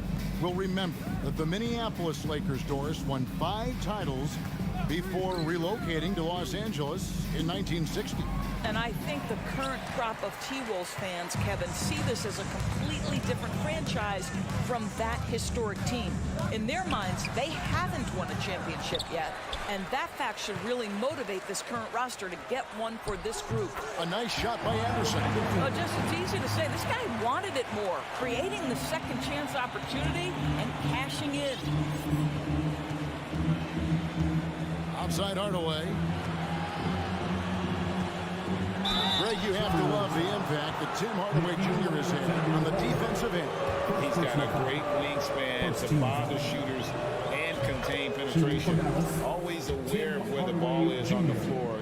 will remember that the Minneapolis Lakers, Doris, won 5 titles before relocating to Los Angeles in 1960. And I think the current crop of T-Wolves fans, Kevin, see this as a completely different franchise from that historic team. In their minds, they haven't won a championship yet, and that fact should really motivate this current roster to get one for this group. A nice shot by Anderson. Well, just it's easy to say. This guy wanted it more, creating the second chance opportunity and cashing in. Outside Hardaway. Greg, you have to love the impact that Tim Hardaway Jr. has had on the defensive end. He's got a great wingspan to bother shooters and contain penetration. Always aware of where the ball is on the floor.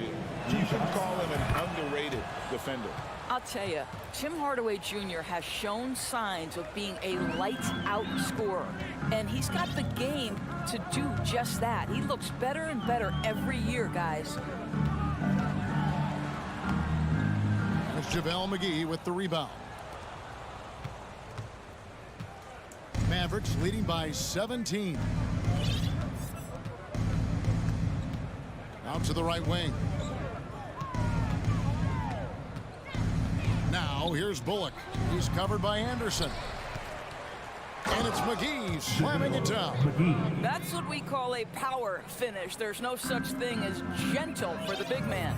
You can call him an underrated defender. I'll tell you, Tim Hardaway Jr. has shown signs of being a lights-out scorer, and he's got the game to do just that. He looks better and better every year, guys. It's JaVale McGee with the rebound. Mavericks leading by 17. Out to the right wing. Now here's Bullock. He's covered by Anderson. And it's McGee slamming it down. That's what we call a power finish. There's no such thing as gentle for the big man.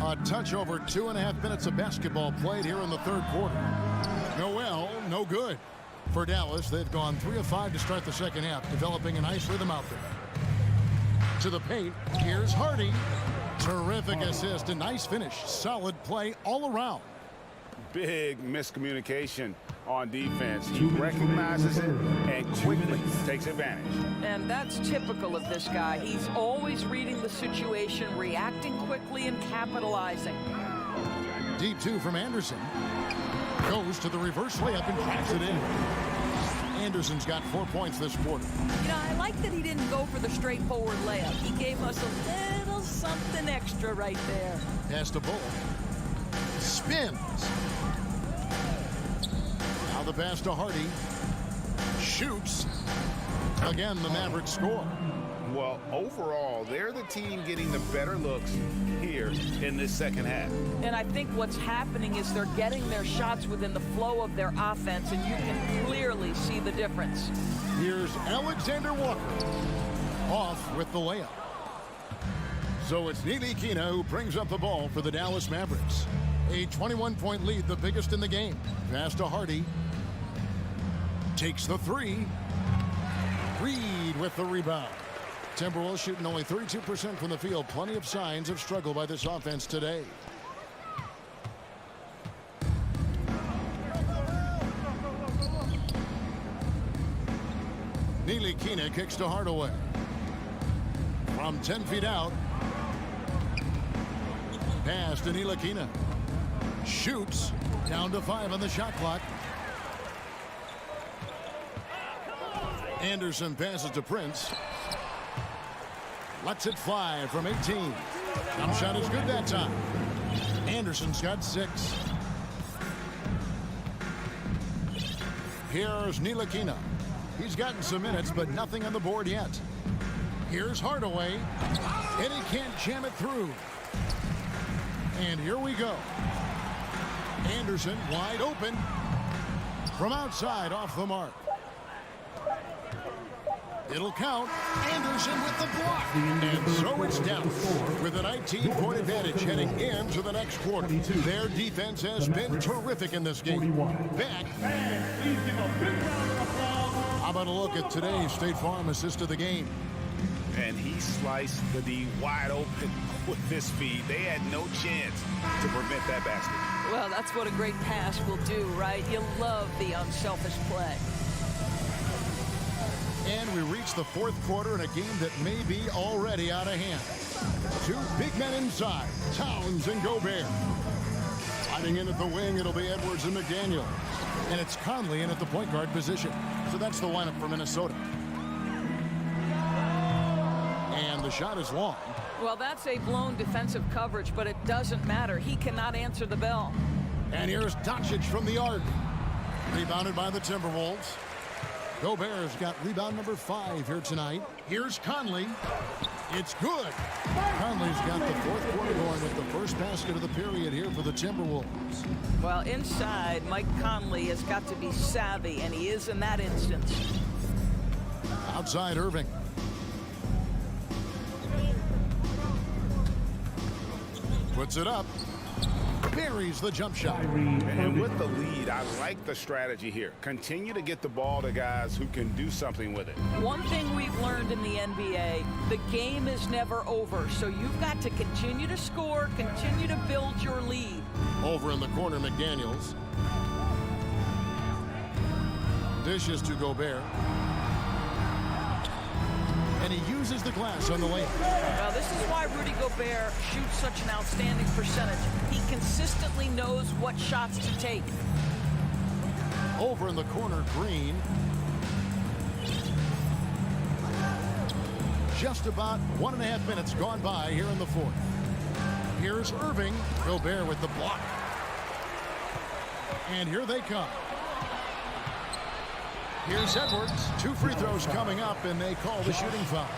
A touch over 2.5 minutes of basketball played here in the third quarter. Noel, no good. For Dallas, they've gone 3 of 5 to start the second half, developing a nice rhythm out there. To the paint, here's Hardy. Terrific assist, a nice finish. Solid play all around. Big miscommunication on defense. He recognizes it and quickly takes advantage. And that's typical of this guy. He's always reading the situation, reacting quickly, and capitalizing. Deep 2 from Anderson. Goes to the reverse layup and cracks it in. Anderson's got 4 points this quarter. You know, I like that he didn't go for the straightforward layup. He gave us a little something extra right there. Pass to Bull. Spins. Now the pass to Hardy. Shoots. Again, the Mavericks score. Well, overall, they're the team getting the better looks here in this second half. And I think what's happening is they're getting their shots within the flow of their offense, and you can clearly see the difference. Here's Alexander Walker. Off with the layup. So it's Ntilikina who brings up the ball for the Dallas Mavericks. A 21-point lead, the biggest in the game. Pass to Hardy. Takes the 3. Reed with the rebound. Timberwolves shooting only 32% from the field. Plenty of signs of struggle by this offense today. Ntilikina kicks to Hardaway. From 10 feet out. Pass to Ntilikina. Shoots. Down to 5 on the shot clock. Anderson passes to Prince. Lets it fly from 18. Jump shot is good that time. Anderson's got 6. Here's Ntilikina. He's gotten some minutes, but nothing on the board yet. Here's Hardaway. And he can't jam it through. And here we go. Anderson wide open. From outside off the mark. It'll count. Anderson with the block. And so it's down with a 19-point advantage heading into the next quarter. Their defense has been terrific in this game. Back. How about a look at today's State Farm assist of the game? And he sliced the D wide open with this feed. They had no chance to prevent that basket. Well, that's what a great pass will do, right? You love the unselfish play. And we reach the fourth quarter in a game that may be already out of hand. 2 big men inside, Towns and Gobert. Sliding in at the wing, it'll be Edwards and McDaniel. And it's Conley in at the point guard position. So that's the lineup for Minnesota. And the shot is long. Well, that's a blown defensive coverage, but it doesn't matter. He cannot answer the bell. And here's Doncic from the arc. Rebounded by the Timberwolves. Gobert's got rebound number 5 here tonight. Here's Conley. It's good. Conley's got the fourth quarter going with the first basket of the period here for the Timberwolves. Well, inside, Mike Conley has got to be savvy, and he is in that instance. Outside Irving. Puts it up. Buries the jump shot. And with the lead, I like the strategy here. Continue to get the ball to guys who can do something with it. One thing we've learned in the NBA, the game is never over. So you've got to continue to score, continue to build your lead. Over in the corner, McDaniels. Dishes to Gobert. And he uses the glass on the lane. Well, this is why Rudy Gobert shoots such an outstanding percentage. He consistently knows what shots to take. Over in the corner, Green. Just about 1.5 minutes gone by here in the fourth. Here's Irving. Gobert with the block. And here they come. Here's Edwards. 2 free throws coming up, and they call the shooting foul.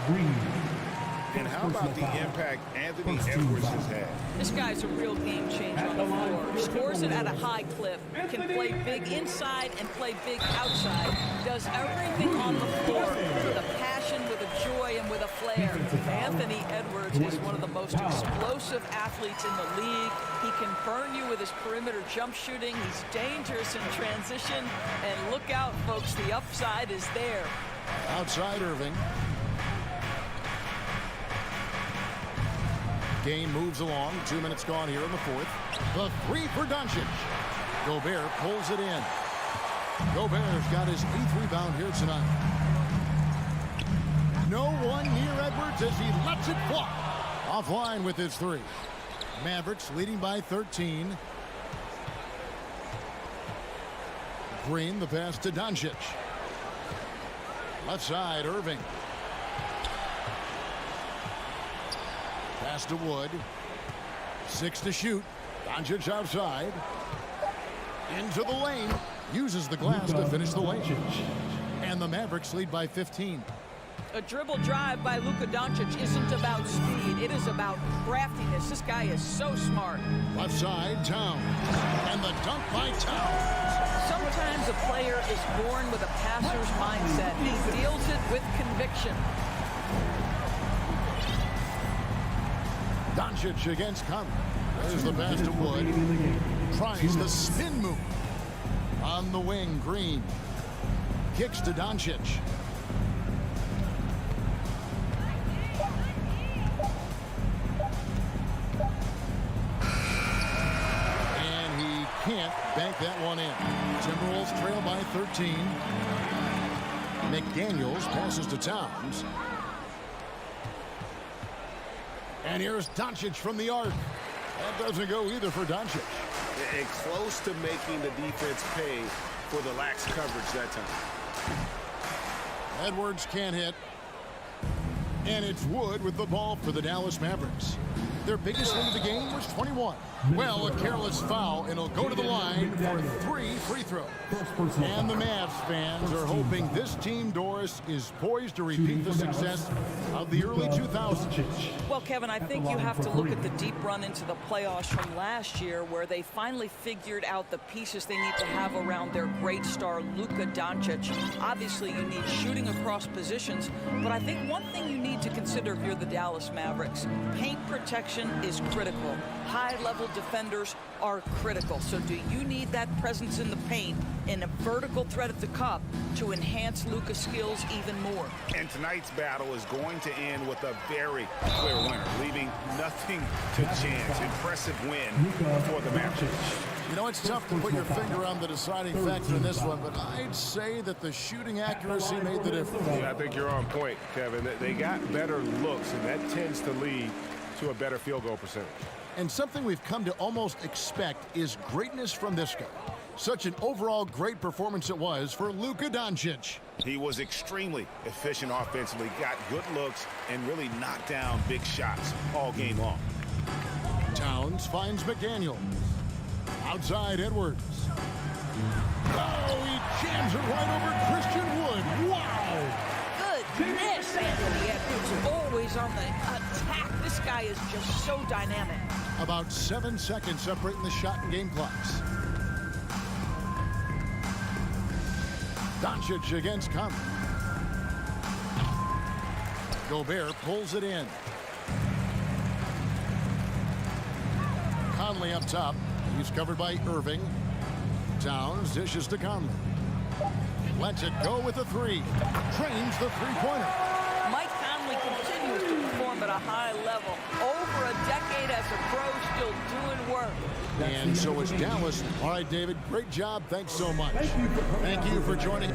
And how about the impact Anthony Edwards has had? This guy's a real game changer on the floor. Scores it at a high clip. Can play big inside and play big outside. Does everything on the floor with a passion, with a a joy and with a flair. Anthony Edwards is one of the most explosive athletes in the league. He can burn you with his perimeter jump shooting. He's dangerous in transition. And look out, folks, the upside is there. Outside Irving. Game moves along. 2 minutes gone here in the fourth. The three for Doncic. Gobert pulls it in. Gobert's got his 8th rebound here tonight. No one near Edwards as he lets it fly. Offline with his three. Mavericks leading by 13. Green, the pass to Doncic. Left side, Irving. Pass to Wood. 6 to shoot. Doncic outside. Into the lane. Uses the glass to finish the lane. And the Mavericks lead by 15. A dribble drive by Luka Doncic isn't about speed. It is about craftiness. This guy is so smart. Left side, Towns. And the dunk by Towns. Sometimes a player is born with a passer's mindset. He deals it with conviction. Doncic against Conley. There's the pass to Wood. Tries the spin move. On the wing, Green. Kicks to Doncic. And he can't bank that one in. Timberwolves trail by 13. McDaniels passes to Towns. And here's Doncic from the arc. That doesn't go either for Doncic. And close to making the defense pay for the lax coverage that time. Edwards can't hit. And it's Wood with the ball for the Dallas Mavericks. Their biggest lead of the game was 21. Well, a careless foul, and he'll go to the line for 3 free throws. And the Mavs fans are hoping this team, Doris, is poised to repeat the success of the early 2000s. Well, Kevin, I think you have to look at the deep run into the playoffs from last year where they finally figured out the pieces they need to have around their great star, Luka Doncic. Obviously, you need shooting across positions, but I think one thing you need to consider if you're the Dallas Mavericks, paint protection is critical. High-level defenders are critical. So do you need that presence in the paint and a vertical threat at the cup to enhance Luka's skills even more? And tonight's battle is going to end with a very clear winner, leaving nothing to chance. Impressive win for the Mavericks. You know, it's tough to put your finger on the deciding factor in this one, but I'd say that the shooting accuracy made the difference. Yeah, I think you're on point, Kevin. They got better looks, and that tends to lead to a better field goal percentage. And something we've come to almost expect is greatness from this guy. Such an overall great performance it was for Luka Doncic. He was extremely efficient offensively, got good looks, and really knocked down big shots all game long. Towns finds McDaniels. Outside Edwards. Oh, he jams it right over Christian Wood. Wow! Goodness, Anthony Edwards always on the attack. This guy is just so dynamic. About 7 seconds separating the shot and game clocks. Doncic against Conley. Gobert pulls it in. Conley up top. He's covered by Irving. Towns dishes to Conley. Lets it go with a three. Trains the three-pointer. Mike Conley continues to perform at a high level. Over a decade as a pro, still doing work. And so is Dallas. All right, David, great job. Thanks so much. Thank you for joining.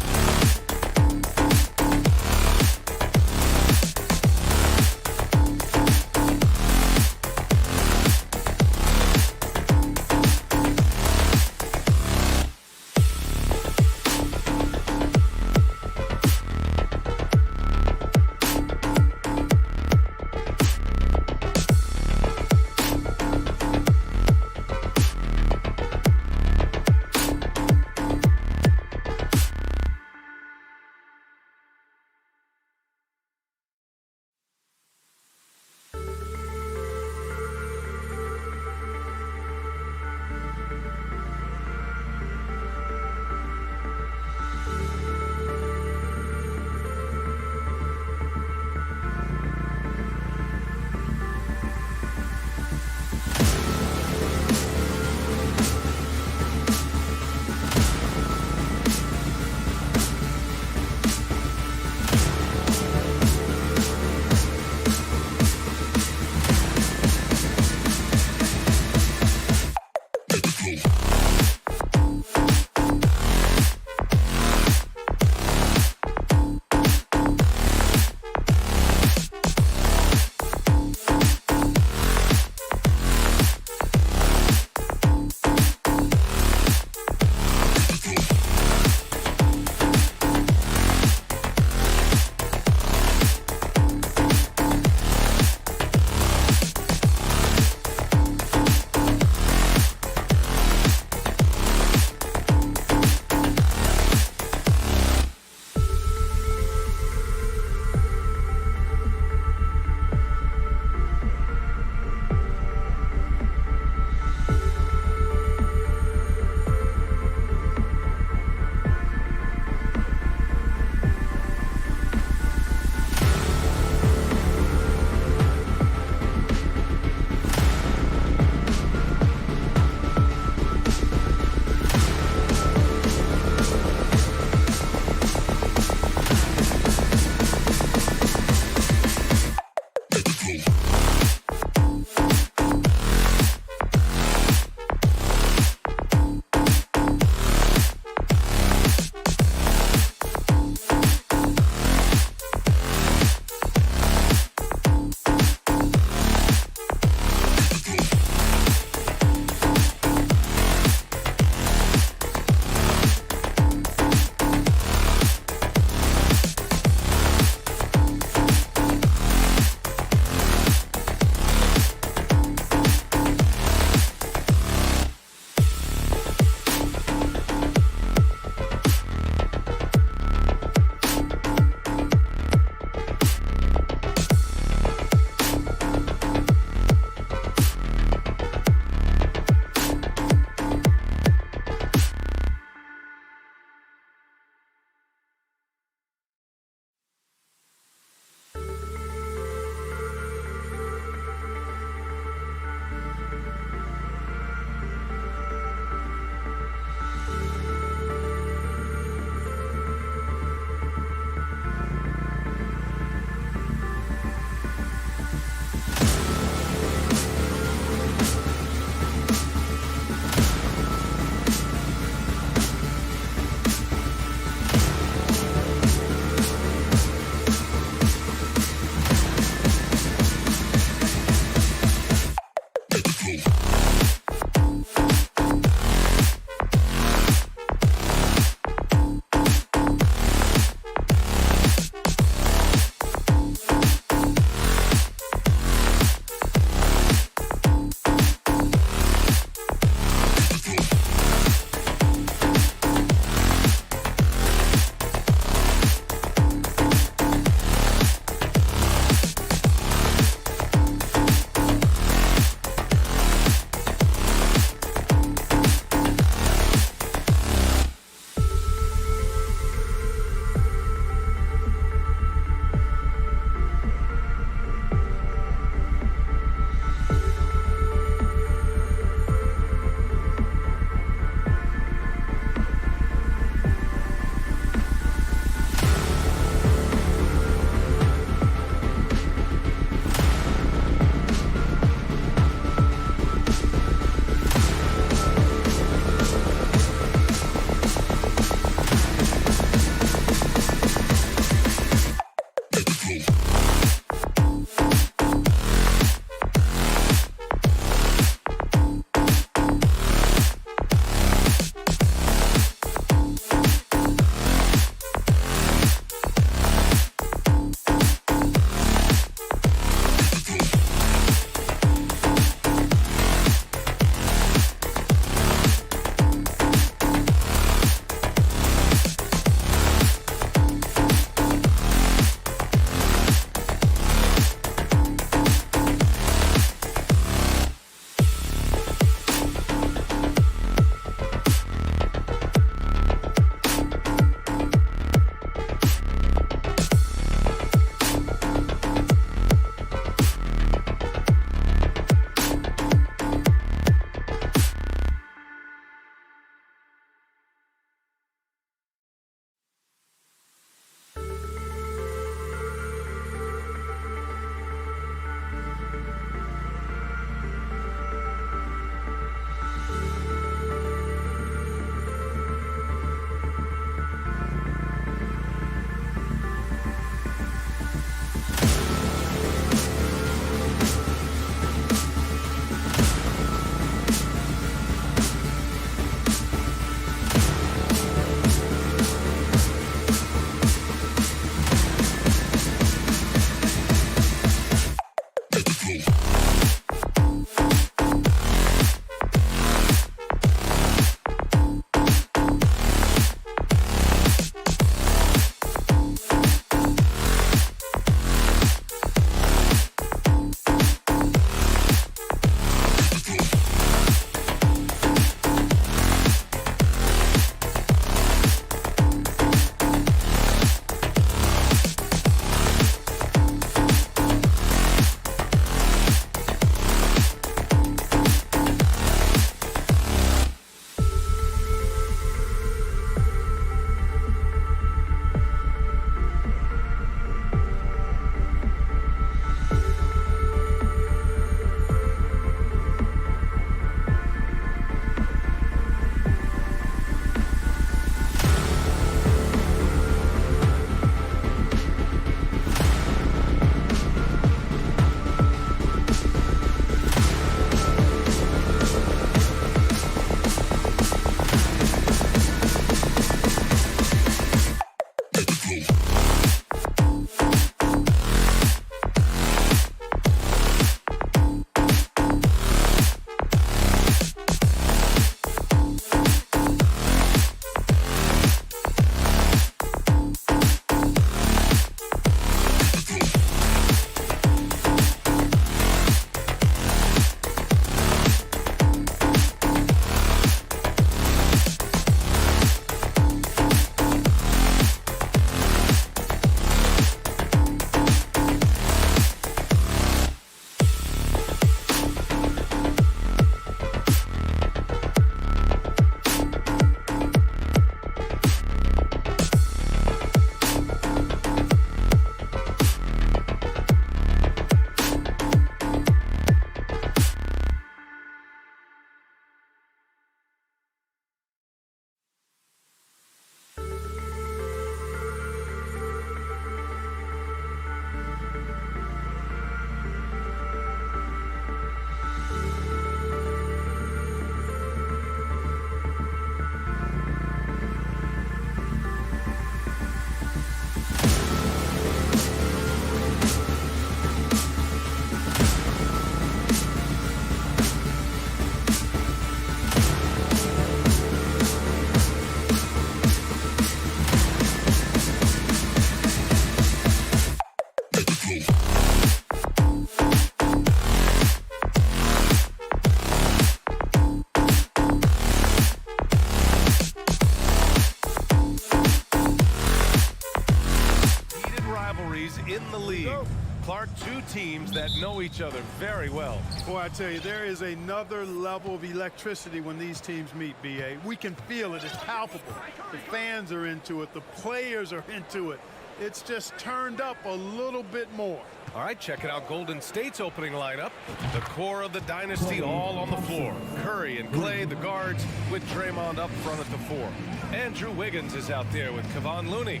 teams that know each other very well. Boy, I tell you, there is another level of electricity when these teams meet, B.A. We can feel it. It's palpable. The fans are into it. The players are into it. It's just turned up a little bit more. All right, checking out Golden State's opening lineup. The core of the dynasty all on the floor. Curry and Clay, the guards, with Draymond up front at the 4. Andrew Wiggins is out there with Kevon Looney.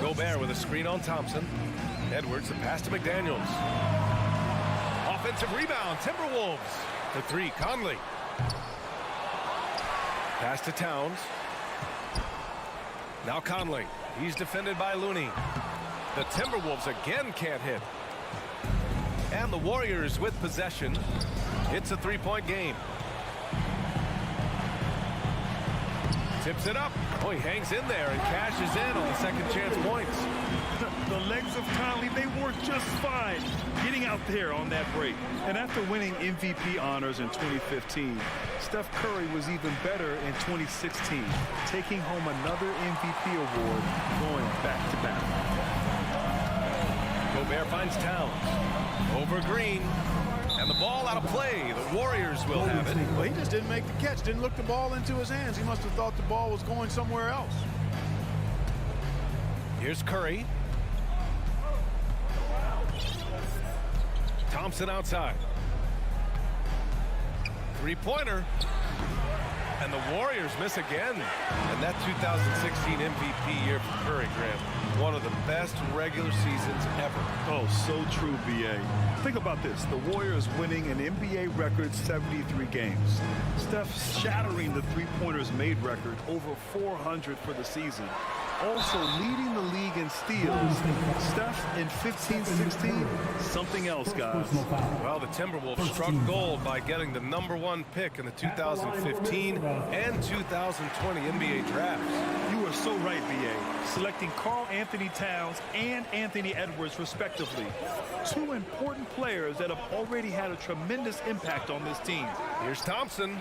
Gobert with a screen on Thompson. Edwards, the pass to McDaniels. Offensive rebound, Timberwolves. The 3, Conley. Pass to Towns. Now Conley. He's defended by Looney. The Timberwolves again can't hit. And the Warriors with possession. It's a 3-point game. Tips it up. Oh, he hangs in there and cashes in on the second chance points. The legs of Conley, they work just fine getting out there on that break. And after winning MVP honors in 2015, Steph Curry was even better in 2016, taking home another MVP award, going back-to-back. Gobert finds Towns. Over Green. And the ball out of play. The Warriors will have it. Well, he just didn't make the catch. Didn't look the ball into his hands. He must have thought the ball was going somewhere else. Here's Curry. Thompson outside. 3-pointer. And the Warriors miss again. And that 2016 MVP year for Curry, Grant. One of the best regular seasons ever. Oh, so true, B.A. Think about this. The Warriors winning an NBA record 73 games. Steph shattering the three-pointers made record, over 400 for the season. Also leading the league in steals. Steph in 15-16, something else, guys. Well, the Timberwolves struck gold by getting the #1 pick in the 2015 and 2020 NBA drafts. You are so right, B.A. Selecting Karl Anthony Towns and Anthony Edwards, respectively. 2 important players that have already had a tremendous impact on this team. Here's Thompson.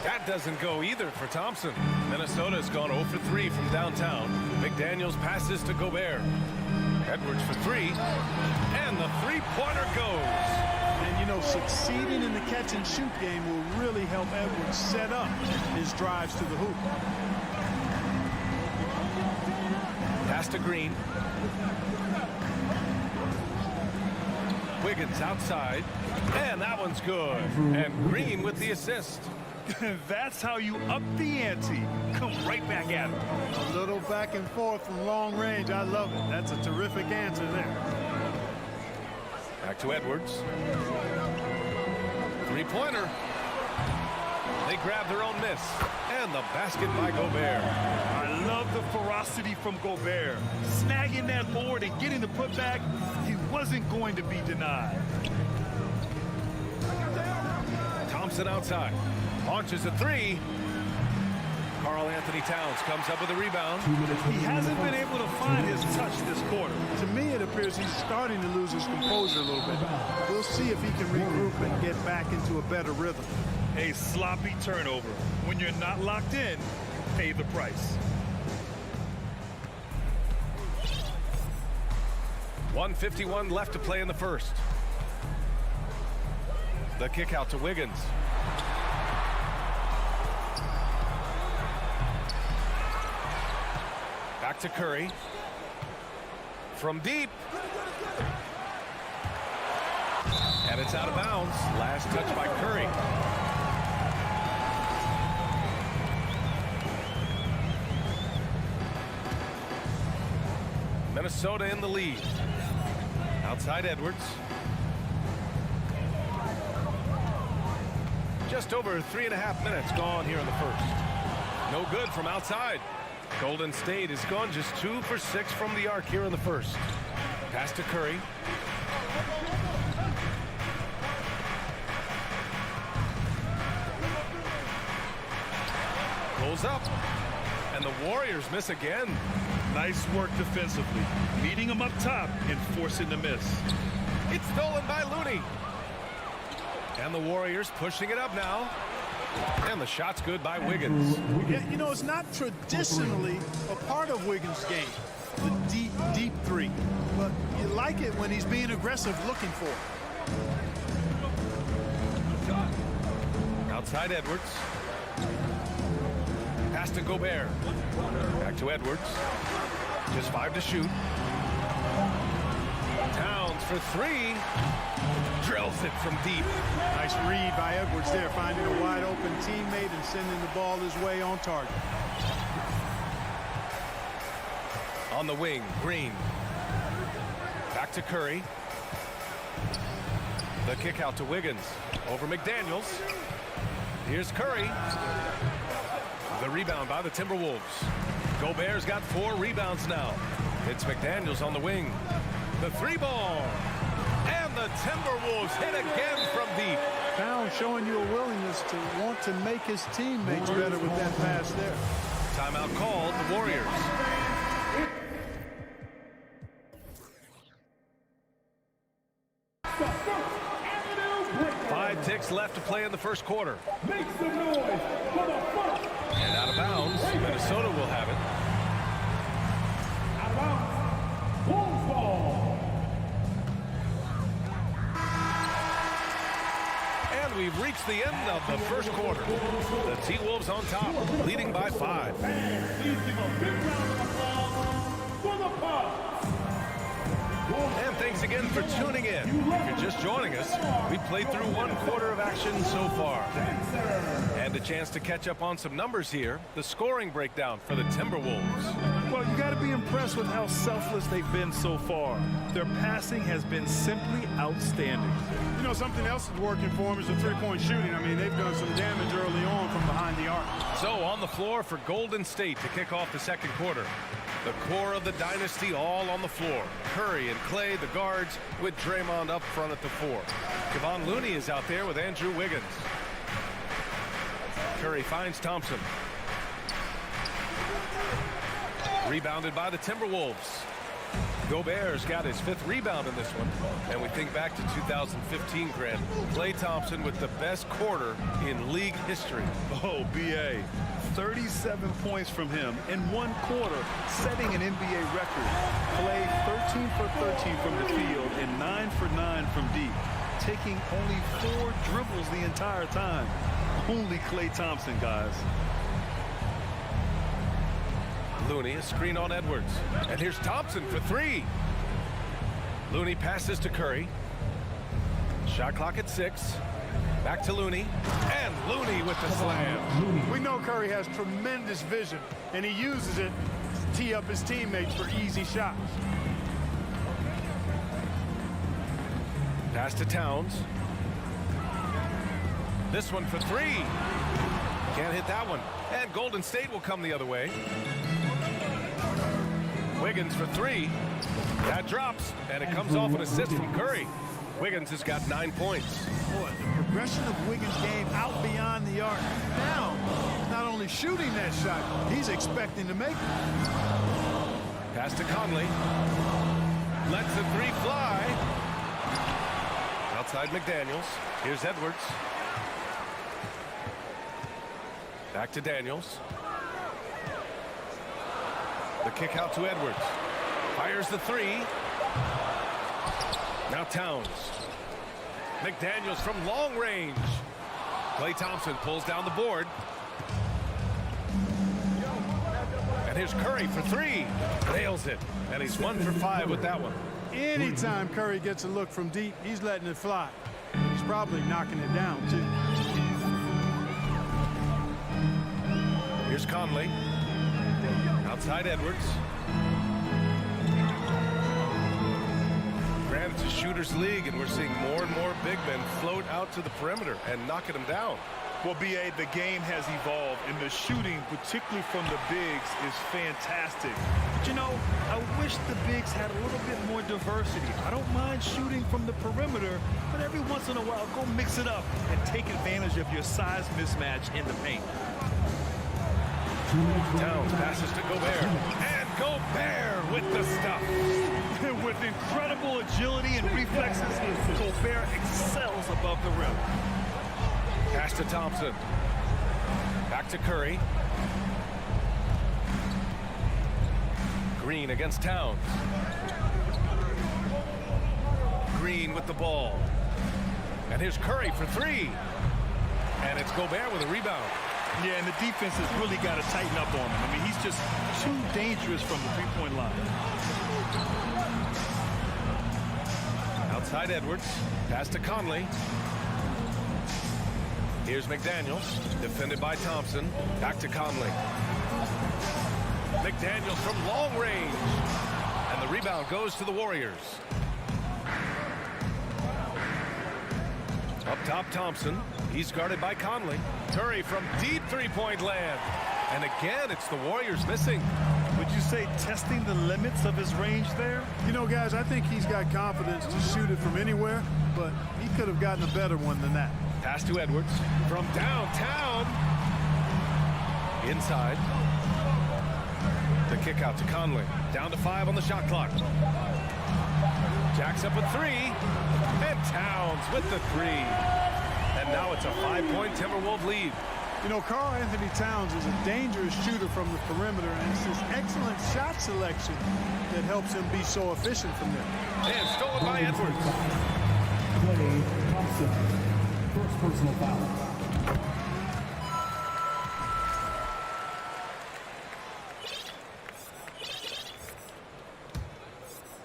That doesn't go either for Thompson. Minnesota has gone 0 for 3 from downtown. McDaniels passes to Gobert. Edwards for 3. And the three-pointer goes. And, you know, succeeding in the catch-and-shoot game will really help Edwards set up his drives to the hoop. Pass to Green. Wiggins outside. And that one's good. And Green with the assist. That's how you up the ante. Come right back at him. A little back and forth from long range. I love it. That's a terrific answer there. Back to Edwards. Three-pointer. They grab their own miss. And the basket by Gobert. I love the ferocity from Gobert. Snagging that board and getting the putback. He wasn't going to be denied. Thompson outside. Launches a 3. Karl Anthony Towns comes up with a rebound. He hasn't been able to find his touch this quarter. To me, it appears he's starting to lose his composure a little bit. We'll see if he can regroup and get back into a better rhythm. A sloppy turnover. When you're not locked in, pay the price. 1:51 left to play in the first. The kick out to Wiggins. Back to Curry. From deep. And it's out of bounds. Last touch by Curry. Minnesota in the lead. Outside Edwards. Just over 3.5 minutes gone here in the first. No good from outside. Golden State has gone just 2 for 6 from the arc here in the first. Pass to Curry. Pulls up. And the Warriors miss again. Nice work defensively. Meeting him up top and forcing the miss. It's stolen by Looney. And the Warriors pushing it up now. And the shot's good by Wiggins. Yeah, you know, it's not traditionally a part of Wiggins' game. The deep, deep three. But you like it when he's being aggressive looking for it. Outside Edwards. Pass to Gobert. Back to Edwards. Just 5 to shoot. Towns for 3. Drills it from deep. Nice read by Edwards there, finding a wide open teammate and sending the ball his way on target. On the wing, Green. Back to Curry. The kick out to Wiggins. Over McDaniels. Here's Curry. The rebound by the Timberwolves. Gobert's got 4 rebounds now. It's McDaniels on the wing. The 3-ball. And the Timberwolves hit again from deep. Towns showing you a willingness to want to make his teammates better with that pass there. Timeout called, the Warriors. 5 ticks left to play in the first quarter. Make some noise for the first. And out of bounds, Minnesota will have it. Out of bounds. Wolves ball. And we've reached the end of the first quarter. The T-Wolves on top, leading by 5. Please give a big round of applause for the Pups. And thanks again for tuning in. If you're just joining us, we played through 1 quarter of action so far. And a chance to catch up on some numbers here. The scoring breakdown for the Timberwolves. Well, you got to be impressed with how selfless they've been so far. Their passing has been simply outstanding. You know, something else is working for them is the three-point shooting. I mean, they've done some damage early on from behind the arc. So on the floor for Golden State to kick off the second quarter. The core of the dynasty all on the floor. Curry and Clay, the guards, with Draymond up front at the 4. Kevon Looney is out there with Andrew Wiggins. Curry finds Thompson. Rebounded by the Timberwolves. Gobert's got his 5th rebound in this one. And we think back to 2015, Grant. Klay Thompson with the best quarter in league history. Oh, B.A. 37 points from him in 1 quarter, setting an NBA record. Klay 13 for 13 from the field and 9 for 9 from deep, taking only 4 dribbles the entire time. Only Klay Thompson, guys. Looney, a screen on Edwards. And here's Thompson for 3. Looney passes to Curry. Shot clock at 6. Back to Looney. And Looney with the slam. We know Curry has tremendous vision, and he uses it to tee up his teammates for easy shots. Pass to Towns. This one for 3. Can't hit that one. And Golden State will come the other way. Wiggins for 3. That drops, and it comes off an assist from Curry. Wiggins has got 9 points. Boy, the progression of Wiggins' game out beyond the arc. Now, not only shooting that shot, he's expecting to make it. Pass to Conley. Lets the 3 fly. Outside McDaniels. Here's Edwards. Back to Daniels. The kick out to Edwards. Fires the 3. Now Towns. McDaniels from long range. Klay Thompson pulls down the board. And here's Curry for 3. Nails it. And he's 1 for 5 with that one. Anytime Curry gets a look from deep, he's letting it fly. He's probably knocking it down, too. Here's Conley. Outside Edwards. Granted, it's a shooter's league, and we're seeing more and more big men float out to the perimeter and knocking them down. Well, B.A., the game has evolved, and the shooting, particularly from the bigs, is fantastic. But, you know, I wish the bigs had a little bit more diversity. I don't mind shooting from the perimeter, but every once in a while, go mix it up and take advantage of your size mismatch in the paint. Towns passes to Gobert. And Gobert with the stuff. With incredible agility and reflexes, Gobert excels above the rim. Pass to Thompson. Back to Curry. Green against Towns. Green with the ball. And here's Curry for three. And it's Gobert with a rebound. Yeah, and the defense has really got to tighten up on him. I mean, he's just too dangerous from the three-point line. Outside Edwards. Pass to Conley. Here's McDaniels. Defended by Thompson. Back to Conley. McDaniels from long range. And the rebound goes to the Warriors. Up top, Thompson. He's guarded by Conley. Curry from deep three-point land. And again, it's the Warriors missing. Would you say testing the limits of his range there? You know, guys, I think he's got confidence to shoot it from anywhere, but he could have gotten a better one than that. Pass to Edwards from downtown. Inside. The kick out to Conley. Down to 5 on the shot clock. Jacks up a three. And Towns with the three. And now it's a 5-point Timberwolves lead. You know, Karl Anthony Towns is a dangerous shooter from the perimeter, and it's his excellent shot selection that helps him be so efficient from there. And stolen by Edwards. Clay Thompson. First personal foul.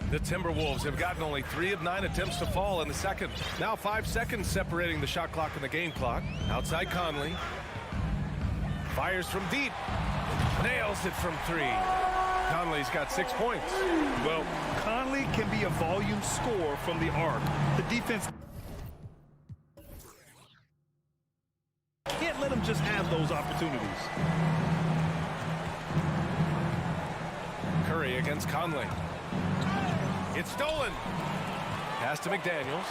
The Timberwolves have gotten only 3 of 9 attempts to fall in the second. Now 5 seconds separating the shot clock and the game clock. Outside Conley. Fires from deep. Nails it from 3. Conley's got 6 points. Well, Conley can be a volume scorer from the arc. The defense can't let him just have those opportunities. Curry against Conley. It's stolen. Pass to McDaniels.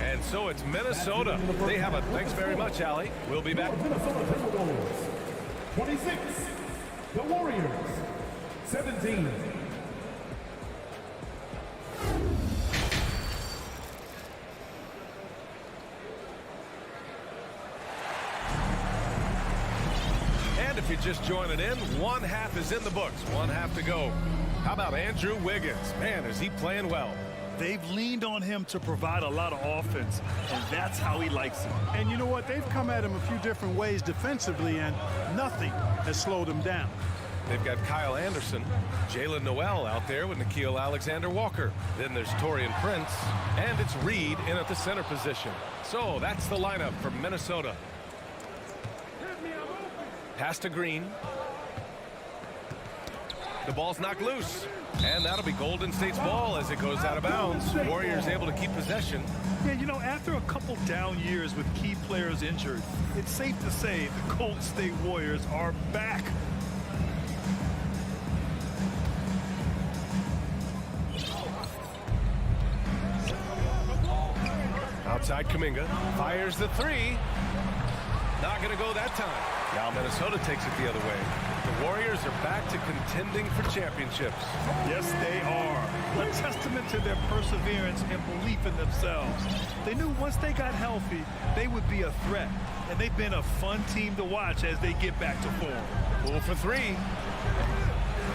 And so it's Minnesota. They have it. Thanks very much, Allie. We'll be back. Minnesota Timberwolves. 26. The Warriors. 17. And if you're just joining in, one half is in the books. One half to go. How about Andrew Wiggins? Man, is he playing well. They've leaned on him to provide a lot of offense, and that's how he likes it. And you know what? They've come at him a few different ways defensively, and nothing has slowed him down. They've got Kyle Anderson, Jalen Noel out there with Nickeil Alexander-Walker. Then there's Taurean Prince, and it's Reed in at the center position. So that's the lineup for Minnesota. Pass to Green. The ball's knocked loose. And that'll be Golden State's ball as it goes out of bounds. Warriors able to keep possession. Yeah, you know, after a couple down years with key players injured, it's safe to say the Golden State Warriors are back. Outside Kuminga. Fires the three. Not going to go that time. Now Minnesota takes it the other way. The Warriors are back to contending for championships. Yes, they are. A testament to their perseverance and belief in themselves. They knew once they got healthy, they would be a threat. And they've been a fun team to watch as they get back to form. Pull for three.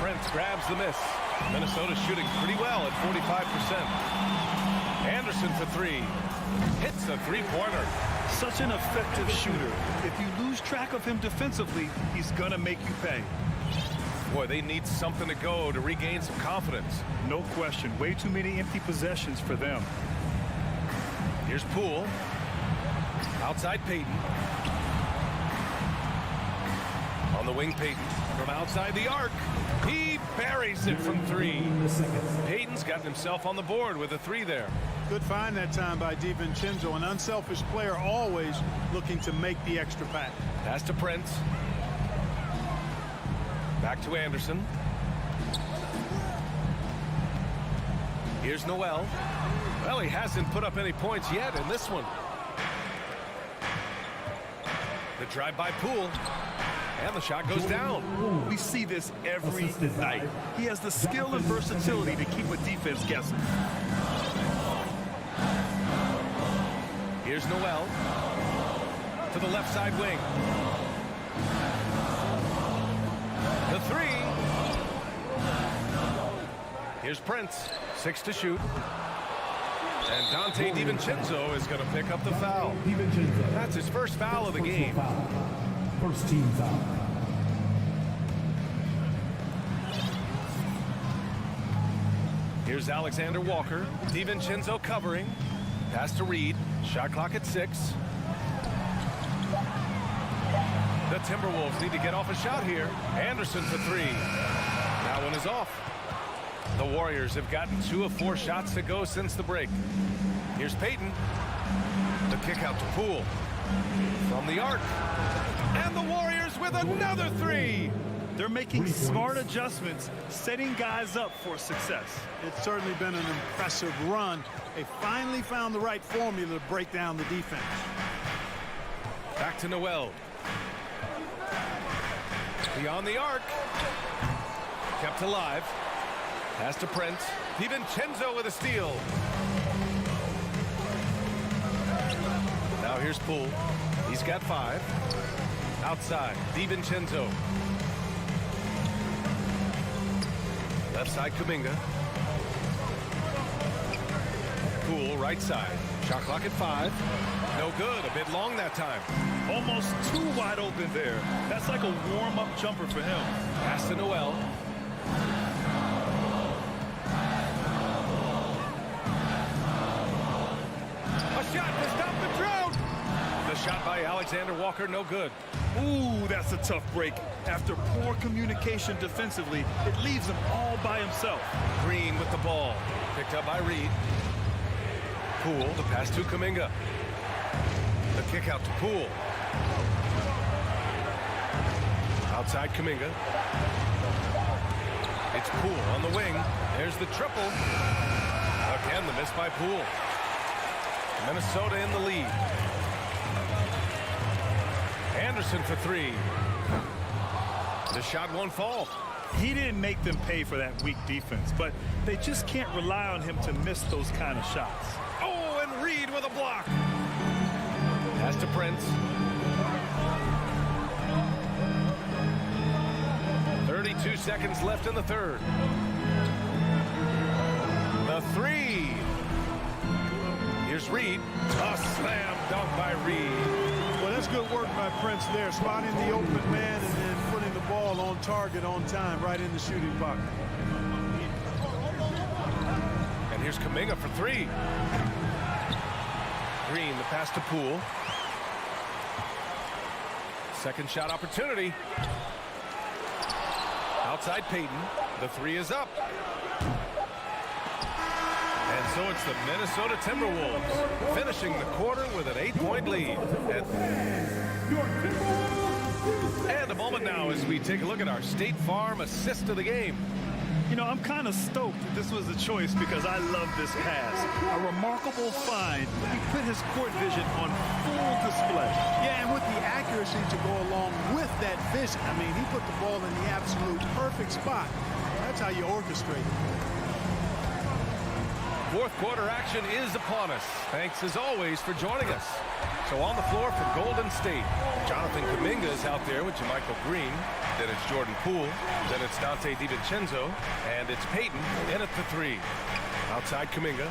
Prince grabs the miss. Minnesota's shooting pretty well at 45%. Anderson for three. Hits the three-pointer. Such an effective shooter. If you lose track of him defensively, he's going to make you pay. Boy, they need something to go to regain some confidence. No question. Way too many empty possessions for them. Here's Poole. Outside Payton. On the wing, Payton. From outside the arc. He buries it from three. Payton's gotten himself on the board with a three there. Good find that time by DiVincenzo, an unselfish player always looking to make the extra pass. Pass to Prince. Back to Anderson. Here's Noel. Well, he hasn't put up any points yet in this one. The drive by Poole. And the shot goes down. We see this every night. He has the skill and versatility to keep a defense guessing. Here's Noel. to the left side wing. The three. Here's Prince, 6 to shoot. And Dante DiVincenzo is going to pick up the foul. That's his first foul of the game. First team foul. Here's Alexander Walker. DiVincenzo covering. Pass to Reed. Shot clock at 6. The Timberwolves need to get off a shot here. Anderson for 3. That one is off. The Warriors have gotten 2 of 4 shots to go since the break. Here's Payton. The kick out to Poole. From the arc. And the Warriors with another 3. They're making smart adjustments, setting guys up for success. It's certainly been an impressive run. They finally found the right formula to break down the defense. Back to Noel. Beyond the arc. Kept alive. Pass to Prince. DiVincenzo with a steal. Now here's Poole. He's got 5. Outside, DiVincenzo. Left side, Kuminga. Poole, right side. Shot clock at 5. No good. A bit long that time. Almost too wide open there. That's like a warm-up jumper for him. Pass to Noel. A shot to stop the drought. The shot by Alexander Walker, no good. Ooh, that's a tough break. After poor communication defensively, it leaves him all by himself. Green with the ball. Picked up by Reed. Poole, the pass to Kuminga. The kick out to Poole. Outside Kuminga. It's Poole on the wing. There's the triple. Again, the miss by Poole. Minnesota in the lead. Anderson for 3. The shot won't fall. He didn't make them pay for that weak defense, but they just can't rely on him to miss those kind of shots. Oh, and Reed with a block. Pass to Prince. 32 seconds left in the third. The 3. Here's Reed. A slam dunk by Reed. Well, that's good work by Prince there, spotting the open man and then putting the ball on target on time right in the shooting pocket. And here's Kuminga for 3. Green, the pass to Poole. Second shot opportunity. Outside Payton. The 3 is up. And so it's the Minnesota Timberwolves finishing the quarter with an 8-point lead. And a moment now as we take a look at our State Farm assist of the game. You know, I'm kind of stoked that this was a choice because I love this pass. A remarkable find. He put his court vision on full display. Yeah, and with the accuracy to go along with that vision. I mean, he put the ball in the absolute perfect spot. That's how you orchestrate it. Fourth quarter action is upon us. Thanks as always for joining us. So on the floor for Golden State, Jonathan Kuminga is out there with Jermichael Green. Then it's Jordan Poole. Then it's Dante DiVincenzo. And it's Payton in at the 3. Outside Kuminga.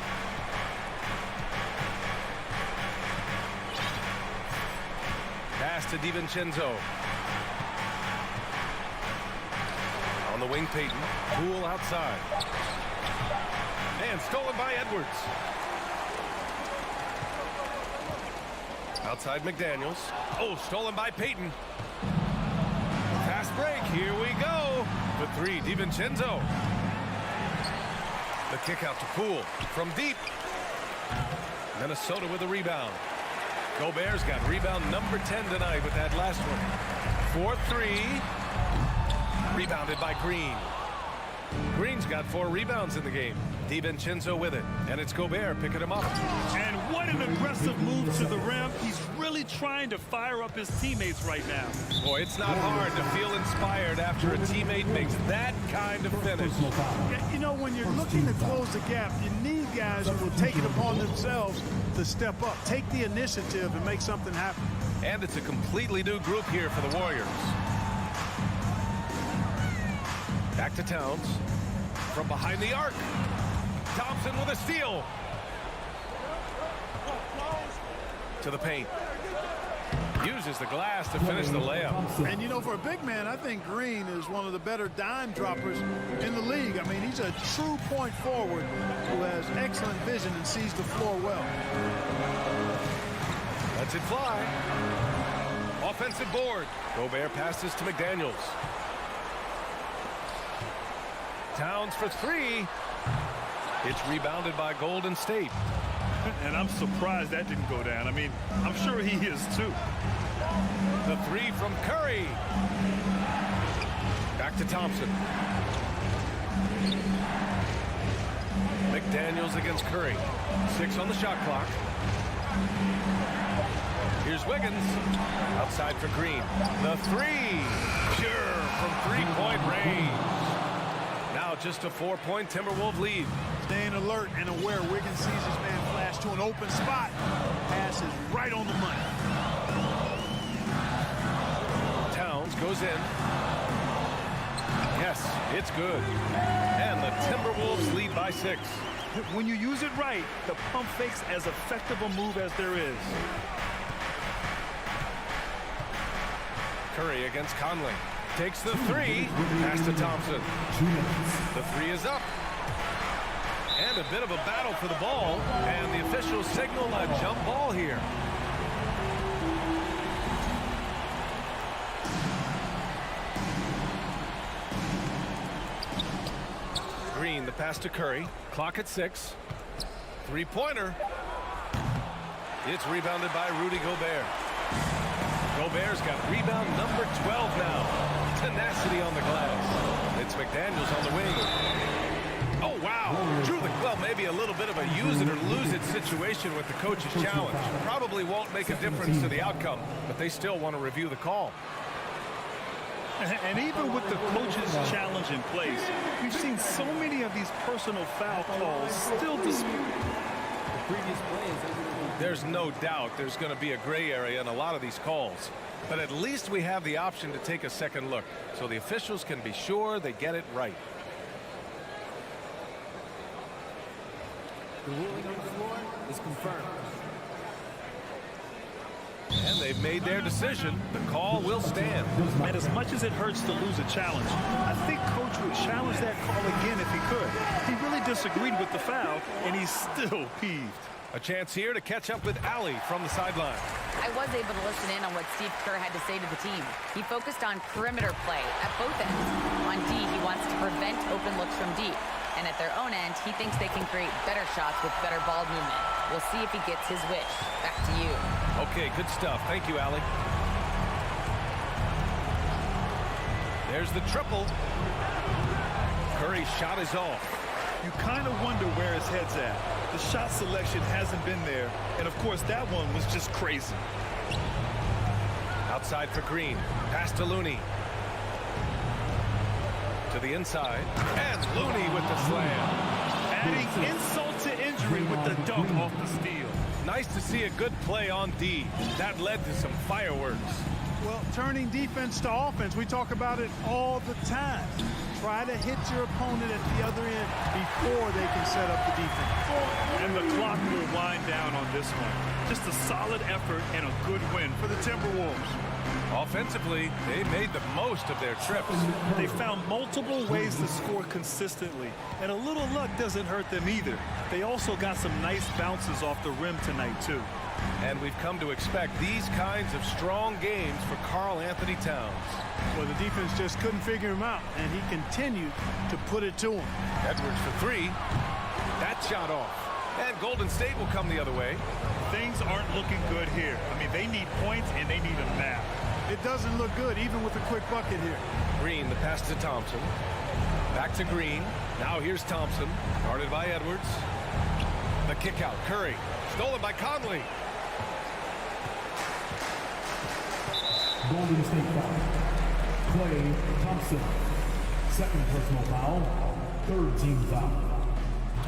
Pass to DiVincenzo. On the wing, Payton. Poole outside. And stolen by Edwards. Outside McDaniels. Oh, stolen by Payton. Fast break. Here we go. The 3, DiVincenzo. The kick out to Poole from deep. Minnesota with a rebound. Gobert's got rebound number 10 tonight with that last one. 4-3. Rebounded by Green. Green's got 4 rebounds in the game. DiVincenzo with it. And it's Gobert picking him up. And what an aggressive move to the rim. He's really trying to fire up his teammates right now. Boy, it's not hard to feel inspired after a teammate makes that kind of finish. Yeah, you know, when you're looking to close the gap, you need guys who will take it upon themselves to step up, take the initiative, and make something happen. And it's a completely new group here for the Warriors. Back to Towns. From behind the arc. Thompson with a steal. To the paint. Uses the glass to finish the layup. And, you know, for a big man, I think Green is one of the better dime droppers in the league. I mean, he's a true point forward who has excellent vision and sees the floor well. Lets it fly. Offensive board. Gobert passes to McDaniels. Towns for three. It's rebounded by Golden State. And I'm surprised that didn't go down. I mean, I'm sure he is too. The three from Curry. Back to Thompson. McDaniels against Curry. 6 on the shot clock. Here's Wiggins. Outside for Green. The three. Pure from three-point range. Now just a 4-point Timberwolves lead. Staying alert and aware. Wiggins sees his man flash to an open spot. Pass is right on the money. Towns goes in. Yes, it's good. And the Timberwolves lead by 6. When you use it right, the pump fake's as effective a move as there is. Curry against Conley. Takes the three. Pass to Thompson. The three is up. And a bit of a battle for the ball. And the officials signal a jump ball here. Green, the pass to Curry. Clock at 6. Three-pointer. It's rebounded by Rudy Gobert. Gobert's got rebound number 12 now. Tenacity on the glass. It's McDaniels on the wing. Oh, wow. Truly, well, maybe a little bit of a use it or lose it situation with the coach's challenge. Probably won't make a difference to the outcome, but they still want to review the call. And even with the coach's challenge in place, we've seen so many of these personal foul calls still disputed. There's no doubt there's going to be a gray area in a lot of these calls. But at least we have the option to take a second look, so the officials can be sure they get it right. The ruling on the floor is confirmed. And they've made their decision. The call will stand. And as much as it hurts to lose a challenge, I think Coach would challenge that call again if he could. He really disagreed with the foul, and he's still peeved. A chance here to catch up with Allie from the sideline. I was able to listen in on what Steve Kerr had to say to the team. He focused on perimeter play at both ends. On D, he wants to prevent open looks from deep. And at their own end, he thinks they can create better shots with better ball movement. We'll see if he gets his wish. Back to you. Okay, good stuff. Thank you, Allie. There's the triple. Curry's shot is off. You kind of wonder where his head's at. The shot selection hasn't been there, and of course that one was just crazy. Outside for Green. Pass to Looney. To the inside. And Looney with the slam. Adding insult to injury with the dunk off the steal. Nice to see a good play on D. That led to some fireworks. Well, turning defense to offense, we talk about it all the time. Try to hit your opponent at the other end before they can set up the defense. And the clock will wind down on this one. Just a solid effort and a good win for the Timberwolves. Offensively, they made the most of their trips. They found multiple ways to score consistently, and a little luck doesn't hurt them either. They also got some nice bounces off the rim tonight, too. And we've come to expect these kinds of strong games for Karl Anthony Towns. Well, the defense just couldn't figure him out, and he continued to put it to him. Edwards for three. That shot off. And Golden State will come the other way. Things aren't looking good here. I mean, they need points, and they need them now. It doesn't look good, even with a quick bucket here. Green, the pass to Thompson. Back to Green. Now here's Thompson, guarded by Edwards. The kick out, Curry. Stolen by Conley. Golden State foul. Klay Thompson. Second personal foul. Third team foul.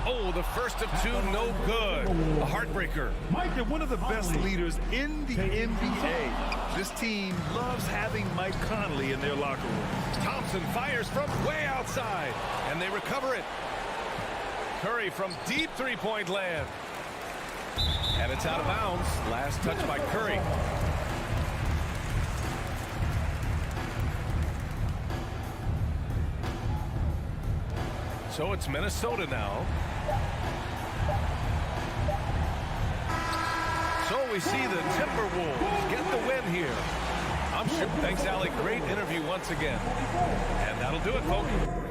Oh, the first of two, no good. A heartbreaker. Mike, they're one of the best leaders in the NBA. This team loves having Mike Conley in their locker room. Thompson fires from way outside, and they recover it. Curry from deep three-point land. And it's out of bounds. Last touch by Curry. So it's Minnesota now. So we see the Timberwolves get the win here. I'm sure. Thanks, Alec. Great interview once again. And that'll do it, folks.